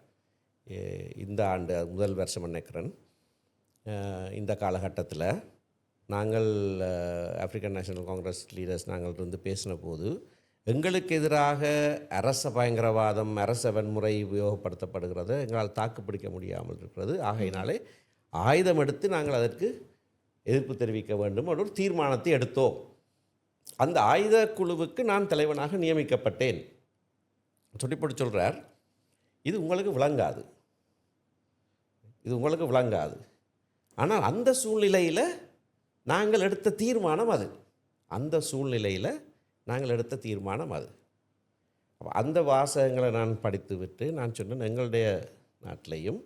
இந்த ஆண்டு முதல் வருஷம் நினைக்கிறேன், இந்த காலகட்டத்தில் நாங்கள் ஆஃப்ரிக்கன் நேஷனல் காங்கிரஸ் லீடர்ஸ் நாங்கள் இருந்து பேசின போது எங்களுக்கு எதிராக அரச பயங்கரவாதம், அரச வன்முறை உபயோகப்படுத்தப்படுகிறது, எங்களால் தாக்குப்பிடிக்க முடியாமல் இருக்கிறது. ஆகையினாலே ஆயுதம் எடுத்து நாங்கள் அதற்கு எதிர்ப்பு தெரிவிக்க வேண்டும் ஒரு தீர்மானத்தை எடுத்தோம். அந்த ஆயுத குழுவுக்கு நான் தலைவனாக நியமிக்கப்பட்டேன். சொல்லிப்படி சொல்கிறார், இது உங்களுக்கு விளங்காது, இது உங்களுக்கு விளங்காது. ஆனால் அந்த சூழ்நிலையில் நாங்கள் எடுத்த தீர்மானம் அது. அந்த சூழ்நிலையில் நாங்கள் எடுத்த தீர்மானம் அது. அந்த வாசகங்களை நான் படித்து விட்டு நான் சொன்னேன், எங்களுடைய நாட்டிலையும்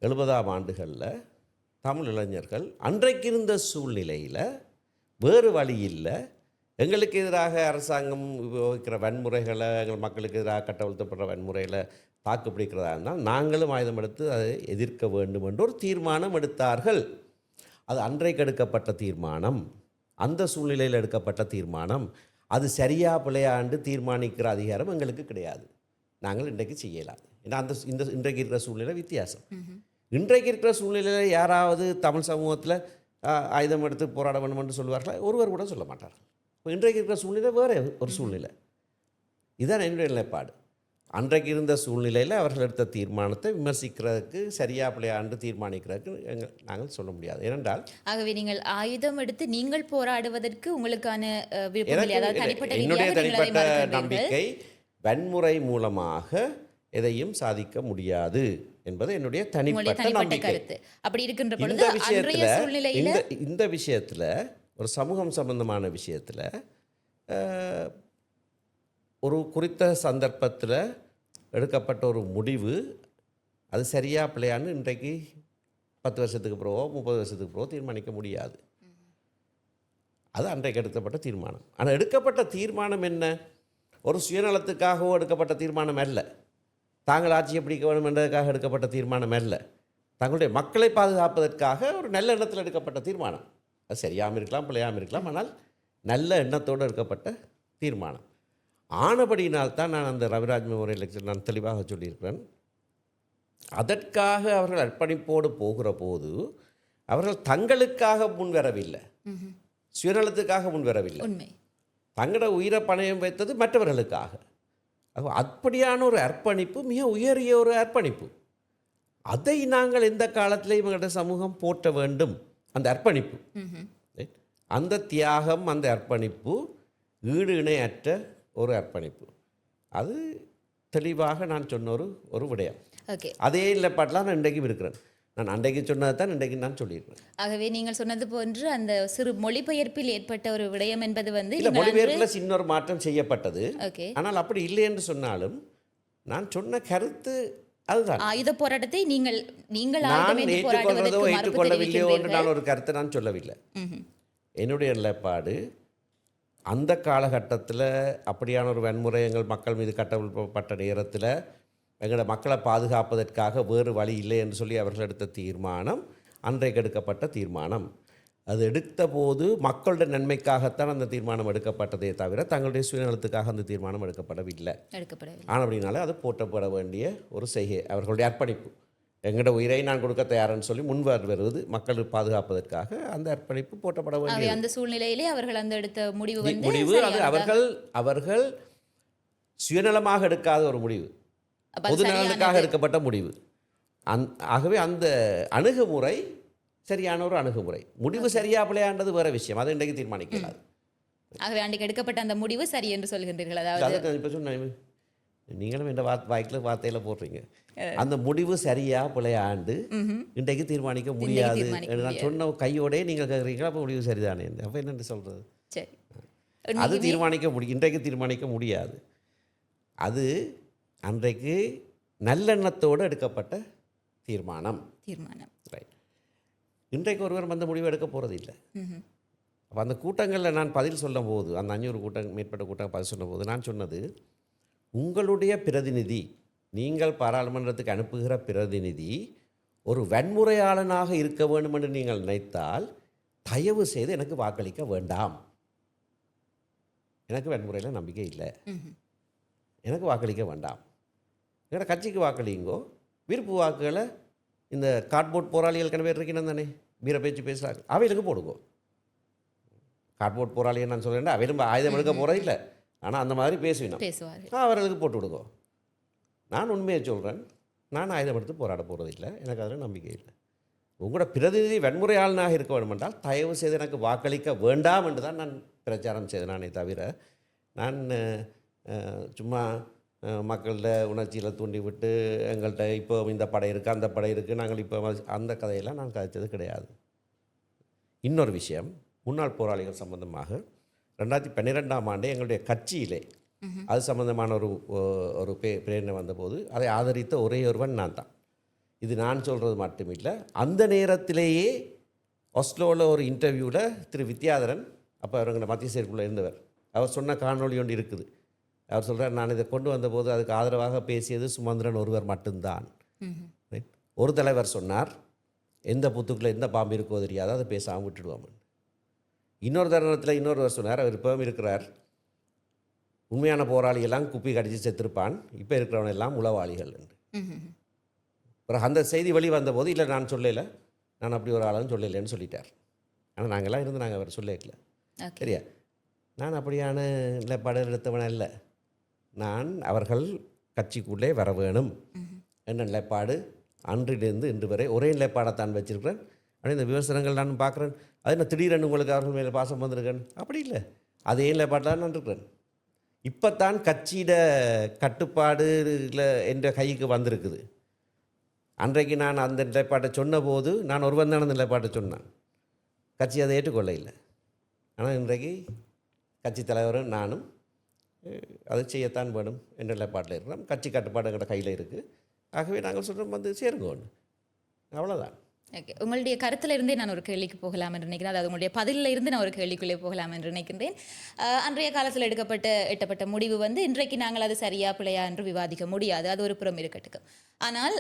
70ஆம் ஆண்டுகளில் தமிழ் இளைஞர்கள் அன்றைக்கு இருந்த சூழ்நிலையில் வேறு வழி இல்லை, எங்களுக்கு எதிராக அரசாங்கம் உபயோகிக்கிற வன்முறைகளை, எங்கள் மக்களுக்கு எதிராக கட்டவிழ்த்தப்படுற வன்முறைகளை தாக்குப்பிடிக்கிறதா இருந்தால் நாங்களும் ஆயுதம் எடுத்து அதை எதிர்க்க வேண்டும் என்று ஒரு தீர்மானம் எடுத்தார்கள். அது அன்றைக்கு எடுக்கப்பட்ட தீர்மானம், அந்த சூழ்நிலையில் எடுக்கப்பட்ட தீர்மானம். அது சரியா பிழையாண்டு தீர்மானிக்கிற அதிகாரம் எங்களுக்கு கிடையாது. நாங்கள் இன்றைக்கு செய்யலாம். ஏன்னா இன்றைக்கு இருக்கிற சூழ்நிலை வித்தியாசம். இன்றைக்கு இருக்கிற சூழ்நிலையில் யாராவது தமிழ் சமூகத்தில் ஆயுதம் எடுத்து போராட வேண்டும் என்று சொல்வார்களா? ஒருவர் கூட சொல்ல மாட்டார்கள். இப்போ இன்றைக்கு இருக்கிற சூழ்நிலை வேறு ஒரு சூழ்நிலை. இதுதான் என்னுடைய நிலைப்பாடு. அன்றைக்கு இருந்த சூழ்நிலையில் அவர்கள் எடுத்த தீர்மானத்தை விமர்சிக்கிறதுக்கு, சரியா பிள்ளையாண்டு தீர்மானிக்கிறதுக்கு நாங்கள் சொல்ல முடியாது. ஏனென்றால் ஆகவே நீங்கள் ஆயுதம் எடுத்து நீங்கள் போராடுவதற்கு உங்களுக்கான என்னுடைய தனிப்பட்ட நம்பிக்கை, வன்முறை மூலமாக எதையும் சாதிக்க முடியாது என்பது என்னுடைய தனிப்பட்ட நம்பிக்கை. அப்படி இருக்கின்ற பொழுது இந்த விஷயத்தில் ஒரு சமூகம் சம்பந்தமான விஷயத்தில் ஒரு குறித்த சந்தர்ப்பத்தில் எடுக்கப்பட்ட ஒரு முடிவு அது சரியா பிள்ளையான்னு இன்றைக்கு 10 வருஷத்துக்கு பிறகோ 30 வருஷத்துக்கு பிறகோ தீர்மானிக்க முடியாது. அது அன்றைக்கு எடுக்கப்பட்ட தீர்மானம். ஆனால் எடுக்கப்பட்ட தீர்மானம் என்ன? ஒரு சுயநலத்துக்காகவோ எடுக்கப்பட்ட தீர்மானம் அல்ல. தாங்கள் ஆட்சியை பிடிக்க வேண்டும் என்பதற்காக எடுக்கப்பட்ட தீர்மானம் அல்ல. தங்களுடைய மக்களை பாதுகாப்பதற்காக ஒரு நல்ல எண்ணத்தில் எடுக்கப்பட்ட தீர்மானம். அது சரியாமல் இருக்கலாம், பிள்ளையாமல் இருக்கலாம், ஆனால் நல்ல எண்ணத்தோடு எடுக்கப்பட்ட தீர்மானம். ஆனபடியினால்தான் நான் அந்த ரவிராஜ் மெமோரியல் லெக்சர் நான் தெளிவாக சொல்லியிருக்கிறேன். அதற்காக அவர்கள் அர்ப்பணிப்போடு போகிற போது அவர்கள் தங்களுக்காக முன்வரவில்லை, சுயநலத்துக்காக முன்வரவில்லை. தங்களோட உயிரை பணயம் வைத்தது மற்றவர்களுக்காக. அப்படியான ஒரு அர்ப்பணிப்பு மிக உயரிய ஒரு அர்ப்பணிப்பு. அதை நாங்கள் எந்த காலத்திலையும் எங்களுடைய சமூகம் போற்ற வேண்டும். அந்த அர்ப்பணிப்பு, அந்த தியாகம், அந்த அர்ப்பணிப்பு ஈடு இணையற்ற ஒரு அர்ப்பணிப்பு. அது தெளிவாக நான் சொன்ன ஒரு விடயம். அதே நிலைப்பாட்டில் நான் இன்றைக்கும் இருக்கிறேன். நான் அன்றைக்கு சொன்னதை தான் இன்றைக்கு நான் சொல்லியிருக்கிறேன். ஆகவே நீங்கள் சொன்னது போன்று அந்த சிறு மொழிபெயர்ப்பில் ஏற்பட்ட ஒரு விடயம் என்பது இல்லை, மொழிபெயர்ப்பில் சின்ன ஒரு மாற்றம் செய்யப்பட்டது. ஆனால் அப்படி இல்லை என்று சொன்னாலும் நான் சொன்ன கருத்து அதுதான். ஆயுத போராட்டத்தை நீங்கள் ஏற்றுக்கொள்றதோ ஏற்றுக்கொள்ளவில்லையோ என்று நான் ஒரு கருத்தை நான் சொல்லவில்லை. என்னுடைய நிலைப்பாடு, அந்த காலகட்டத்தில் அப்படியான ஒரு வன்முறை எங்கள் மக்கள் மீது கட்டவிழ்ப்பட்ட நேரத்தில் எங்களோட மக்களை பாதுகாப்பதற்காக வேறு வழி இல்லை என்று சொல்லி அவர்கள் எடுத்த தீர்மானம் அன்றைக்கு எடுக்கப்பட்ட தீர்மானம். அது எடுத்த போது மக்களுடைய நன்மைக்காகத்தான் அந்த தீர்மானம் எடுக்கப்பட்டதே தவிர தங்களுடைய சுயநலத்துக்காக அந்த தீர்மானம் எடுக்கப்படவில்லை. அப்படினால அது போற்றப்பட வேண்டிய ஒரு செய்கை, அவர்களுடைய அர்ப்பணிப்பு. எங்களோட உயிரை நான் கொடுக்க தயார்னு சொல்லி வருவது மக்கள் பாதுகாப்பதற்காக அந்த அர்ப்பணிப்பு போட்டப்பட வேண்டியது. அந்த சூழ்நிலையிலே அவர்கள் அந்த எடுத்த முடிவு வந்து முடிவு அது அவர்கள் சுயநலமாக எடுக்காத ஒரு முடிவு, பொது நலனுக்காக எடுக்கப்பட்ட முடிவு. ஆகவே அந்த அணுகுமுறை சரியான ஒரு அணுகுமுறை. முடிவு சரியா பிள்ளையாண்டது வேற விஷயம், அதை இன்றைக்கு தீர்மானிக்கலாம். ஆகவே அன்றைக்கு எடுக்கப்பட்ட அந்த முடிவு சரி என்று சொல்கின்றீர்கள். அதாவது இப்போ சொன்ன நீங்களும் இந்த வார்த்தையில போடுறீங்க, அந்த முடிவு சரியா பிள்ளையாண்டு இன்றைக்கு தீர்மானிக்க முடியாது. நான் சொன்ன கையோடே நீங்கள் கேட்குறீங்களா, அப்போ முடிவு சரிதானே, அப்போ என்னென்னு சொல்கிறது? சரி, அது தீர்மானிக்க முடியும், இன்றைக்கு தீர்மானிக்க முடியாது. அது அன்றைக்கு நல்லெண்ணத்தோடு எடுக்கப்பட்ட தீர்மானம். ரைட். இன்றைக்கு ஒருவர் அந்த முடிவு எடுக்க போகிறது இல்லை. அப்போ அந்த கூட்டங்களில் நான் பதில் சொல்லும் போது, அந்த 500 கூட்டம் மேற்பட்ட கூட்டம் பதில் சொல்லும் போது நான் சொன்னது, உங்களுடைய பிரதிநிதி, நீங்கள் பாராளுமன்றத்துக்கு அனுப்புகிற பிரதிநிதி ஒரு வன்முறையாளனாக இருக்க வேண்டும் என்று நீங்கள் நினைத்தால் தயவு செய்து எனக்கு வாக்களிக்க வேண்டாம். எனக்கு வன்முறையில் நம்பிக்கை இல்லை, எனக்கு வாக்களிக்க வேண்டாம். எங்களோட கட்சிக்கு வாக்களிங்கோ. விருப்பு வாக்குகளை இந்த கார்ட்போர்ட் போராளிகள் கணவர் இருக்கணும் தானே, வீர பேச்சு பேசுகிறாங்க, அவைகளுக்கு போடுங்கோ. கார்ட்போர்ட் போராளியை நான் சொல்கிறேன், அவையிலும் ஆயுதம் எடுக்க போகிறது இல்லை, ஆனால் அந்த மாதிரி பேசுவார்கள், அவர்களுக்கு போட்டு விடுங்கோ. நான் உண்மையை சொல்கிறேன், நான் ஆயுதம் எடுத்து போராட போகிறது இல்லை, எனக்கு அதில் நம்பிக்கை இல்லை. உங்களோட பிரதிநிதி வன்முறையாளனாக இருக்க வேண்டும் என்றால் தயவு செய்து எனக்கு வாக்களிக்க வேண்டாம் என்று தான் நான் பிரச்சாரம் செய்தேன். நானே தவிர நான் சும்மா மக்கள்கிட்ட உணர்ச்சியில் தூண்டி விட்டு எங்கள்கிட்ட இப்போ இந்த படை இருக்குது அந்த படை இருக்குது நாங்கள் இப்போ அந்த கதையெல்லாம் நான் கதைச்சது கிடையாது. இன்னொரு விஷயம், முன்னாள் போராளிகள் சம்பந்தமாக 2012ஆம் ஆண்டு எங்களுடைய கட்சியிலே அது சம்பந்தமான ஒரு பிரேரணை வந்தபோது அதை ஆதரித்த ஒரே ஒருவன் நான் தான். இது நான் சொல்கிறது மட்டுமில்லை, அந்த நேரத்திலேயே ஒஸ்லோவில் ஒரு இன்டர்வியூவில் திரு வித்யாதரன், அப்போ அவருங்கிற மத்திய செயற்குள்ளே இருந்தவர், அவர் சொன்ன காணொலி ஒன்று இருக்குது. அவர் சொல்கிறார், நான் இதை கொண்டு வந்தபோது அதுக்கு ஆதரவாக பேசியது சுமந்திரன் ஒருவர் மட்டும்தான். ஒரு தலைவர் சொன்னார், எந்த புத்துக்குள்ளே எந்த பாம்பு இருக்கோ தெரியாது, அதை பேசாமல் விட்டுடுவாமன். இன்னொரு தருணத்தில் இன்னொருவர் சொன்னார், அவர் இப்போவும் இருக்கிறார், உண்மையான போராளியெல்லாம் குப்பி கடிச்சு செத்துருப்பான், இப்போ இருக்கிறவன் எல்லாம் உளவாளிகள் என்று. அப்புறம் அந்த செய்தி வெளி வந்தபோது, இல்லை நான் சொல்லலை, நான் அப்படி ஒரு ஆளுன்னு சொல்லலைன்னு சொல்லிட்டார். ஆனால் நாங்கள்லாம் இருந்து நாங்கள் அவர் சொல்லல, சரியா? நான் அப்படியான நிலைப்பாடு எடுத்தவன இல்லை. நான் அவர்கள் கட்சிக்குள்ளே வர வேணும் என்ற நிலைப்பாடு அன்றிலிருந்து இன்று வரை ஒரே நிலைப்பாடைத்தான் வச்சிருக்கிறேன். ஆனால் இந்த விமர்சனங்கள் நான் பார்க்குறேன், அது என்ன திடீரென்று உங்களுக்கு அவர்கள் மேலே பாசம் வந்திருக்கேன், அப்படி இல்லை, அதே நிலைப்பாட்டில் நான் இருக்கிறேன். இப்போ தான் கட்சியிட கட்டுப்பாடு என்ற கைக்கு வந்திருக்குது. அன்றைக்கு நான் அந்த நிலைப்பாட்டை சொன்னபோது நான் ஒருவன் தான் அந்த நிலைப்பாட்டை சொன்னான், கட்சி அதை ஏற்றுக்கொள்ள இல்லை. ஆனால் இன்றைக்கு கட்சி தலைவரும் நானும் அதை செய்யத்தான் வேணும் என்ற நிலைப்பாட்டில் இருக்கிறோம். கட்சி கட்டுப்பாடு எங்களோட கையில் இருக்குது. ஆகவே நாங்கள் சொல்கிறோம், வந்து சேருங்க ஒன்று, அவ்வளோதான். ஓகே, உங்களுடைய கருத்தில் இருந்தே நான் ஒரு கேள்விக்கு போகலாம் என்று நினைக்கிறேன். அதாவது உங்களுடைய பதிலில் இருந்து நான் ஒரு கேள்விக்குள்ளே போகலாம் என்று நினைக்கின்றேன். அன்றைய காலத்தில் எட்டப்பட்ட முடிவு வந்து இன்றைக்கு நாங்கள் அது சரியா பிழையா என்று விவாதிக்க முடியாது, அது ஒரு புறம் இருக்கட்டுக்கு. ஆனால்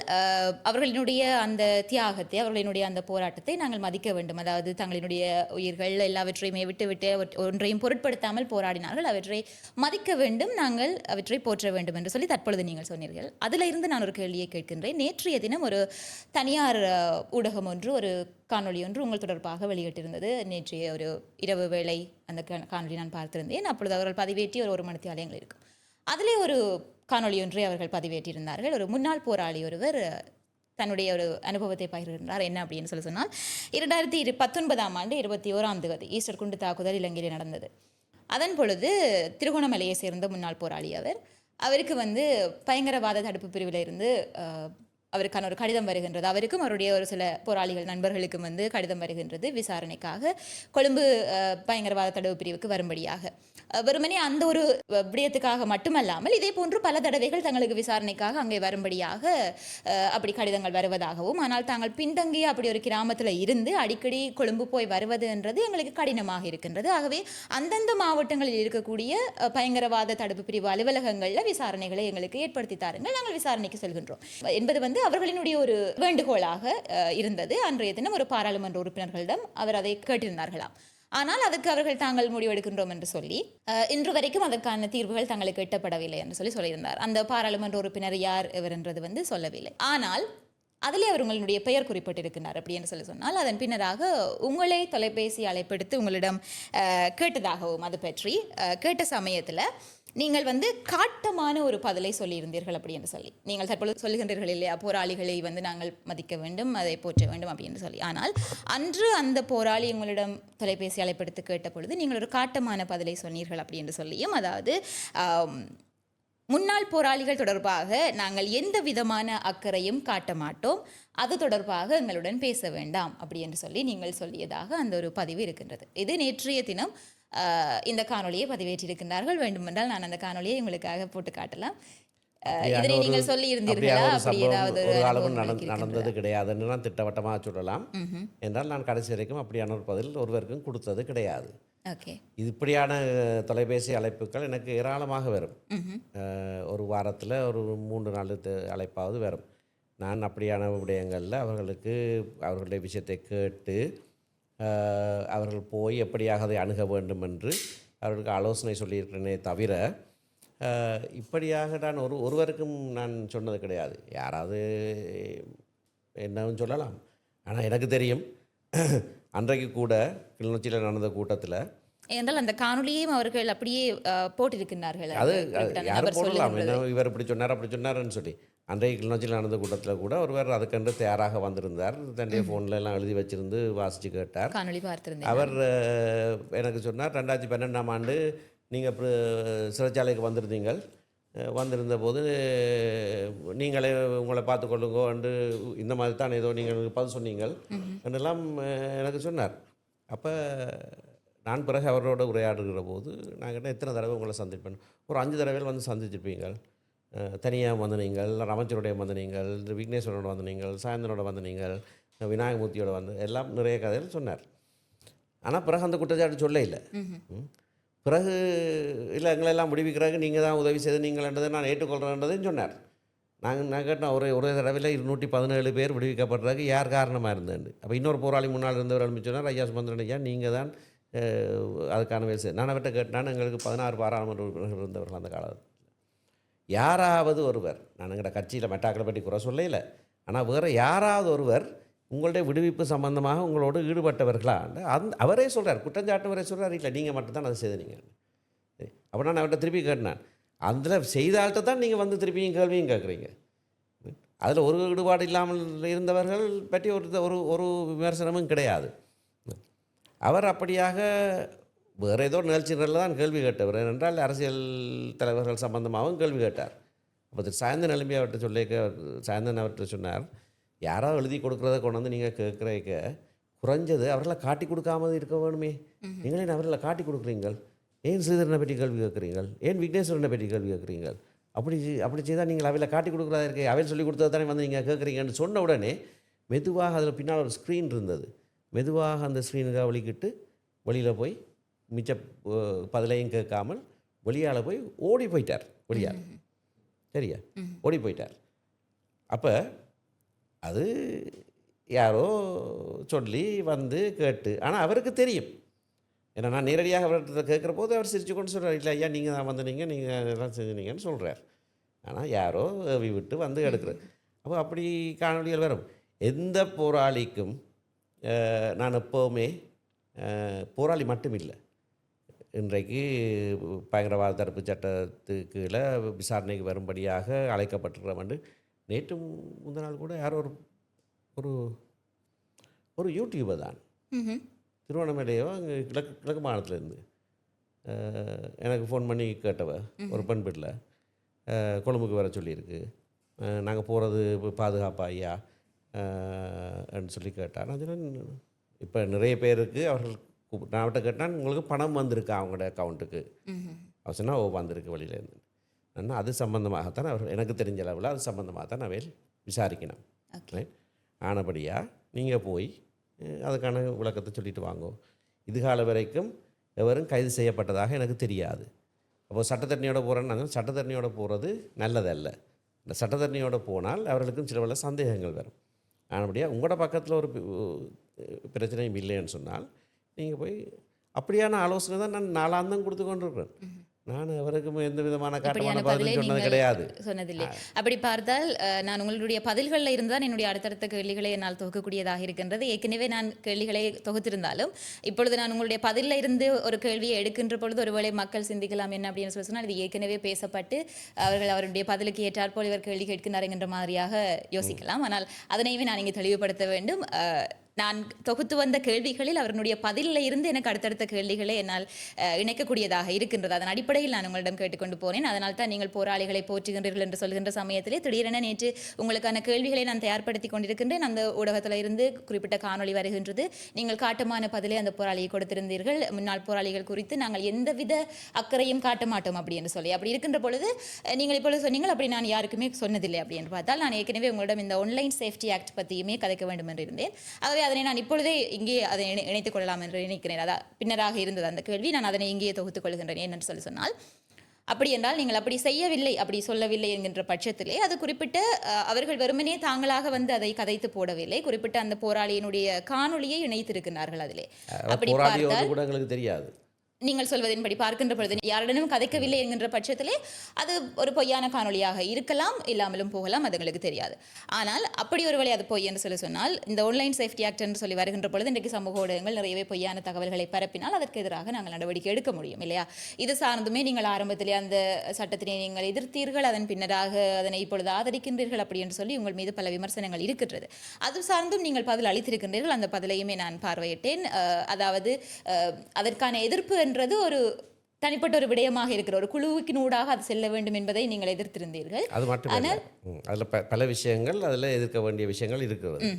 அவர்களினுடைய அந்த தியாகத்தை, அவர்களினுடைய அந்த போராட்டத்தை நாங்கள் மதிக்க வேண்டும். அதாவது தங்களினுடைய உயிர்கள் எல்லாவற்றையுமே விட்டுவிட்டு ஒன்றையும் பொருட்படுத்தாமல் போராடினார்கள், அவற்றை மதிக்க வேண்டும், நாங்கள் அவற்றை போற்ற வேண்டும் என்று சொல்லி தற்பொழுது நீங்கள் சொன்னீர்கள். அதில் இருந்து நான் ஒரு கேள்வியை கேட்கின்றேன். நேற்றைய தினம் ஒரு தனியார் ஊடகம் ஒன்று ஒரு காணொலி ஒன்று உங்கள் தொடர்பாக வெளியிட்டிருந்தது. நேற்றைய ஒரு இரவு வேளை அந்த காணொலி நான் பார்த்திருந்தேன். அப்பொழுது அவர்கள் பதிவேற்றி ஒரு மணித்தியாலயங்கள் இருக்கும். அதிலே ஒரு காணொலி ஒன்றை அவர்கள் பதிவேற்றியிருந்தார்கள். ஒரு முன்னாள் போராளி ஒருவர் தன்னுடைய ஒரு அனுபவத்தை பகிர்கின்றார். என்ன அப்படின்னு சொன்னால், 2019ஆம் ஆண்டு 21ஆம் தேதி ஈஸ்டர் குண்டு தாக்குதல் இலங்கையில் நடந்தது. அதன் பொழுது திருகோணமலையை சேர்ந்த முன்னாள் போராளி அவருக்கு வந்து பயங்கரவாத தடுப்பு பிரிவில் இருந்து அவருக்கான ஒரு கடிதம் வருகின்றது. அவருக்கும் அவருடைய ஒரு சில போராளிகள் நண்பர்களுக்கும் வந்து கடிதம் வருகின்றது விசாரணைக்காக, கொழும்பு பயங்கரவாத தடுப்பு பிரிவுக்கு வரும்படியாக. வெறுமனே அந்த ஒரு விடயத்துக்காக மட்டுமல்லாமல் இதே போன்று பல தடவைகள் தங்களுக்கு விசாரணைக்காக அங்கே வரும்படியாக அப்படி கடிதங்கள் வருவதாகவும், ஆனால் தாங்கள் பின்தங்கிய அப்படி ஒரு கிராமத்தில் இருந்து அடிக்கடி கொழும்பு போய் வருவது என்றது எங்களுக்கு கடினமாக இருக்கின்றது. ஆகவே அந்தந்த மாவட்டங்களில் இருக்கக்கூடிய பயங்கரவாத தடுப்பு பிரிவு அலுவலகங்களில் விசாரணைகளை எங்களுக்கு ஏற்படுத்தி தாருங்கள், நாங்கள் விசாரணைக்கு செல்கின்றோம் என்பது வந்து அவர்களினுடைய ஒரு வேண்டுகோளாக இருந்தது. அன்றைய தினம் ஒரு பாராளுமன்ற உறுப்பினர்களிடம் அவர் அதை கேட்டிருந்தார்களாம். ஆனால் அதற்கு அவர்கள் தாங்கள் முடிவெடுக்கின்றோம் என்று சொல்லி இன்று வரைக்கும் அதற்கான தீர்வுகள் தங்களுக்கு எட்டப்படவில்லை என்று சொல்லியிருந்தார். அந்த பாராளுமன்ற உறுப்பினர் யார் இவர் என்றது வந்து சொல்லவில்லை. ஆனால் அதிலே அவர் உங்களுடைய பெயர் குறிப்பிட்டிருக்கிறார் அப்படின்னு சொன்னால் அதன் பின்னராக உங்களை தொலைபேசி அழைப்பெடுத்து உங்களிடம் கேட்டதாகவும் அது பற்றி கேட்ட சமயத்தில் நீங்கள் வந்து காட்டமான ஒரு பதிலை சொல்லியிருந்தீர்கள் அப்படின்னு சொல்லி நீங்கள் தற்பொழுது சொல்லுகின்றீர்கள் இல்லையா, போராளிகளை வந்து நாங்கள் மதிக்க வேண்டும், அதை போற்ற வேண்டும் அப்படின்னு சொல்லி. ஆனால் அன்று அந்த போராளி உங்களிடம் தொலைபேசி அழைப்பெடுத்து கேட்ட பொழுது நீங்கள் ஒரு காட்டமான பதிலை சொன்னீர்கள் அப்படின்னு சொல்லியும், அதாவது முன்னாள் போராளிகள் தொடர்பாக நாங்கள் எந்த விதமான அக்கறையும் காட்ட மாட்டோம், அது தொடர்பாக எங்களுடன் பேச வேண்டாம் அப்படி என்று சொல்லி நீங்கள் சொல்லியதாக அந்த ஒரு பதிவு இருக்கின்றது. இது நேற்றைய தினம் இந்த காணொலியை பதிவேற்றிருக்கின்றார்கள். வேண்டுமென்றால் நான் அந்த காணொலியை உங்களுக்காக போட்டு காட்டலாம். இதனை நீங்கள் சொல்லி இருந்தீர்களா? அப்படி ஏதாவது ஒரு அளவும் நடந்தது கிடையாதுன்னு நான் திட்டவட்டமாக சொல்லலாம். என்றால் நான் கடைசி வரைக்கும் அப்படியான ஒரு பதில் ஒருவருக்கும் கொடுத்தது கிடையாது. இது இப்படியான தொலைபேசி அழைப்புகள் எனக்கு ஏராளமாக வரும். ஒரு வாரத்தில் ஒரு 3-4 அழைப்பாவது வரும். நான் அப்படியான விடயங்களில் அவர்களுடைய விஷயத்தை கேட்டு அவர்கள் போய் எப்படியாக அதை அணுக வேண்டும் என்று அவர்களுக்கு ஆலோசனை சொல்லியிருக்கிறேனே தவிர இப்படியாக நான் ஒருவருக்கும் நான் சொன்னது கிடையாது. யாராவது என்னன்னு சொல்லலாம். ஆனால் எனக்கு தெரியும், அன்றைக்கு கூட கிளிநொச்சியில் நடந்த கூட்டத்தில் என்றால் அந்த காணொலியையும் அவர்கள் அப்படியே போட்டிருக்கிறார்கள். அது யாரும் போடலாம், என்ன இவர் இப்படி சொன்னார் அப்படி சொன்னார்ன்னு சொல்லி. அன்றைக்கு கிளிநொச்சியில் நடந்த கூட்டத்தில் கூட ஒருவர் அதுக்கென்று தயாராக வந்திருந்தார். தன்னுடைய ஃபோனில் எல்லாம் எழுதி வச்சிருந்து வாசித்து கேட்டார். காணொலி பார்த்திருந்தேன். அவர் எனக்கு சொன்னார், 2012ஆம் ஆண்டு நீங்கள் சிறைச்சாலைக்கு வந்திருந்தீங்கள், வந்திருந்த போது நீங்களே உங்களை பார்த்துக்கொள்ளுங்கோ என்று இந்த மாதிரி தான் ஏதோ நீங்கள் பதில் சொன்னீங்கள் என்றெல்லாம் எனக்கு சொன்னார். அப்போ நான் பிறகு அவரோட உரையாடுகிற போது நான் கேட்டேன், எத்தனை தடவை உங்களை சந்திப்பேன்? ஒரு 5 தடவைகள் வந்து சந்திச்சிருப்பீங்கள். தனியாக வந்து நீங்கள், அமைச்சருடைய வந்து நீங்கள், விக்னேஸ்வரனோட வந்து நீங்கள், சாயந்தனோட வந்து நீங்கள், விநாயகமூர்த்தியோட வந்து எல்லாம் நிறைய கதைகள் சொன்னார். ஆனால் பிறகு அந்த குற்றச்சாட்டு சொல்ல இல்லை. பிறகு இல்லை எங்களெல்லாம் விடுவிக்கிறாங்க, நீங்கள் தான் உதவி செய்து நீங்கள்ன்றதை நான் ஏற்றுக்கொள்கிறேன்றதையும் சொன்னார். நான் கேட்டேன், ஒரே தடவையில் 217 பேர் விடுவிக்கப்படுறதுக்கு யார் காரணமாக இருந்தேன். அப்போ இன்னொரு போராளி முன்னால் இருந்தவர் எழுப்பி சொன்னார், ஐயா சுமந்திரன் ஐயா நீங்கள் தான் அதுக்கான வேலை செய்ய. நான் அவர்கிட்ட கேட்டான், எங்களுக்கு 16 பாராளுமன்ற உறுப்பினர்கள் இருந்தவர்கள் அந்த காலத்தில். யாராவது ஒருவர், நான் எங்கள்ட கட்சியில் மெட்டாக்களை பற்றி குறை சொல்லலை, ஆனால் வேறு யாராவது ஒருவர் உங்களுடைய விடுவிப்பு சம்பந்தமாக உங்களோடு ஈடுபட்டவர்களா அவரே சொல்கிறார், குற்றஞ்சாட்டுவரே சொல்கிறார், இல்லை நீங்கள் மட்டும்தான் அதை செய்தீங்க. அப்போ நான் அவர்கிட்ட திருப்பி கேட்டேன், அதில் செய்தால்கிட்ட தான் நீங்கள் வந்து திருப்பியும் கேள்வியும் கேட்குறீங்க. அதில் ஒரு ஈடுபாடு இல்லாமல் இருந்தவர்கள் பற்றி ஒரு விமர்சனமும் கிடையாது. அவர் அப்படியாக வேறு ஏதோ நிகழ்ச்சிகளில் தான் கேள்வி கேட்டவர். ஏனென்றால் அரசியல் தலைவர்கள் சம்பந்தமாகவும் கேள்வி கேட்டார். அப்போ சாயந்தரம் எழுப்பி அவர்கிட்ட சாயந்தரம் அவர்கிட்ட சொன்னார், யாராவது எழுதி கொடுக்குறத கொண்டு வந்து நீங்கள் கேட்குறீங்க, குறைஞ்சது அவர்களை காட்டி கொடுக்காமல் இருக்க வேணுமே, நீங்களே அவர்களை காட்டி கொடுக்குறீங்கள், ஏன் ஸ்ரீதரனை பற்றி கேள்வி கேட்குறீங்கள், ஏன் விக்னேஸ்வரனை பற்றி கேள்வி கேட்குறீங்கள், அப்படி செய்தால் நீங்கள் அவையில் காட்டி கொடுக்குறதா இருக்கே, அவையில் சொல்லி கொடுத்தது தானே வந்து நீங்கள் கேட்குறீங்கன்னு சொன்ன உடனே மெதுவாக அதில் பின்னால் ஒரு ஸ்க்ரீன் இருந்தது, மெதுவாக அந்த ஸ்க்ரீனுக்காக வலிக்கிட்டு வெளியில் போய் மிச்ச பதிலையும் கேட்காமல் வெளியால் போய் ஓடி போயிட்டார். வெளியால் சரியா ஓடி போயிட்டார். அப்போ அது யாரோ சொல்லி வந்து கேட்டு, ஆனால் அவருக்கு தெரியும், ஏன்னா நான் நேரடியாக அவர்கிட்ட கேட்குற போது அவர் சிரிச்சு கொண்டு சொல்கிறார், இல்லை ஐயா நீங்கள் தான் வந்தீங்க, நீங்கள் எல்லாம் செஞ்சுனீங்கன்னு சொல்கிறார். ஆனால் யாரோ விட்டு வந்து எடுக்கிறது. அப்போ அப்படி காணொலிகள் வரும். எந்த போராளிக்கும் நான் எப்போவுமே போராளி மட்டும் இல்லை, இன்றைக்கு பயங்கரவாத தடுப்பு சட்டத்துக்கு கீழே விசாரணைக்கு வரும்படியாக அழைக்கப்பட்டிருக்கிறோம் என்று நேற்று முந்தின நாள் கூட யாரோ ஒரு ஒரு யூடியூபர் தான் திருவண்ணாமலையோ அங்கே கிழக்கு மாநிலத்திலேருந்து எனக்கு ஃபோன் பண்ணி கேட்டவ, ஒரு பெண் பிள்ளை கொழும்புக்கு வர சொல்லியிருக்கு, நாங்கள் போகிறது பாதுகாப்பா ஐயா ன்னு சொல்லி கேட்டால் நான் சொன்னேன், இப்போ நிறைய பேருக்கு அவர்கள் நான் அவர்கிட்ட கேட்டால் உங்களுக்கு பணம் வந்திருக்கு அவங்களோட அக்கௌண்ட்டுக்கு, அவர் சொன்னால் வந்திருக்கு வழியிலேருந்து. ஆனால் அது சம்பந்தமாகத்தான் அவர் எனக்கு தெரிஞ்ச அளவில் அது சம்பந்தமாக தான் அவையில் விசாரிக்கணும். ஆனபடியாக நீங்கள் போய் அதுக்கான விளக்கத்தை சொல்லிட்டு வாங்கோ. இதுகால வரைக்கும் எவரும் கைது செய்யப்பட்டதாக எனக்கு தெரியாது. அப்போது சட்டத்தரணியோட போகிறேன்னு சட்டத்தரணியோட போகிறது நல்லதல்ல. இந்த சட்டத்தரணியோட போனால் அவர்களுக்கும் சில பல சந்தேகங்கள் வரும். ஆனபடியாக உங்களோட பக்கத்தில் ஒரு பிரச்சனையும் இல்லைன்னு சொன்னால் நீங்கள் போய் அப்படியான ஆலோசனை தான் நான் 4 கொடுத்து கொண்டிருக்கிறேன். நான் அவருக்கும் எந்த விதமான இப்படியான காட்டமான பதிலை பதிலும் சொன்னது நீங்கள் கிடையாது. சொன்னதில்லை. அப்படி பார்த்தால் நான் உங்களுடைய பதில்களில் இருந்தால் என்னுடைய அடுத்தடுத்த கேள்விகளை என்னால் தொகுக்கக்கூடியதாக இருக்கின்றது. ஏற்கனவே நான் கேள்விகளை தொகுத்திருந்தாலும் இப்பொழுது நான் உங்களுடைய பதிலில் இருந்து ஒரு கேள்வியை எடுக்கின்ற பொழுது ஒருவேளை மக்கள் சிந்திக்கலாம் என்ன அப்படின்னு சொல்லி சொன்னால் இது ஏற்கனவே பேசப்பட்டு அவர்கள் அவருடைய பதிலுக்கு ஏற்றாற்போல் இவர் கேள்வி கேட்கின்றார் என்கின்ற மாதிரியாக யோசிக்கலாம். ஆனால் அதனையுமே நான் இங்கே தெளிவுபடுத்த வேண்டும். நான் தொகுத்து வந்த கேள்விகளில் அவருடைய பதிலில் இருந்து எனக்கு அடுத்தடுத்த கேள்விகளை என்னால் இணைக்கக்கூடியதாக இருக்கின்றது. அதன் அடிப்படையில் நான் உங்களிடம் கேட்டுக்கொண்டு போனேன். அதனால் தான் நீங்கள் போராளிகளை போற்றுகின்றீர்கள் என்று சொல்கின்ற சமயத்திலே திடீரென நேற்று உங்களுக்கான கேள்விகளை நான் தயார்படுத்தி கொண்டிருக்கின்றேன். அந்த ஊடகத்தில் இருந்து குறிப்பிட்ட காணொளி வருகின்றது. நீங்கள் காட்டமான பதிலை அந்த போராளியை கொடுத்திருந்தீர்கள். முன்னாள் போராளிகள் குறித்து நாங்கள் எந்தவித அக்கறையும் காட்ட மாட்டோம் அப்படி என்று சொல்லி. அப்படி இருக்கின்ற பொழுது நீங்கள் இப்பொழுது சொன்னீங்கள் அப்படி நான் யாருக்குமே சொன்னதில்லை அப்படி என்று பார்த்தால் நான் ஏற்கனவே உங்களிடம் இந்த ஆன்லைன் சேஃப்டி ஆக்ட் பற்றியுமே கதைக்க வேண்டும் என்று இருந்தேன். ஆகவே அதனை நான் இப்பொழுதே இங்கே அதை இணைத்துக் கொள்ளலாம் என்று நினைக்கிறேன். அதான் பின்னராக இருந்தது அந்த கேள்வி. நான் அதனை இங்கே தொகுத்துக் கொள்கின்றேன். ஏனென்று சொன்னால் அப்படி என்றால் நீங்கள் அப்படி செய்யவில்லை அப்படி சொல்லவில்லை என்கின்ற பட்சத்திலே அது குறிப்பிட்ட அவர்கள் வெறுமனே தாங்களாக வந்து அதை கதைத்து போடவில்லை. குறிப்பிட்ட அந்த போராளியினுடைய காணொளியை இணைத்திருக்கிறார்கள். அதிலே அப்படி பார்த்தால் கூட எங்களுக்கு தெரியாது. நீங்கள் சொல்வதன்படி பார்க்கின்ற பொழுது யாரிடனும் கதைக்கவில்லை என்கின்ற பட்சத்திலே அது ஒரு பொய்யான காணொலியாக இருக்கலாம், இல்லாமலும் போகலாம், அது எங்களுக்கு தெரியாது. ஆனால் அப்படி ஒருவேளை அது பொய் என்று சொன்னால் இந்த ஆன்லைன் சேஃப்டி ஆக்ட் என்று சொல்லி வருகின்ற பொழுது இன்றைக்கு சமூக ஊடகங்கள் நிறையவே பொய்யான தகவல்களை பரப்பினால் அதற்கு எதிராக நாங்கள் நடவடிக்கை எடுக்க முடியும் இல்லையா? இது சார்ந்துமே நீங்கள் ஆரம்பத்திலே அந்த சட்டத்தினை நீங்கள் எதிர்த்தீர்கள், அதன் பின்னராக அதனை இப்பொழுது ஆதரிக்கின்றீர்கள் அப்படி என்று சொல்லி உங்கள் மீது பல விமர்சனங்கள் இருக்கின்றது. அது சார்ந்தும் நீங்கள் பதில் அளித்திருக்கின்றீர்கள். அந்த பதிலையுமே நான் பார்வையிட்டேன். அதாவது அதற்கான எதிர்ப்பு என்றது ஒரு தனிப்பட்ட ஒரு விடயமாக இருக்கிற ஒரு குழுவினூடாக அது செல்ல வேண்டும் என்பதை நீங்கள் எதிர்த்திருந்தீர்கள். அது மட்டும் அதில் பல விஷயங்கள் அதில் எதிர்க்க வேண்டிய விஷயங்கள் இருக்கிறது.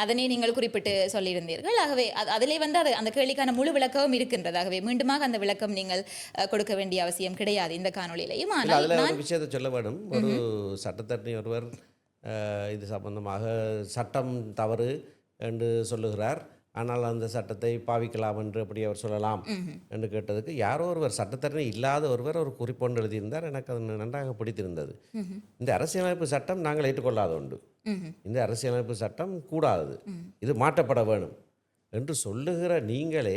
அதனை நீங்கள் குறிப்பிட்டு சொல்லியிருந்தீர்கள். ஆகவே அதிலே வந்து அது அந்த கேள்விக்கான முழு விளக்கமும் இருக்கின்றது. ஆகவே மீண்டுமாக அந்த விளக்கம் நீங்கள் கொடுக்க வேண்டிய அவசியம் கிடையாது இந்த காணொலியிலையும். ஆனால் அதில் ஒரு விஷயத்தை சொல்ல வேண்டும். ஒரு சட்டத்தரணி ஒருவர் இது சம்பந்தமாக சட்டம் தவறு என்று சொல்லுகிறார், ஆனால் அந்த சட்டத்தை பாவிக்கலாம் என்று அப்படி அவர் சொல்லலாம் என்று கேட்டதுக்கு யாரோ ஒருவர் சட்டத்தரணி இல்லாத ஒருவர் ஒரு குறிப்பொன்று எழுதியிருந்தார். எனக்கு அது நன்றாக பிடித்திருந்தது. இந்த அரசியலமைப்பு சட்டம் நாங்கள் ஏற்றுக்கொள்ளாத உண்டு, இந்த அரசியலமைப்பு சட்டம் கூடாது, இது மாற்றப்பட வேணும் என்று சொல்லுகிற நீங்களே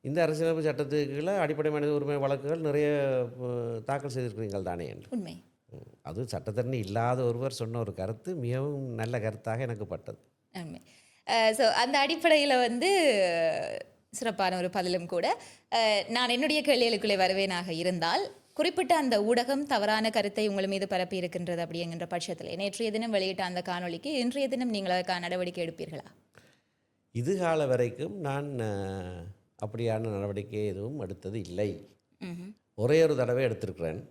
இந்த அரசியலமைப்பு சட்டத்துக்குள்ள அடிப்படை மனித உரிமை வழக்குகள் நிறைய தாக்கல் செய்திருக்கிறீர்கள் தானே என்று. உண்மை. அது சட்டத்தரணி இல்லாத ஒருவர் சொன்ன ஒரு கருத்து மிகவும் நல்ல கருத்தாக எனக்கு பட்டது. உண்மை. ஸோ அந்த அடிப்படையில் வந்து சிறப்பான ஒரு பதிலும் கூட. நான் என்னுடைய கேள்விகளுக்குள்ளே வருவேனாக இருந்தால் குறிப்பிட்ட அந்த ஊடகம் தவறான கருத்தை உங்கள் மீது பரப்பி இருக்கின்றது அப்படிங்கிற பட்சத்தில் நேற்றைய தினம் வெளியிட்ட அந்த காணொலிக்கு இன்றைய தினம் நீங்கள் அதற்கான நடவடிக்கை எடுப்பீர்களா? இதுகால வரைக்கும் நான் அப்படியான நடவடிக்கை எதுவும் எடுத்தது இல்லை. ஒரே ஒரு தடவை எடுத்திருக்கிறேன்.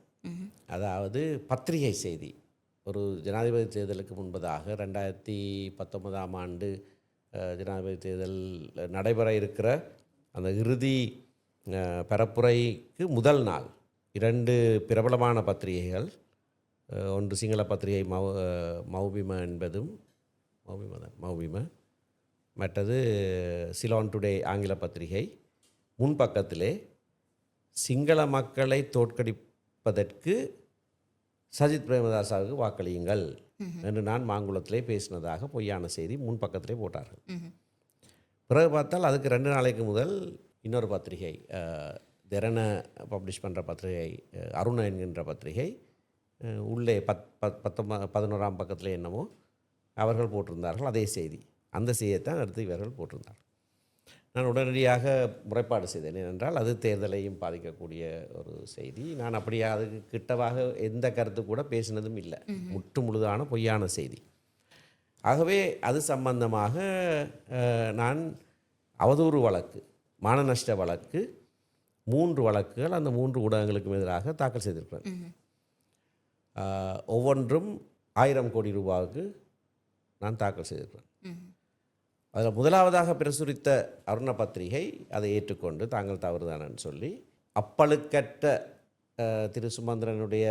அதாவது பத்திரிகை செய்தி ஒரு ஜனாதிபதி தேர்தலுக்கு முன்பதாக 2019ஆம் ஆண்டு ஜனாதிபதி தேர்தல் நடைபெற இருக்கிற அந்த இறுதி பரப்புரைக்கு முதல் நாள் 2 பிரபலமான பத்திரிகைகள், ஒன்று சிங்கள பத்திரிகை மௌபிம என்பதும் மௌபிம, மற்றது சிலோன் டுடே ஆங்கில பத்திரிகை முன்பக்கத்திலே சிங்கள மக்களை தோற்கடிப்பதற்கு சஜித் பிரேமதாசாவுக்கு வாக்களியுங்கள் என்று நான் மாங்குளத்திலே பேசினதாக பொய்யான செய்தி முன்பக்கத்திலே போட்டார்கள். பிறகு பார்த்தால் அதுக்கு 2 நாளைக்கு முதல் இன்னொரு பத்திரிகை திறன பப்ளிஷ் பண்ணுற பத்திரிகை அருண என்கின்ற பத்திரிகை உள்ளே 11ஆம் பக்கத்தில் என்னமோ அவர்கள் போட்டிருந்தார்கள் அதே செய்தி. அந்த செய்தியைத்தான் அடுத்து இவர்கள் போட்டிருந்தார்கள். நான் உடனடியாக முறைப்பாடு செய்தேன். ஏனென்றால் அது தேர்தலையும் பாதிக்கக்கூடிய ஒரு செய்தி. நான் அப்படியே அதுக்கு கிட்டவாக எந்த கருத்து கூட பேசினதும் இல்லை. முற்று முழுதான பொய்யான செய்தி. ஆகவே அது சம்பந்தமாக நான் அவதூறு வழக்கு, மான நஷ்ட வழக்கு 3 வழக்குகள் அந்த 3 ஊடகங்களுக்கும் எதிராக தாக்கல் செய்திருக்கிறேன். ஒவ்வொன்றும் 1000 கோடி ரூபாவுக்கு நான் தாக்கல் செய்திருக்கிறேன். அதில் முதலாவதாக பிரசுரித்த அருண பத்திரிகை அதை ஏற்றுக்கொண்டு தாங்கள் தவறுதானன்னு சொல்லி அப்பழுக்கற்ற திரு சுமந்திரனுடைய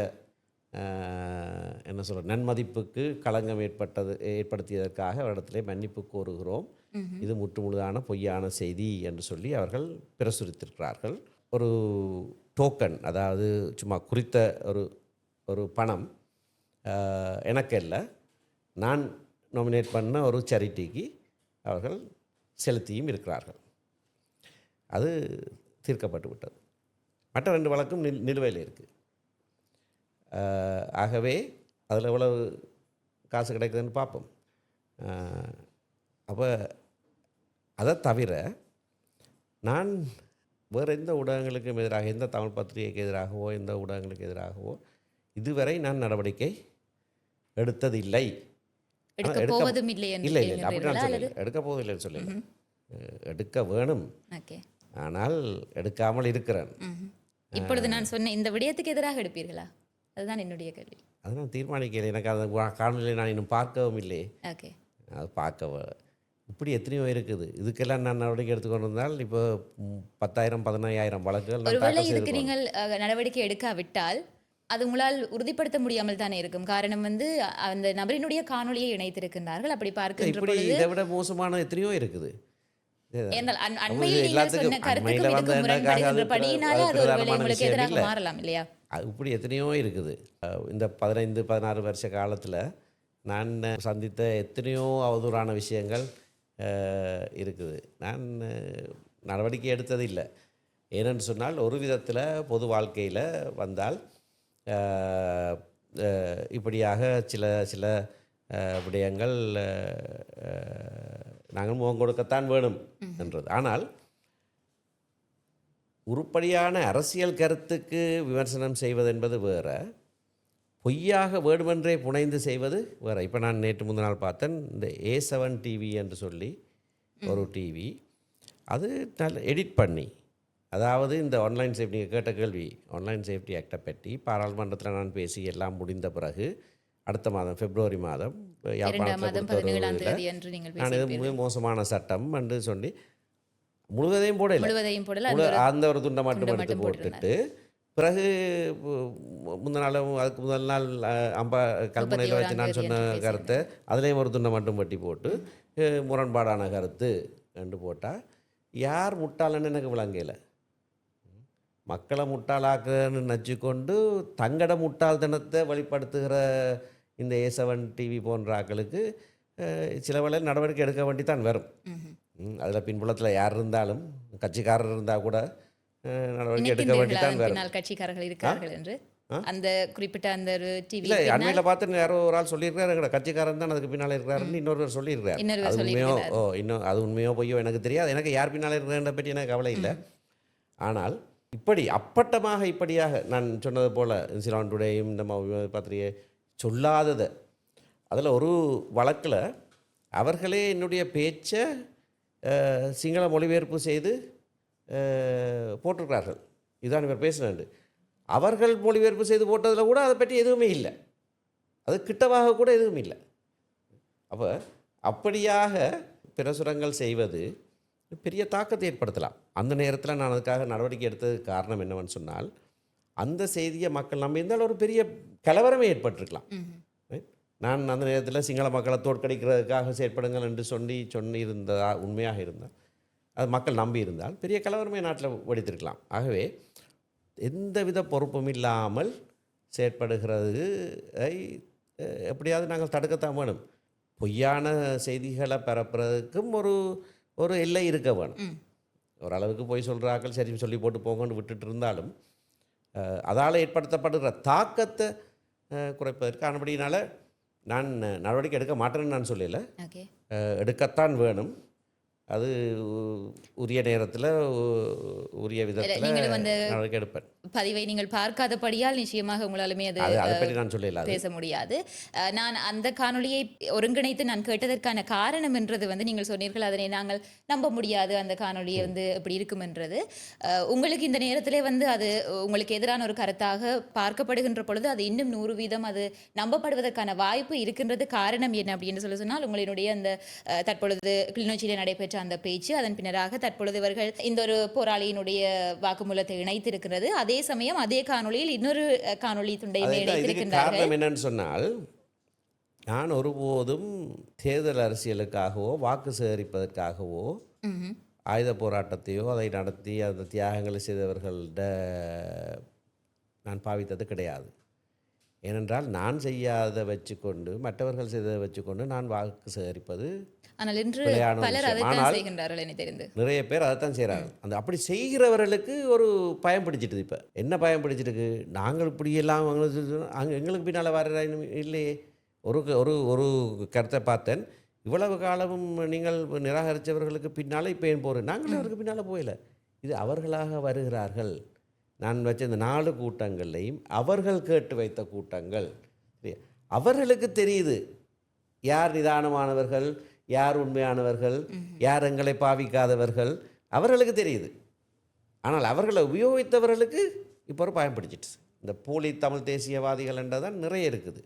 என்ன சொல்ற நன்மதிப்புக்கு களங்கம் ஏற்படுத்தியதற்காக அவரிடத்திலே மன்னிப்பு கோருகிறோம், இது முற்றுமுழுதான பொய்யான செய்தி என்று சொல்லி அவர்கள் பிரசுரித்திருக்கிறார்கள். ஒரு டோக்கன், அதாவது சும்மா குறித்த ஒரு பணம் எனக்கல்ல, நான் நாமினேட் பண்ண ஒரு சேரிட்டிக்கு அவர்கள் செலுத்தியும் இருக்கிறார்கள். அது தீர்க்கப்பட்டு விட்டது. மற்ற 2 வழக்கும் நிலுவையில் இருக்குது. ஆகவே அதில் எவ்வளவு காசு கிடைக்குதுன்னு பார்ப்போம். அப்போ அதை தவிர நான் வேறு எந்த ஊடகங்களுக்கும் எதிராக, எந்த தமிழ் பத்திரிகைக்கு எதிராகவோ எந்த ஊடகங்களுக்கு எதிராகவோ இதுவரை நான் நடவடிக்கை எடுத்ததில்லை. எடுக்க போவதும் இல்லை இல்லை அப்படி நான் சொல்லலை, எடுக்க போவதில்லைன்னு சொல்லலை. எடுக்க வேணும், ஆனால் எடுக்காமல் இருக்கிறேன். இப்பொழுது நான் சொன்ன இந்த விடயத்துக்கு எதிராக எடுப்பீர்களா? அதுதான் என்னுடைய கேள்வி. அது நான் தீர்மானிக்கிறேன். எனக்கு அந்த காணொலியை நான் இன்னும் பார்க்கவும் இல்லை. ஓகே, அது பார்க்க இப்படி எத்தனையோ இருக்குது. இதுக்கெல்லாம் நான் நடவடிக்கை எடுத்துக்கொண்டு இருந்தால் இப்போ 10,000 15,000 வழக்குகள். ஒருவேளை இதுக்கு நீங்கள் நடவடிக்கை எடுக்காவிட்டால் அது உங்களால் உறுதிப்படுத்த முடியாமல் தானே இருக்கும். காரணம் வந்து அந்த நபரினுடைய காணொலியை இணைத்திருக்கின்றார்கள். அப்படி பார்க்கின்ற பொழுது இதை விட மோசமான எத்தனையோ இருக்குது. அண்மையில் நீங்கள் சொன்ன கருத்துக்கு முரண்படுகின்றபடியினால அது ஒருவேளை உங்களுக்கு எதிராக மாறலாம் இல்லையா? இப்படி எத்தனையோ இருக்குது. இந்த 15-16 வருஷ காலத்தில் நான் சந்தித்த எத்தனையோ அவதூறான விஷயங்கள் இருக்குது. நான் நடவடிக்கை எடுத்தது இல்லை. ஏனென்று சொன்னால் ஒரு விதத்தில் பொது வாழ்க்கையில் வந்தால் இப்படியாக சில சில விடயங்கள் நாங்கள் முகம் கொடுக்கத்தான் வேணும் என்றது. ஆனால் உருப்படியான அரசியல் கருத்துக்கு விமர்சனம் செய்வது என்பது வேறு, பொய்யாக வேண்டுமென்றே புனைந்து செய்வது வேறு. இப்போ நான் நேற்று முந்தின நாள் பார்த்தேன், இந்த A7 டிவி என்று சொல்லி ஒரு டிவி, அது நல்ல எடிட் பண்ணி, அதாவது இந்த ஆன்லைன் சேஃப்டி, நீங்கள் கேட்ட கேள்வி ஆன்லைன் சேஃப்டி ஆக்டை பற்றி பாராளுமன்றத்தில் நான் பேசி எல்லாம் முடிந்த பிறகு அடுத்த மாதம் பிப்ரவரி மாதம் யாழ்ப்பாணத்தில் நான் இது மிக மோசமான சட்டம் என்று சொல்லி முழுவதையும் போடல, அந்த ஒரு துண்டை மட்டும் எடுத்து போட்டுட்டு பிறகு முந்தின நாள் அதுக்கு முதல் நாள் கல்முனையில் வச்சு நான் சொன்ன கருத்தை அதுலேயும் ஒரு துண்டை மட்டும் வெட்டி போட்டு முரண்பாடான கருத்து என்று போட்டால் யார் முட்டாளன்னு எனக்கு விளங்கலை. மக்களை முட்டாளாக்குன்னு நச்சுக்கொண்டு தங்கட முட்டாள்தனத்தை வெளிப்படுத்துகிற இந்த A7 டிவி போன்ற ஆக்களுக்கு சில வேளை நடவடிக்கை எடுக்க வேண்டி தான் வரும். அதில் பின்புலத்தில் யார் இருந்தாலும், கட்சிக்காரர் இருந்தால் கூட நடவடிக்கை எடுக்க வேண்டி தான் வரும். கட்சிக்காரர்கள் இருக்கிறார்கள் என்று அந்த குறிப்பிட்ட அந்த ஒரு டிவி இல்லை, அண்மையில் பார்த்து யாரோ ஒரு ஆள் சொல்லியிருக்காரு, எங்களோட கட்சிக்காரன் தான் அதுக்கு பின்னால் இருக்கிறாருன்னு இன்னொருவர் சொல்லியிருக்காரு. அது உண்மையோ இன்னும் அது உண்மையோ பொய்யோ எனக்கு தெரியாது. எனக்கு யார் பின்னால் இருக்கிறத பற்றி எனக்கு கவலை இல்லை. ஆனால் இப்படி அப்பட்டமாக இப்படியாக நான் சொன்னது போல் சிலான் டுடேயும் இந்த பத்திரிகை சொல்லாததை, அதில் ஒரு வழக்கில் அவர்களே என்னுடைய பேச்சை சிங்கள மொழிபெயர்ப்பு செய்து போட்டிருக்கிறார்கள். இதுதான் இவர் பேசுனாண்டு. அவர்கள் மொழிபெயர்ப்பு செய்து போட்டதில் கூட அதை பற்றி எதுவுமே இல்லை, அது கிட்டவாக கூட எதுவும் இல்லை. அப்போ அப்படியாக பிரசுரங்கள் செய்வது பெரிய தாக்கத்தை ஏற்படுத்தலாம். அந்த நேரத்தில் நான் அதுக்காக நடவடிக்கை எடுத்ததுக்கு காரணம் என்னவென்னு சொன்னால், அந்த செய்தியை மக்கள் நம்பியிருந்தால் ஒரு பெரிய கலவரமே ஏற்பட்டிருக்கலாம். நான் அந்த நேரத்தில் சிங்கள மக்களை தோற்கடிக்கிறதுக்காக செயற்படுங்கள் என்று சொன்னிருந்ததா உண்மையாக இருந்தால், அது மக்கள் நம்பி இருந்தால் பெரிய கலவரமே நாட்டில் வெடித்திருக்கலாம். ஆகவே எந்தவித பொறுப்பும் இல்லாமல் செயற்படுகிறது எப்படியாவது நாங்கள் தடுக்கத்தான் வேணும். பொய்யான செய்திகளை பரப்புறதுக்கும் ஒரு எல்லை இருக்க வேணும். ஓரளவுக்கு போய் சொல்கிறாக்கள் சரி சொல்லி போட்டு போங்கன்னு விட்டுட்டு இருந்தாலும் அதால் ஏற்படுத்தப்படுகிற தாக்கத்தை குறைப்பதற்கு ஆனபடினால நான் நடவடிக்கை எடுக்க மாட்டேன்னு நான் சொல்லலை, எடுக்கத்தான் வேணும். அது உரிய நேரத்தில் உரிய விதத்தில் நடவடிக்கை எடுப்பேன். பதிவை நீங்கள் பார்க்காதபடியால் நிச்சயமாக உங்களாலுமே அதை பற்றி நான் சொல்லல பேச முடியாது. நான் அந்த காணொலியை ஒருங்கிணைத்து நான் கேட்டதற்கான காரணம் என்றது வந்து நீங்கள் சொன்னீர்கள், அதனை நாங்கள் நம்ப முடியாது, அந்த காணொலியை வந்து எப்படி இருக்கும் என்றது. உங்களுக்கு இந்த நேரத்திலே வந்து அது உங்களுக்கு எதிரான ஒரு கருத்தாக பார்க்கப்படுகின்ற பொழுது அது இன்னும் 100% அது நம்பப்படுவதற்கான வாய்ப்பு இருக்கின்றது. காரணம் என்ன அப்படின்னு சொன்னால், உங்களுடைய அந்த தற்பொழுது கிளிநொச்சியிலே நடைபெற்ற அந்த பேச்சு, அதன் பின்னராக தற்பொழுது இவர்கள் இந்த ஒரு போராளியினுடைய வாக்குமூலத்தை இணைத்திருக்கிறது. அதே சமயம் அதே காணொலியில் இன்னொரு காணொலி துண்டை இணைத்திருக்கின்றார்கள். காரணம் என்னன்னு சொன்னால், நான் ஒருபோதும் தேர்தல் அரசியலுக்காகவோ வாக்கு சேகரிப்பதற்காகவோ ஆயுத போராட்டத்தையோ அதை நடத்தி அந்த தியாகங்களை செய்தவர்கள்ட நான் பாவித்தது கிடையாது. ஏனென்றால் நான் செய்யாத வச்சுக்கொண்டு மற்றவர்கள் செய்ததை வச்சுக்கொண்டு நான் வாக்கு சேகரிப்பது ஆனால் இன்று பிழையான ஒரு பலர் விஷயம். அதைத்தான் ஆனால் செய்கின்றார்கள் என தெரிந்து. நிறைய பேர் அதைத்தான் செய்கிறாங்க. அந்த அப்படி செய்கிறவர்களுக்கு ஒரு பயம் பிடிச்சிட்டுது. இப்போ என்ன பயம் பிடிச்சிருக்கு, நாங்கள் இப்படியெல்லாம் எங்களுக்கு பின்னால் வர இல்லையே. ஒரு ஒரு ஒரு கருத்தை பார்த்தேன், இவ்வளவு காலமும் நீங்கள் நிராகரித்தவர்களுக்கு பின்னால் இப்போ ஏன் போகிறேன், நாங்கள் அவருக்கு பின்னால் போயில. இது அவர்களாக வருகிறார்கள். நான் வச்ச இந்த 4 கூட்டங்கள்லையும் அவர்கள் கேட்டு வைத்த கூட்டங்கள். அவர்களுக்கு தெரியுது யார் நிதானமானவர்கள், யார் உண்மையானவர்கள், யார் எங்களை பாவிக்காதவர்கள், அவர்களுக்கு தெரியுது. ஆனால் அவர்களை உபயோகித்தவர்களுக்கு இப்போ ஒரு பயம் பிடிச்சிட்டு. இந்த போலி தமிழ் தேசியவாதிகள் என்றதான் நிறைய இருக்குது.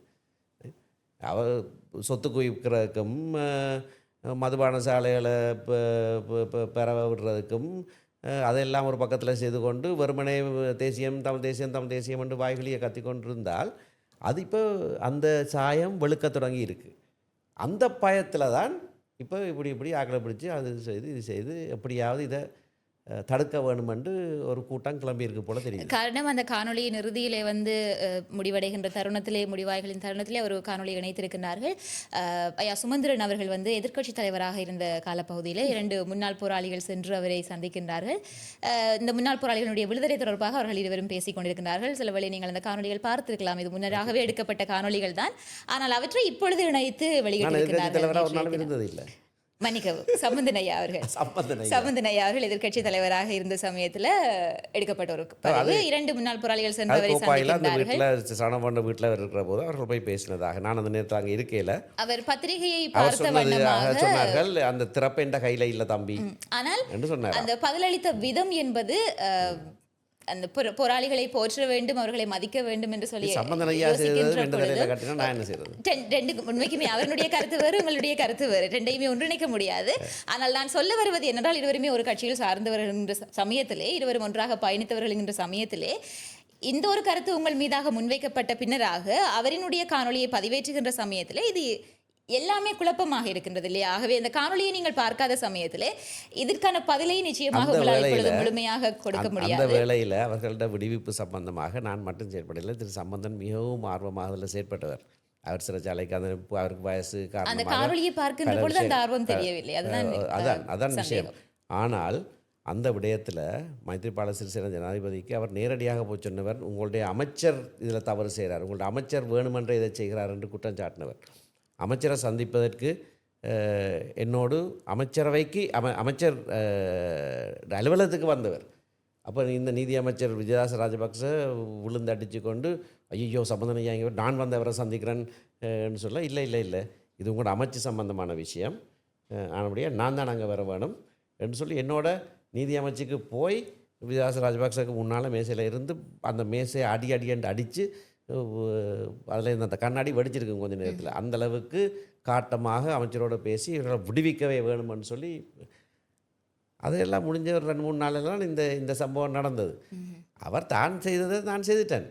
சொத்து குவிக்கிறதுக்கும் மதுபான சாலைகளை பெற விடுறதுக்கும் அதெல்லாம் ஒரு பக்கத்தில் செய்து கொண்டு வெறுமனே தேசியம் தமிழ் தேசியம் என்று வாய்களியை கத்தி கொண்டிருந்தால் அது இப்போ அந்த சாயம் வெளுக்க தொடங்கி இருக்குது. அந்த பயத்தில் தான் இப்போ இப்படி ஆக்களை பிடிச்சி அது செய்து இது செய்து எப்படியாவது இதை தடுக்க வேணும் என்று ஒரு கூட்டம் கிளம்பியிருக்கு போல தெரியுது. காரணம் அந்த காணொலியின் இறுதியிலே முடிவடைகின்ற தருணத்திலே, முடிவாய்களின் தருணத்திலே ஒரு காணொலி இணைத்திருக்கிறார்கள். ஐயா சுமந்திரன் அவர்கள் எதிர்க்கட்சி தலைவராக இருந்த காலப்பகுதியில் 2 முன்னாள் போராளிகள் சென்று அவரை சந்திக்கின்றார்கள். இந்த முன்னாள் போராளிகளுடைய விடுதலை தொடர்பாக அவர்கள் இருவரும் பேசிக் கொண்டிருக்கிறார்கள். சில வேளை நீங்கள் அந்த காணொலிகள் பார்த்திருக்கலாம். இது முன்னராகவே எடுக்கப்பட்ட காணொலிகள் தான். ஆனால் அவற்றை இப்பொழுது இணைத்து வெளியிட்டிருக்கிறார்கள். மன்னிக்கவும், சம்பந்தன் ஐயா அவர்கள் எதிர்க்கட்சி தலைவராக இருந்த சமயத்தில் எடுக்கப்பட்ட ஒரு பதிவு. 2 முன்னாள் போராளிகள் சென்றவரை சந்திக்கின்றார்கள். வீட்டில் இருக்கிற போது அவர்கள் போய் பேசினதாக நான் அந்த நேரத்தில் அங்கே இருக்கையில் அவர் பத்திரிகையை பார்த்த வண்ணமாக சொன்னார்கள், அந்த திறப்பென்ற கையில் இல்லை தம்பி. ஆனால் அந்த பதிலளித்த விதம் என்பது அந்த போராளிகளை போற்ற வேண்டும், அவர்களை மதிக்க வேண்டும் என்று சொல்லி உண்மைக்குமே அவருடைய கருத்து வேறு, உங்களுடைய கருத்து வேறு, ரெண்டையுமே ஒன்றிணைக்க முடியாது. ஆனால் நான் சொல்ல வருவது என்னென்றால், இருவருமே ஒரு கட்சியில் சார்ந்தவர்கள் என்ற சமயத்திலே, இருவரும் ஒன்றாக பயணித்தவர்கள் என்ற சமயத்திலே இந்த ஒரு கருத்து உங்கள் மீதாக முன்வைக்கப்பட்ட பின்னராக அவரினுடைய காணொலியை பதிவேற்றுகின்ற சமயத்திலே இது எல்லாமே குழப்பமாக இருக்கின்றது இல்லையா? ஆகவே இந்த காணொலியை நீங்கள் பார்க்காத சமயத்திலே இதற்கான பதிலை நிச்சயமாக உங்களால் முழுமையாக கொடுக்க முடியாது. அந்த வேளையில் அவர்களோட விடுவிப்பு சம்பந்தமாக நான் மட்டும் செயற்படவில்லை. திரு சம்பந்தன் மிகவும் ஆர்வமாக அதில் செயற்பட்டவர். அவர் சிறைச்சாலைக்கு அவருக்கு வயசு அந்த காணொலியை பார்க்கின்ற பொழுது அந்த ஆர்வம் தெரியவில்லை. அதான் விஷயம். ஆனால் அந்த விடயத்தில் மைத்ரிபால சிறிசேன ஜனாதிபதிக்கு அவர் நேரடியாக போய் சொன்னவர், உங்களுடைய அமைச்சர் இதில் தவறு செய்கிறார், உங்களுடைய அமைச்சர் வேணுமென்றே இதை செய்கிறார் என்று குற்றம் சாட்டினவர். அமைச்சரை சந்திப்பதற்கு என்னோடு அமைச்சரவைக்கு அமைச்சர் அலுவலகத்துக்கு வந்தவர். அப்போ இந்த நீதி அமைச்சர் விஜயதாச ராஜபக்ச விழுந்து அடித்து கொண்டு, ஐயோ சம்பந்தனையா இங்கே நான் வந்தவரை சந்திக்கிறேன்னு சொல்ல, இல்லை இது உங்களோட அமைச்சு சம்பந்தமான விஷயம், ஆனபடியாக நான் தான் அங்கே வர வேணும் என்று சொல்லி என்னோட நீதி அமைச்சுக்கு போய் விஜயதாச ராஜபக்சக்கு முன்னால் மேசையில் இருந்து அந்த மேசையை அடின்னு அடித்து அதில் அந்த கண்ணாடி வெடிச்சிருக்கு கொஞ்சம் நேரத்தில். அந்தளவுக்கு காட்டமாக அமைச்சரோடு பேசி இவர்களை விடுவிக்கவே வேணும்னு சொல்லி அதையெல்லாம் முடிஞ்ச ஒரு 2-3 நாளெல்லாம் இந்த சம்பவம் நடந்தது. அவர் தான் செய்ததை நான் செய்துட்டேன்.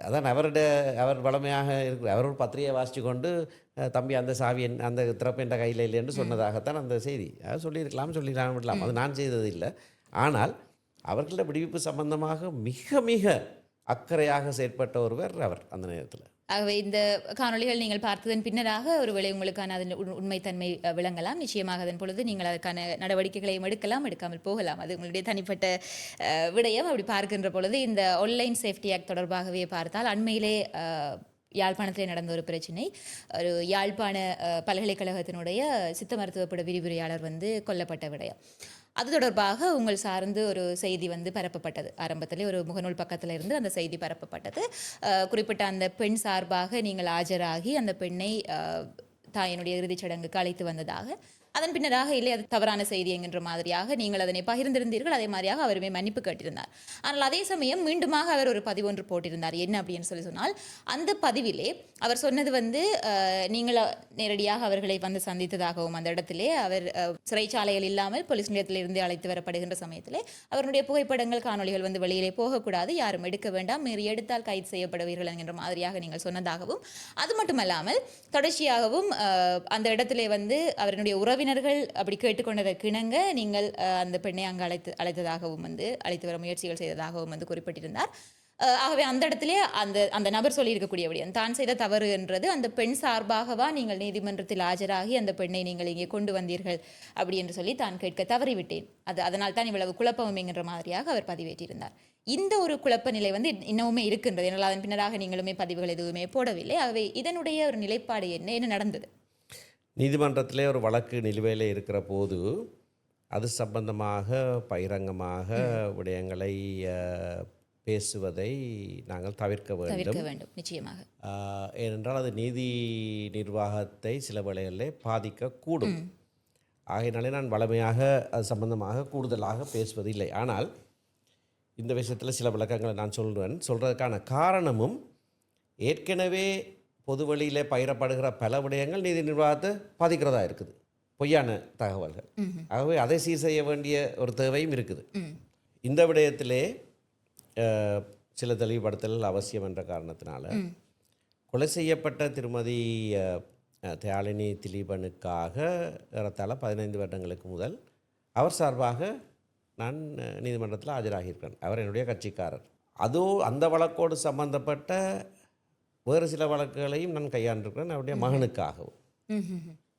அதான் அவர் வளமையாக இருக்கிற அவர் ஒரு பத்திரிகையை வாசித்து கொண்டு, தம்பி அந்த சாவி அந்த திறப்பென்ற கையில் இல்லைன்னு சொன்னதாகத்தான் அந்த செய்தி. அது சொல்லிக்கலாம் விடலாம், அது நான் செய்தது இல்லை. ஆனால் அவர்களோட விடுவிப்பு சம்பந்தமாக மிக அக்கறையாக செயற்பட்ட ஒருவர் அவர் அந்த நேரத்தில். ஆகவே இந்த காணொலிகள் நீங்கள் பார்த்ததன் பின்னராக ஒருவேளை உங்களுக்கான அதன் உண்மைத்தன்மை விளங்கலாம். நிச்சயமாக அதன் பொழுது நீங்கள் அதற்கான நடவடிக்கைகளையும் எடுக்காமல் போகலாம். அது உங்களுடைய தனிப்பட்ட விடயம். அப்படி பார்க்கின்ற பொழுது இந்த ஆன்லைன் சேஃப்டி ஆக்ட் தொடர்பாகவே பார்த்தால் அண்மையிலே யாழ்ப்பாணத்திலே நடந்த ஒரு பிரச்சினை. ஒரு யாழ்ப்பாண பல்கலைக்கழகத்தினுடைய சித்த மருத்துவப்பட விரிவுரையாளர் கொல்லப்பட்ட விடயம். அது தொடர்பாக உங்கள் சார்ந்து ஒரு செய்தி பரப்பப்பட்டது. ஆரம்பத்திலே ஒரு முகநூல் பக்கத்தில் இருந்து அந்த செய்தி பரப்பப்பட்டது. குறிப்பிட்ட அந்த பெண் சார்பாக நீங்கள் ஆஜராகி அந்த பெண்ணை தாயினுடைய இறுதிச் சடங்குக்கு அழைத்து வந்ததாக, அதன் பின்னராக இல்லை அது தவறான செய்தி என்கின்ற மாதிரியாக நீங்கள் அதனை பகிர்ந்திருந்தீர்கள். அதே மாதிரியாக அவருமே மன்னிப்பு கேட்டிருந்தார். ஆனால் அதே சமயம் மீண்டுமாக அவர் ஒரு பதிவு ஒன்று போட்டிருந்தார். என்ன அப்படின்னு சொன்னால், அந்த பதிவிலே அவர் சொன்னது நீங்கள் நேரடியாக அவர்களை சந்தித்ததாகவும், அந்த இடத்திலே அவர் சிறைச்சாலைகள் இல்லாமல் போலீஸ் நிலையத்திலிருந்து அழைத்து வரப்படுகின்ற சமயத்திலே அவருடைய புகைப்படங்கள் காணொலிகள் வெளியிலே போகக்கூடாது, யாரும் எடுக்க வேண்டாம், மீறி எடுத்தால் கைது செய்யப்படுவீர்கள் என்கின்ற மாதிரியாக நீங்கள் சொன்னதாகவும், அது மட்டுமல்லாமல் தொடர்ச்சியாகவும் அந்த இடத்திலே அவருடைய உறவினர்கள் அப்படி கேட்டுக்கொண்டதற்கு இணங்க நீங்கள் அந்த பெண்ணை அங்கு அழைத்ததாகவும் அழைத்து வர முயற்சிகள் செய்ததாகவும் குறிப்பிட்டிருந்தார். ஆகவே அந்த இடத்திலே அந்த அந்த நபர் சொல்லியிருக்கக்கூடிய விடயம் தான் செய்த தவறு என்றது அந்த பெண் சார்பாகவா நீங்கள் நீதிமன்றத்தில் ஆஜராகி அந்த பெண்ணை நீங்கள் இங்கே கொண்டு வந்தீர்கள் அப்படி என்று சொல்லி தான் கேட்க தவறிவிட்டேன், அதனால் தான் இவ்வளவு குழப்பம் என்கின்ற மாதிரியாக அவர் பதிவேற்றியிருந்தார். இந்த ஒரு குழப்ப நிலை வந்து இன்னமுமே இருக்கின்றது. என்னால் அதன் பின்னராக நீங்களுமே பதிவுகள் எதுவுமே போடவில்லை. ஆகவே இதனுடைய ஒரு நிலைப்பாடு என்ன நடந்தது? நீதிமன்றத்திலே ஒரு வழக்கு நிலுவையில் இருக்கிற போது அது சம்பந்தமாக பகிரங்கமாக விடயங்களை பேசுவதை நாங்கள் தவிர்க்க வேண்டும். நிச்சயமாக. ஏனென்றால் அது நீதி நிர்வாகத்தை சில வேளைகளிலே பாதிக்கக்கூடும். ஆகையினாலே நான் வளமையாக அது சம்பந்தமாக கூடுதலாக பேசுவதில்லை. ஆனால் இந்த விஷயத்தில் சில விளக்கங்களை நான் சொல்கிறதுக்கான காரணமும் ஏற்கனவே பொது வழியில் பகிரப்படுகிற பல விடயங்கள் நீதி நிர்வாகத்தை பாதிக்கிறதா இருக்குது, பொய்யான தகவல்கள். ஆகவே அதை சீர் செய்ய வேண்டிய ஒரு தேவையும் இருக்குது. இந்த விடயத்திலே சில தெளிவுபடுத்தல் அவசியம் என்ற காரணத்தினால கொலை செய்யப்பட்ட திருமதி தியாழினி திலீபனுக்காக ஏறத்தாழ 15 வருடங்களுக்கு முதல் அவர் சார்பாக நான் நீதிமன்றத்தில் ஆஜராகியிருக்கிறேன். அவர் என்னுடைய கட்சிக்காரர். அந்த வழக்கோடு சம்பந்தப்பட்ட வேறு சில வழக்குகளையும் நான் கையாண்டிருக்கிறேன் அவருடைய மகனுக்காகவும்.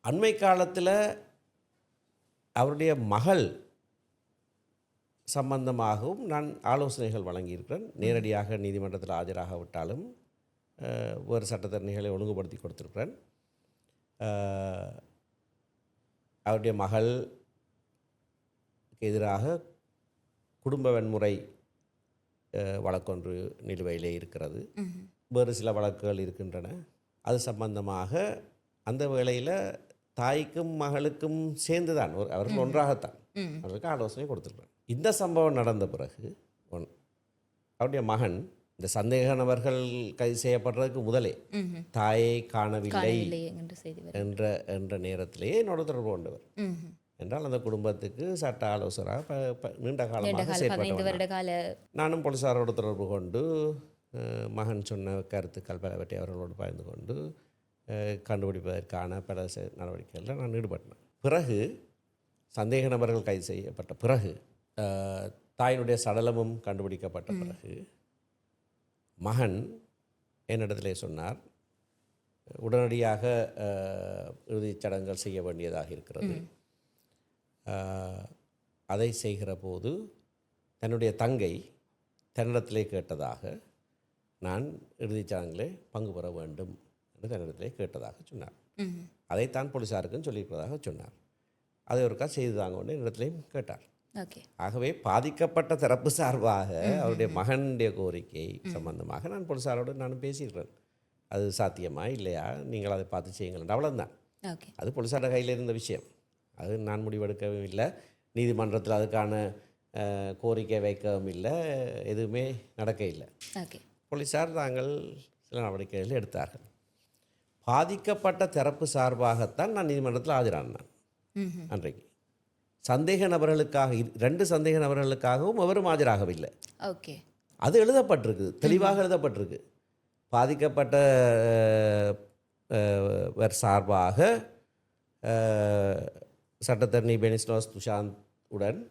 அண்மை காலத்தில் அவருடைய மகள் சம்பந்தமாகவும் நான் ஆலோசனைகள் வழங்கியிருக்கிறேன். நேரடியாக நீதிமன்றத்தில் ஆஜராகவிட்டாலும் வேறு சட்டத்தரணிகளை ஒழுங்குபடுத்தி கொடுத்துருக்கிறேன். அவருடைய மகள் எதிராக குடும்ப வன்முறை வழக்கொன்று நிலுவையிலே இருக்கிறது. வேறு சில வழக்குகள் இருக்கின்றன. அது சம்பந்தமாக அந்த வேளையில் தாய்க்கும் மகளுக்கும் சேர்ந்துதான் அவர்கள் ஒன்றாகத்தான் அவர்களுக்கு ஆலோசனை கொடுத்துருக்கிறேன். இந்த சம்பவம் நடந்த பிறகு அவருடைய மகன் இந்த சந்தேக நபர்கள் கைது செய்யப்படுறதுக்கு முதலே தாயை காணவில்லை என்ற நேரத்திலேயே என்னோட தொடர்பு கொண்டவர் என்றால் அந்த குடும்பத்துக்கு சட்ட ஆலோசகராக நீண்ட காலமாக செயல்பட்டவர். நானும் போலீசாரோடு தொடர்பு கொண்டு மகன் சொன்ன கருத்துக்கள் பலவற்றை அவர்களோடு பகிர்ந்து கொண்டு கண்டுபிடிப்பதற்கான பல நடவடிக்கைகளில் நான் ஈடுபட்டேன். பிறகு சந்தேக நபர்கள் கைது செய்யப்பட்ட பிறகு தாயினுடைய சடலமும் கண்டுபிடிக்கப்பட்ட பிறகு மகன் என்னிடத்திலே சொன்னார், உடனடியாக இறுதிச் சடங்குகள் செய்ய வேண்டியதாக இருக்கிறது. அதை செய்கிற போது தன்னுடைய தங்கை தன்னிடத்திலே கேட்டதாக, நான் இறுதிச் சடங்கிலே பங்கு பெற வேண்டும் என்று தன்னிடத்திலே கேட்டதாக சொன்னார். அதைத்தான் போலீஸாருக்கும் சொல்லியிருப்பதாக சொன்னார். அதை ஒருக்கா செய்துதாங்க ஒன்று என்னிடத்திலையும் கேட்டார். ஆகவே பாதிக்கப்பட்ட தரப்பு சார்பாக அவருடைய மகனுடைய கோரிக்கை சம்பந்தமாக நான் போலீஸாரோடு நானும் பேசியிருக்கிறேன். அது சாத்தியமா இல்லையா, நீங்கள் அதை பார்த்து செய்யுங்கள், அவ்வளோதான். அது போலீஸாரோட கையில் இருந்த விஷயம். அது நான் முடிவெடுக்கவும் இல்லை, நீதிமன்றத்தில் அதுக்கான கோரிக்கை வைக்கவும் இல்லை, எதுவுமே நடக்க இல்லை. போலீஸார் தாங்கள் சில நடவடிக்கைகள் எடுத்தார்கள். பாதிக்கப்பட்ட தரப்பு சார்பாகத்தான் நான் நீதிமன்றத்தில் ஆஜரானேன் அன்றைக்கு. சந்தேக நபர்களுக்காக 2 சந்தேக நபர்களுக்காகவும் அவரும் ஆஜராகவில்லை. அது எழுதப்பட்டிருக்கு, தெளிவாக எழுதப்பட்டிருக்கு. பாதிக்கப்பட்ட சார்பாக சட்டத்தரணி பெனிஸ்டோஸ் துஷாந்த் உடன்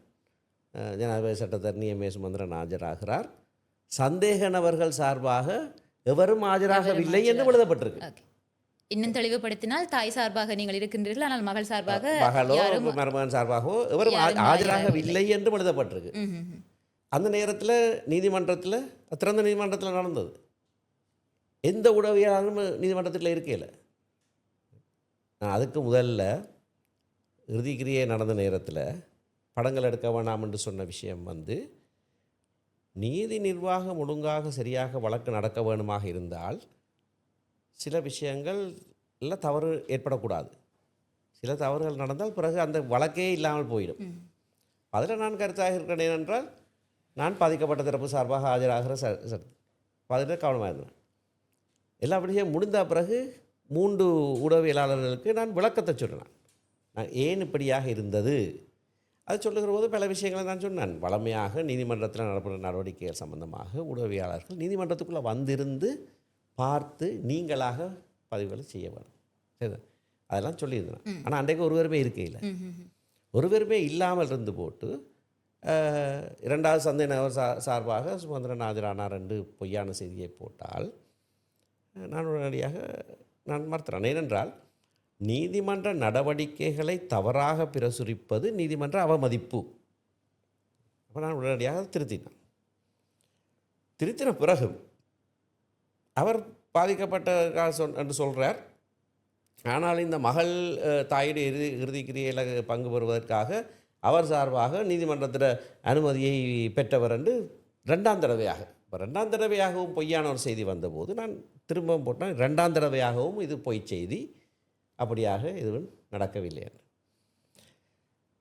ஜனாதிபதி சட்டத்தரணி எம் ஏ சுமந்திரன் ஆஜராகிறார். சந்தேக நபர்கள் சார்பாக எவரும் ஆஜராகவில்லை என்று எழுதப்பட்டிருக்கு. இன்னும் தெளிவுபடுத்தினால் தாய் சார்பாக நீங்கள் இருக்கின்றீர்கள், ஆனால் மகள் சார்பாக மகளோ மருமகன் சார்பாகவோ எவரும் ஆஜராகவில்லை என்று எழுதப்பட்டிருக்கு. அந்த நேரத்தில் நீதிமன்றத்தில், திறந்த நீதிமன்றத்தில் நடந்தது. எந்த உதவியாளரும் நீதிமன்றத்தில் இருக்கையில். நான் அதுக்கு முதல்ல இறுதிக்கிரியை நடந்த நேரத்தில் படங்கள் எடுக்க வேண்டாம் என்று சொன்ன விஷயம் நீதி நிர்வாகம் ஒழுங்காக சரியாக வழக்கு நடக்க வேணுமாக இருந்தால் சில விஷயங்கள் எல்லாம் தவறு ஏற்படக்கூடாது. சில தவறுகள் நடந்தால் பிறகு அந்த வழக்கே இல்லாமல் போயிடும். அதில் நான் கருத்தாக இருக்கிறேன். ஏனென்றால் நான் பாதிக்கப்பட்ட தரப்பு சார்பாக ஆஜராகிற அதில் கவனமாக இருந்தேன். எல்லா விஷயம் முடிந்த பிறகு 3 ஊடகவியலாளர்களுக்கு நான் விளக்கத்தை சொன்னேன். நான் ஏன் இப்படியாக இருந்தது அது சொல்லுகிற போது பல விஷயங்களை நான் சொன்னேன். வளமையாக நீதிமன்றத்தில் நடப்புகிற நடவடிக்கைகள் சம்பந்தமாக ஊடகவியலாளர்கள் நீதிமன்றத்துக்குள்ளே வந்திருந்து பார்த்து நீங்களாக பதிவுகளை செய்ய வேணும். சரி, அதெல்லாம் சொல்லியிருந்தேன். ஆனால் அன்றைக்கு ஒருவருமே இருக்கையில், ஒருவருமே இல்லாமல் இருந்து போட்டு இரண்டாவது சந்தேக நபர் சார்பாக சுமந்திரன் ஆஜரானார் என்று பொய்யான செய்தியை போட்டால் நான் உடனடியாக நான் மறுத்துறேன். ஏனென்றால் நீதிமன்ற நடவடிக்கைகளை தவறாக பிரசுரிப்பது நீதிமன்ற அவமதிப்பு. அப்போ நான் உடனடியாக திருத்தினேன். திருத்தின பிறகு அவர் பாதிக்கப்பட்ட என்று சொல்கிறார். ஆனால் இந்த மகள் தாயுடைய இறுதி கிரியையில் பங்கு பெறுவதற்காக அவர் சார்பாக நீதிமன்றத்தில் அனுமதியை பெற்றவர் என்று ரெண்டாம் தடவையாக, இப்போ ரெண்டாம் தடவையாகவும் பொய்யான ஒரு செய்தி வந்தபோது நான் திரும்பவும் போட்டேன், ரெண்டாம் தடவையாகவும் இது பொய் செய்தி, அப்படியாக எதுவும் நடக்கவில்லை என்று.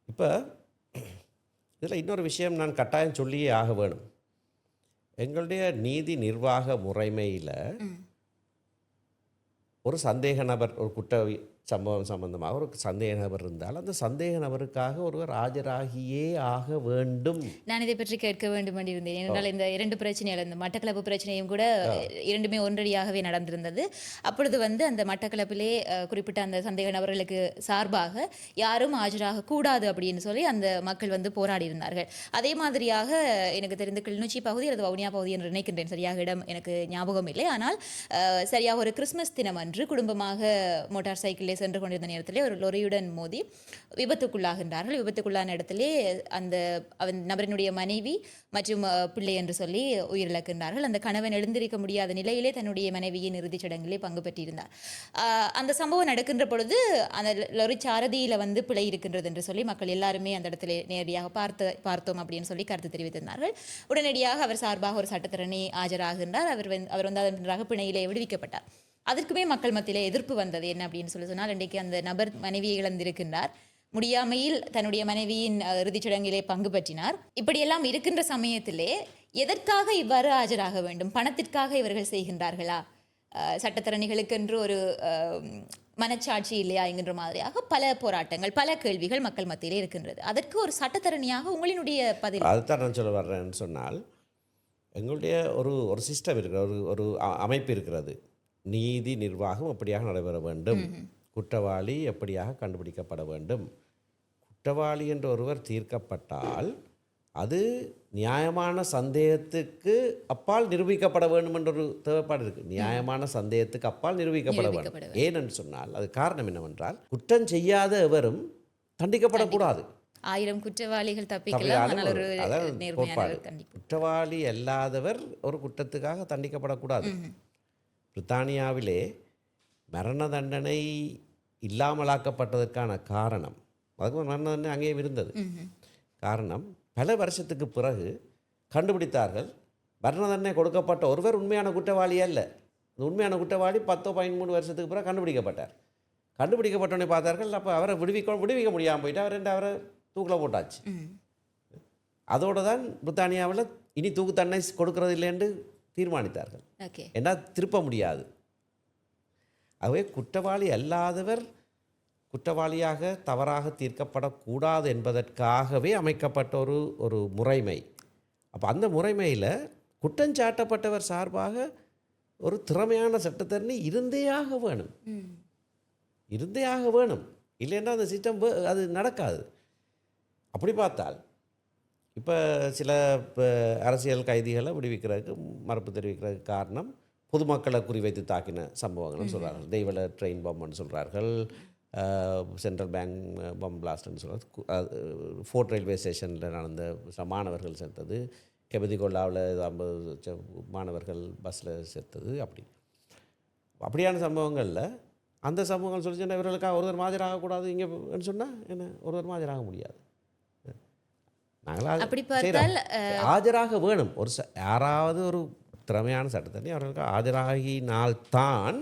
இப்போ இதில் இன்னொரு விஷயம் நான் கட்டாயம் சொல்லியே ஆக வேணும். எங்களுடைய நீதி நிர்வாக முறைமையில் ஒரு சந்தேக நபர், ஒரு குற்ற சம்பவம் சம்பந்தமாக ஒரு சந்தேக நபர் இருந்தால் அந்த சந்தேக நபருக்காக ஒருவர் ஆஜராகியே ஆக வேண்டும். நான் இதை பற்றி கேட்க வேண்டும் என்று இருந்தேன். ஏனென்றால் இந்த 2 பிரச்சனைகள், இந்த மட்டக்களப்பு பிரச்சனையும் கூட இரண்டுமே ஒன்றடியாகவே நடந்திருந்தது. அப்பொழுது அந்த மட்டக்களப்பிலே குறிப்பிட்ட அந்த சந்தேக நபர்களுக்கு சார்பாக யாரும் ஆஜராக கூடாது அப்படின்னு சொல்லி அந்த மக்கள் போராடி இருந்தார்கள். அதே மாதிரியாக எனக்கு தெரிந்த கிளிநொச்சி பகுதி அல்லது வவுனியா பகுதி என்று நினைக்கின்றேன், சரியாக இடம் எனக்கு ஞாபகம் இல்லை. ஆனால் சரியாக ஒரு கிறிஸ்துமஸ் தினம் அன்று குடும்பமாக மோட்டார் சைக்கிள் சென்று கொண்டிருந்த நேரத்திலே ஒரு லொரியுடன் மோதி விபத்துக்குள்ளாகின்றார்கள். விபத்துக்குள்ளான இடத்திலே அந்த நபரினுடைய மனைவி மற்றும் பிள்ளை என்று சொல்லி உயிரிழக்கின்றார்கள். அந்த கணவன் எழுந்திருக்க முடியாத நிலையிலே தன்னுடைய மனைவியின் இறுதிச் சடங்கிலே பங்கு பெற்றிருந்தார். அந்த சம்பவம் நடக்கின்ற பொழுது அந்த லொரி சாரதியில் பிழை இருக்கின்றது என்று சொல்லி மக்கள் எல்லாருமே அந்த இடத்துல நேரடியாக பார்த்தோம் அப்படின்னு சொல்லி கருத்து தெரிவித்திருந்தார்கள். உடனடியாக அவர் சார்பாக ஒரு சட்டத்தரணி ஆஜராகின்றார். அவர் அதன் பிணையிலே விடுவிக்கப்பட்டார். அதற்குமே மக்கள் மத்தியிலே எதிர்ப்பு வந்தது. என்ன அப்படின்னு சொன்னால், இன்றைக்கு அந்த நபர் மனைவியை இழந்திருக்கின்றார், முடியாமையில் தன்னுடைய மனைவியின் இறுதிச் சடங்கிலே பங்கு பற்றினார். இப்படியெல்லாம் இருக்கின்ற சமயத்திலே எதற்காக இவ்வாறு ஆஜராக வேண்டும்? பணத்திற்காக இவர்கள் செய்கின்றார்களா? சட்டத்தரணிகளுக்கு என்று ஒரு மனச்சாட்சி இல்லையா என்கின்ற மாதிரியாக பல போராட்டங்கள், பல கேள்விகள் மக்கள் மத்தியிலே இருக்கின்றது. அதற்கு ஒரு சட்டத்தரணியாக உங்களினுடைய பதில்? அதுதான் நான் சொல்ல வர்றேன்னு சொன்னால், எங்களுடைய ஒரு சிஸ்டம் இருக்கிறது, ஒரு அமைப்பு இருக்கிறது. நீதி நிர்வாகம் எப்படியாக நடைபெற வேண்டும், குற்றவாளி எப்படியாக கண்டுபிடிக்கப்பட வேண்டும். குற்றவாளி என்று ஒருவர் தீர்க்கப்பட்டால் அது நியாயமான சந்தேகத்துக்கு அப்பால் நிரூபிக்கப்பட வேண்டும் என்ற ஒரு தேவைப்பாடு இருக்குது. நியாயமான சந்தேகத்துக்கு அப்பால் நிரூபிக்கப்பட வேண்டும். ஏனென்று சொன்னால் அது காரணம் என்னவென்றால், குற்றம் செய்யாத எவரும் தண்டிக்கப்படக்கூடாது. 1000 குற்றவாளிகள் தப்பிக்கலாம், குற்றவாளி அல்லாதவர் ஒரு குற்றத்துக்காக தண்டிக்கப்படக்கூடாது. பிரித்தானியாவிலே மரண தண்டனை இல்லாமலாக்கப்பட்டதற்கான காரணம், அதுக்கு மரண தண்டனை அங்கேயே இருந்தது. காரணம், பல வருஷத்துக்கு பிறகு கண்டுபிடித்தார்கள் மரண தண்டனை கொடுக்கப்பட்ட ஒருவர் உண்மையான குற்றவாளி அல்ல. உண்மையான குற்றவாளி 10-13 வருஷத்துக்கு பிறகு கண்டுபிடிக்கப்பட்டார். கண்டுபிடிக்கப்பட்டோன்னே பார்த்தார்கள், அப்போ அவரை விடுவிக்க முடியாமல் போயிட்டு அவரை தூக்கில் போட்டாச்சு. அதோடு தான் பிரித்தானியாவில் இனி தூக்கு தண்டனை கொடுக்கறது இல்லைன்னு தீர்மானித்தார்கள். ஏன்னா திருப்ப முடியாது. ஆகவே குற்றவாளி அல்லாதவர் குற்றவாளியாக தவறாக தீர்க்கப்படக்கூடாது என்பதற்காகவே அமைக்கப்பட்ட ஒரு முறைமை. அப்போ அந்த முறைமையில் குற்றஞ்சாட்டப்பட்டவர் சார்பாக ஒரு திறமையான சட்டத்தரணி இருந்தே ஆக வேணும். இல்லைன்னா அந்த சிஸ்டம் அது நடக்காது. அப்படி பார்த்தால் இப்போ சில அரசியல் கைதிகளை விடுவிக்கிறதுக்கு மறுப்பு தெரிவிக்கிறதுக்கு காரணம் பொதுமக்களை குறிவைத்து தாக்கின சம்பவங்கள்னு சொல்கிறார்கள். தெய்வல ட்ரெயின் பம்ப்னு சொல்கிறார்கள், சென்ட்ரல் பேங்க் பம் பிளாஸ்ட்னு சொல்கிறார், ஃபோர்ட் ரயில்வே ஸ்டேஷனில் நடந்த மாணவர்கள் செத்தது, கெபதி கொல்லாவில் 50 மாணவர்கள் பஸ்ஸில் செத்தது, அப்படியான சம்பவங்களில் அந்த சம்பவங்கள் சொல்லி சொன்னால் இவர்களுக்காக ஒருவர் ஆஜராகக்கூடாது இங்கேன்னு சொன்னால் என்ன, ஒருவர் ஆஜராக முடியாது. நாங்கள் ஆஜராக வேணும். யாராவது ஒரு திறமையான சட்டத்தரணி அவர்களுக்கு ஆஜராகினால்தான்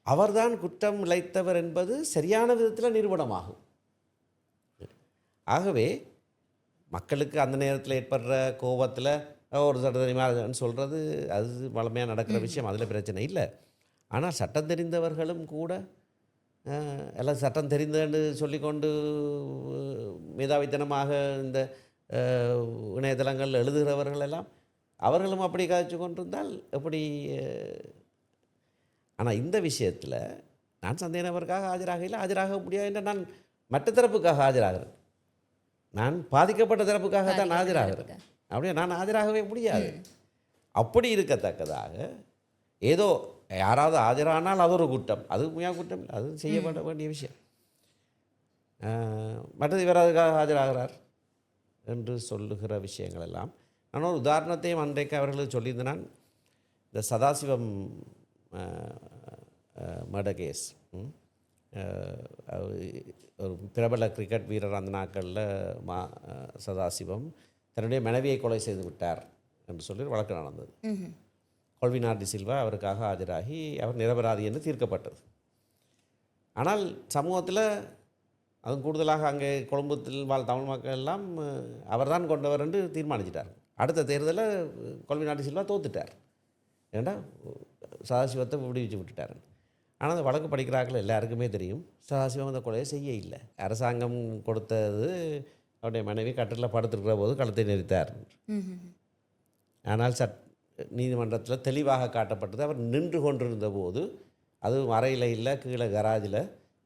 அவர்தான் குற்றம் இழைத்தவர் என்பது சரியான விதத்தில் நிரூபணமாகும். ஆகவே மக்களுக்கு அந்த நேரத்தில் ஏற்படுற கோபத்தில் ஒரு சட்டத்தரணி சொல்கிறது அது வளமையாக நடக்கிற விஷயம், அதில் பிரச்சனை இல்லை. ஆனால் சட்டம் தெரிந்தவர்களும் கூட எல்லாம் சட்டம் தெரிந்தன்னு சொல்லிக்கொண்டு மேதாவித்தனமாக இந்த இணையதளங்கள் எழுதுகிறவர்கள் எல்லாம் அவர்களும் அப்படி காய்ச்சி கொண்டிருந்தால் எப்படி? ஆனால் இந்த விஷயத்தில் நான் சந்தேக நபருக்காக ஆஜராக முடியாது என்று நான் மற்ற தரப்புக்காக ஆஜராகிறேன். நான் பாதிக்கப்பட்ட தரப்புக்காக தான் ஆஜராகிறேன். அப்படியே நான் ஆஜராகவே முடியாது. அப்படி இருக்கத்தக்கதாக ஏதோ யாராவது ஆஜரானால் அது ஒரு குற்றம், அது முயா குற்றம் இல்லை, அது செய்யப்பட வேண்டிய விஷயம். மற்றது இவர் அதுக்காக ஆஜராகிறார் என்று சொல்லுகிற விஷயங்கள் எல்லாம். நான் ஒரு உதாரணத்தையும் அன்றைக்கு அவர்களுக்கு சொல்லியிருந்தேன். இந்த சதாசிவம் மர்டர் கேஸ், ஒரு பிரபல கிரிக்கெட் வீரர் அந்த நாட்களில் சதாசிவம் தன்னுடைய மனைவியை கொலை செய்து விட்டார் என்று சொல்லி வழக்கு நடந்தது. கொல்வினார் டி சில்வா அவருக்காக ஆஜராகி அவர் நிரபராதி என்று தீர்க்கப்பட்டது. ஆனால் சமூகத்தில் அதுவும் கூடுதலாக அங்கே கொழும்புத்தில் வாழ் தமிழ் மக்கள் எல்லாம் அவர் தான் கொண்டவர் என்று தீர்மானிச்சிட்டார். அடுத்த தேர்தலில் கொல்வினார் டி சில்வா தோத்துட்டார். ஏன்னா சதாசிவத்தை விடுவிச்சு விட்டுட்டார். ஆனால் அந்த வழக்கு படிக்கிறார்கள் எல்லாருக்குமே தெரியும் சதாசிவம் அந்த கொலையை செய்ய இல்லை. அரசாங்கம் கொடுத்தது அவருடைய மனைவி கட்டில் படுத்துருக்கிற போது கழுத்தை நெரித்தார். ஆனால் நீதிமன்றத்தில் தெளிவாக காட்டப்பட்டது அவர் நின்று கொண்டிருந்த போது, அது அறையில் இல்லை, கீழே கராஜில்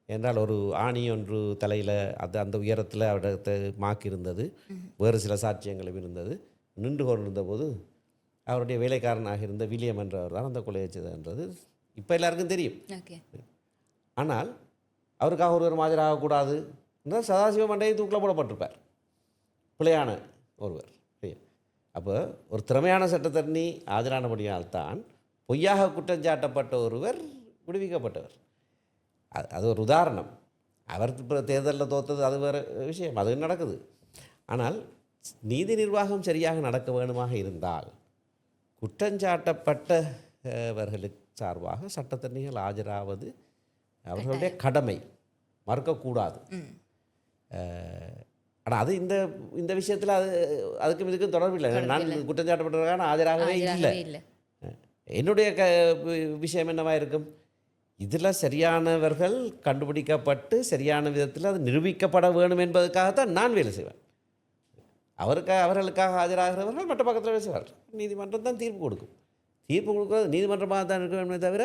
என்றால் ஒரு ஆணி ஒன்று தலையில் அந்த உயரத்தில் அவரிடத்தை மாக்கி இருந்தது. வேறு சில சாட்சியங்களும் இருந்தது. நின்று கொண்டிருந்த போது அவருடைய வேலைக்காரனாக இருந்த வில்லியம் என்றவர் தான் அந்த கொலையை செய்தது இப்போ எல்லாருக்கும் தெரியும். ஆனால் அவருக்காக ஒருவர் ஆஜராகக்கூடாது என்றால் சதாசிவ மண்டையை தூக்கில் போடப்பட்டிருப்பார், பிழையான ஒருவர். அப்போ ஒரு திறமையான சட்டத்தரணி ஆஜரானபடியால் தான் பொய்யாக குற்றஞ்சாட்டப்பட்ட ஒருவர் விடுவிக்கப்பட்டவர். அது ஒரு உதாரணம். அவர் இப்போ தேர்தலில் தோற்றது அது வேறு விஷயம், அது நடக்குது. ஆனால் நீதி நிர்வாகம் சரியாக நடக்க வேணுமாக இருந்தால் குற்றஞ்சாட்டப்பட்டவர்களுக்கு சார்பாக சட்டத்தரணிகள் ஆஜராவது அவர்களுடைய கடமை, மறுக்கக்கூடாது. ஆனால் அது இந்த விஷயத்தில் அதுக்கும் இதுக்கும் தொடர்பு இல்லை. நான் குற்றஞ்சாட்டப்பட்டவர்களுக்கான ஆஜராகவே இல்லை. என்னுடைய விஷயம் என்னவாக இருக்கும், இதில் சரியானவர்கள் கண்டுபிடிக்கப்பட்டு சரியான விதத்தில் அது நிரூபிக்கப்பட வேணும் என்பதற்காகத்தான் நான் வேலை செய்வேன். அவர்களுக்காக ஆஜராகிறவர்கள் மற்ற பக்கத்தில் வேலை செய்வார்கள். நீதிமன்றம் தான் தீர்ப்பு கொடுக்கும். தீர்ப்பு கொடுக்குறது நீதிமன்றமாக தான் இருக்க வேண்டுமே தவிர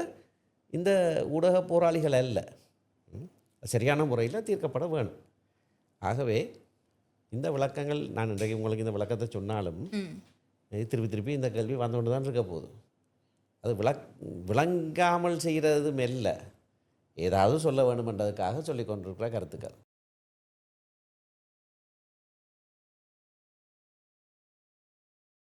இந்த ஊடக போராளிகள் அல்ல. சரியான முறையில் தீர்க்கப்பட வேணும். ஆகவே இந்த விளக்கங்கள், நான் இன்றைக்கு உங்களுக்கு இந்த விளக்கத்தை சொன்னாலும் திருப்பி திருப்பி இந்த கேள்வி வந்து கொண்டு தான் இருக்க போகுது. அது விளங்காமல் செய்கிறது மெல்ல ஏதாவது சொல்ல வேணுமென்றதுக்காக சொல்லி கொண்டிருக்கிற கருத்துக்கள்.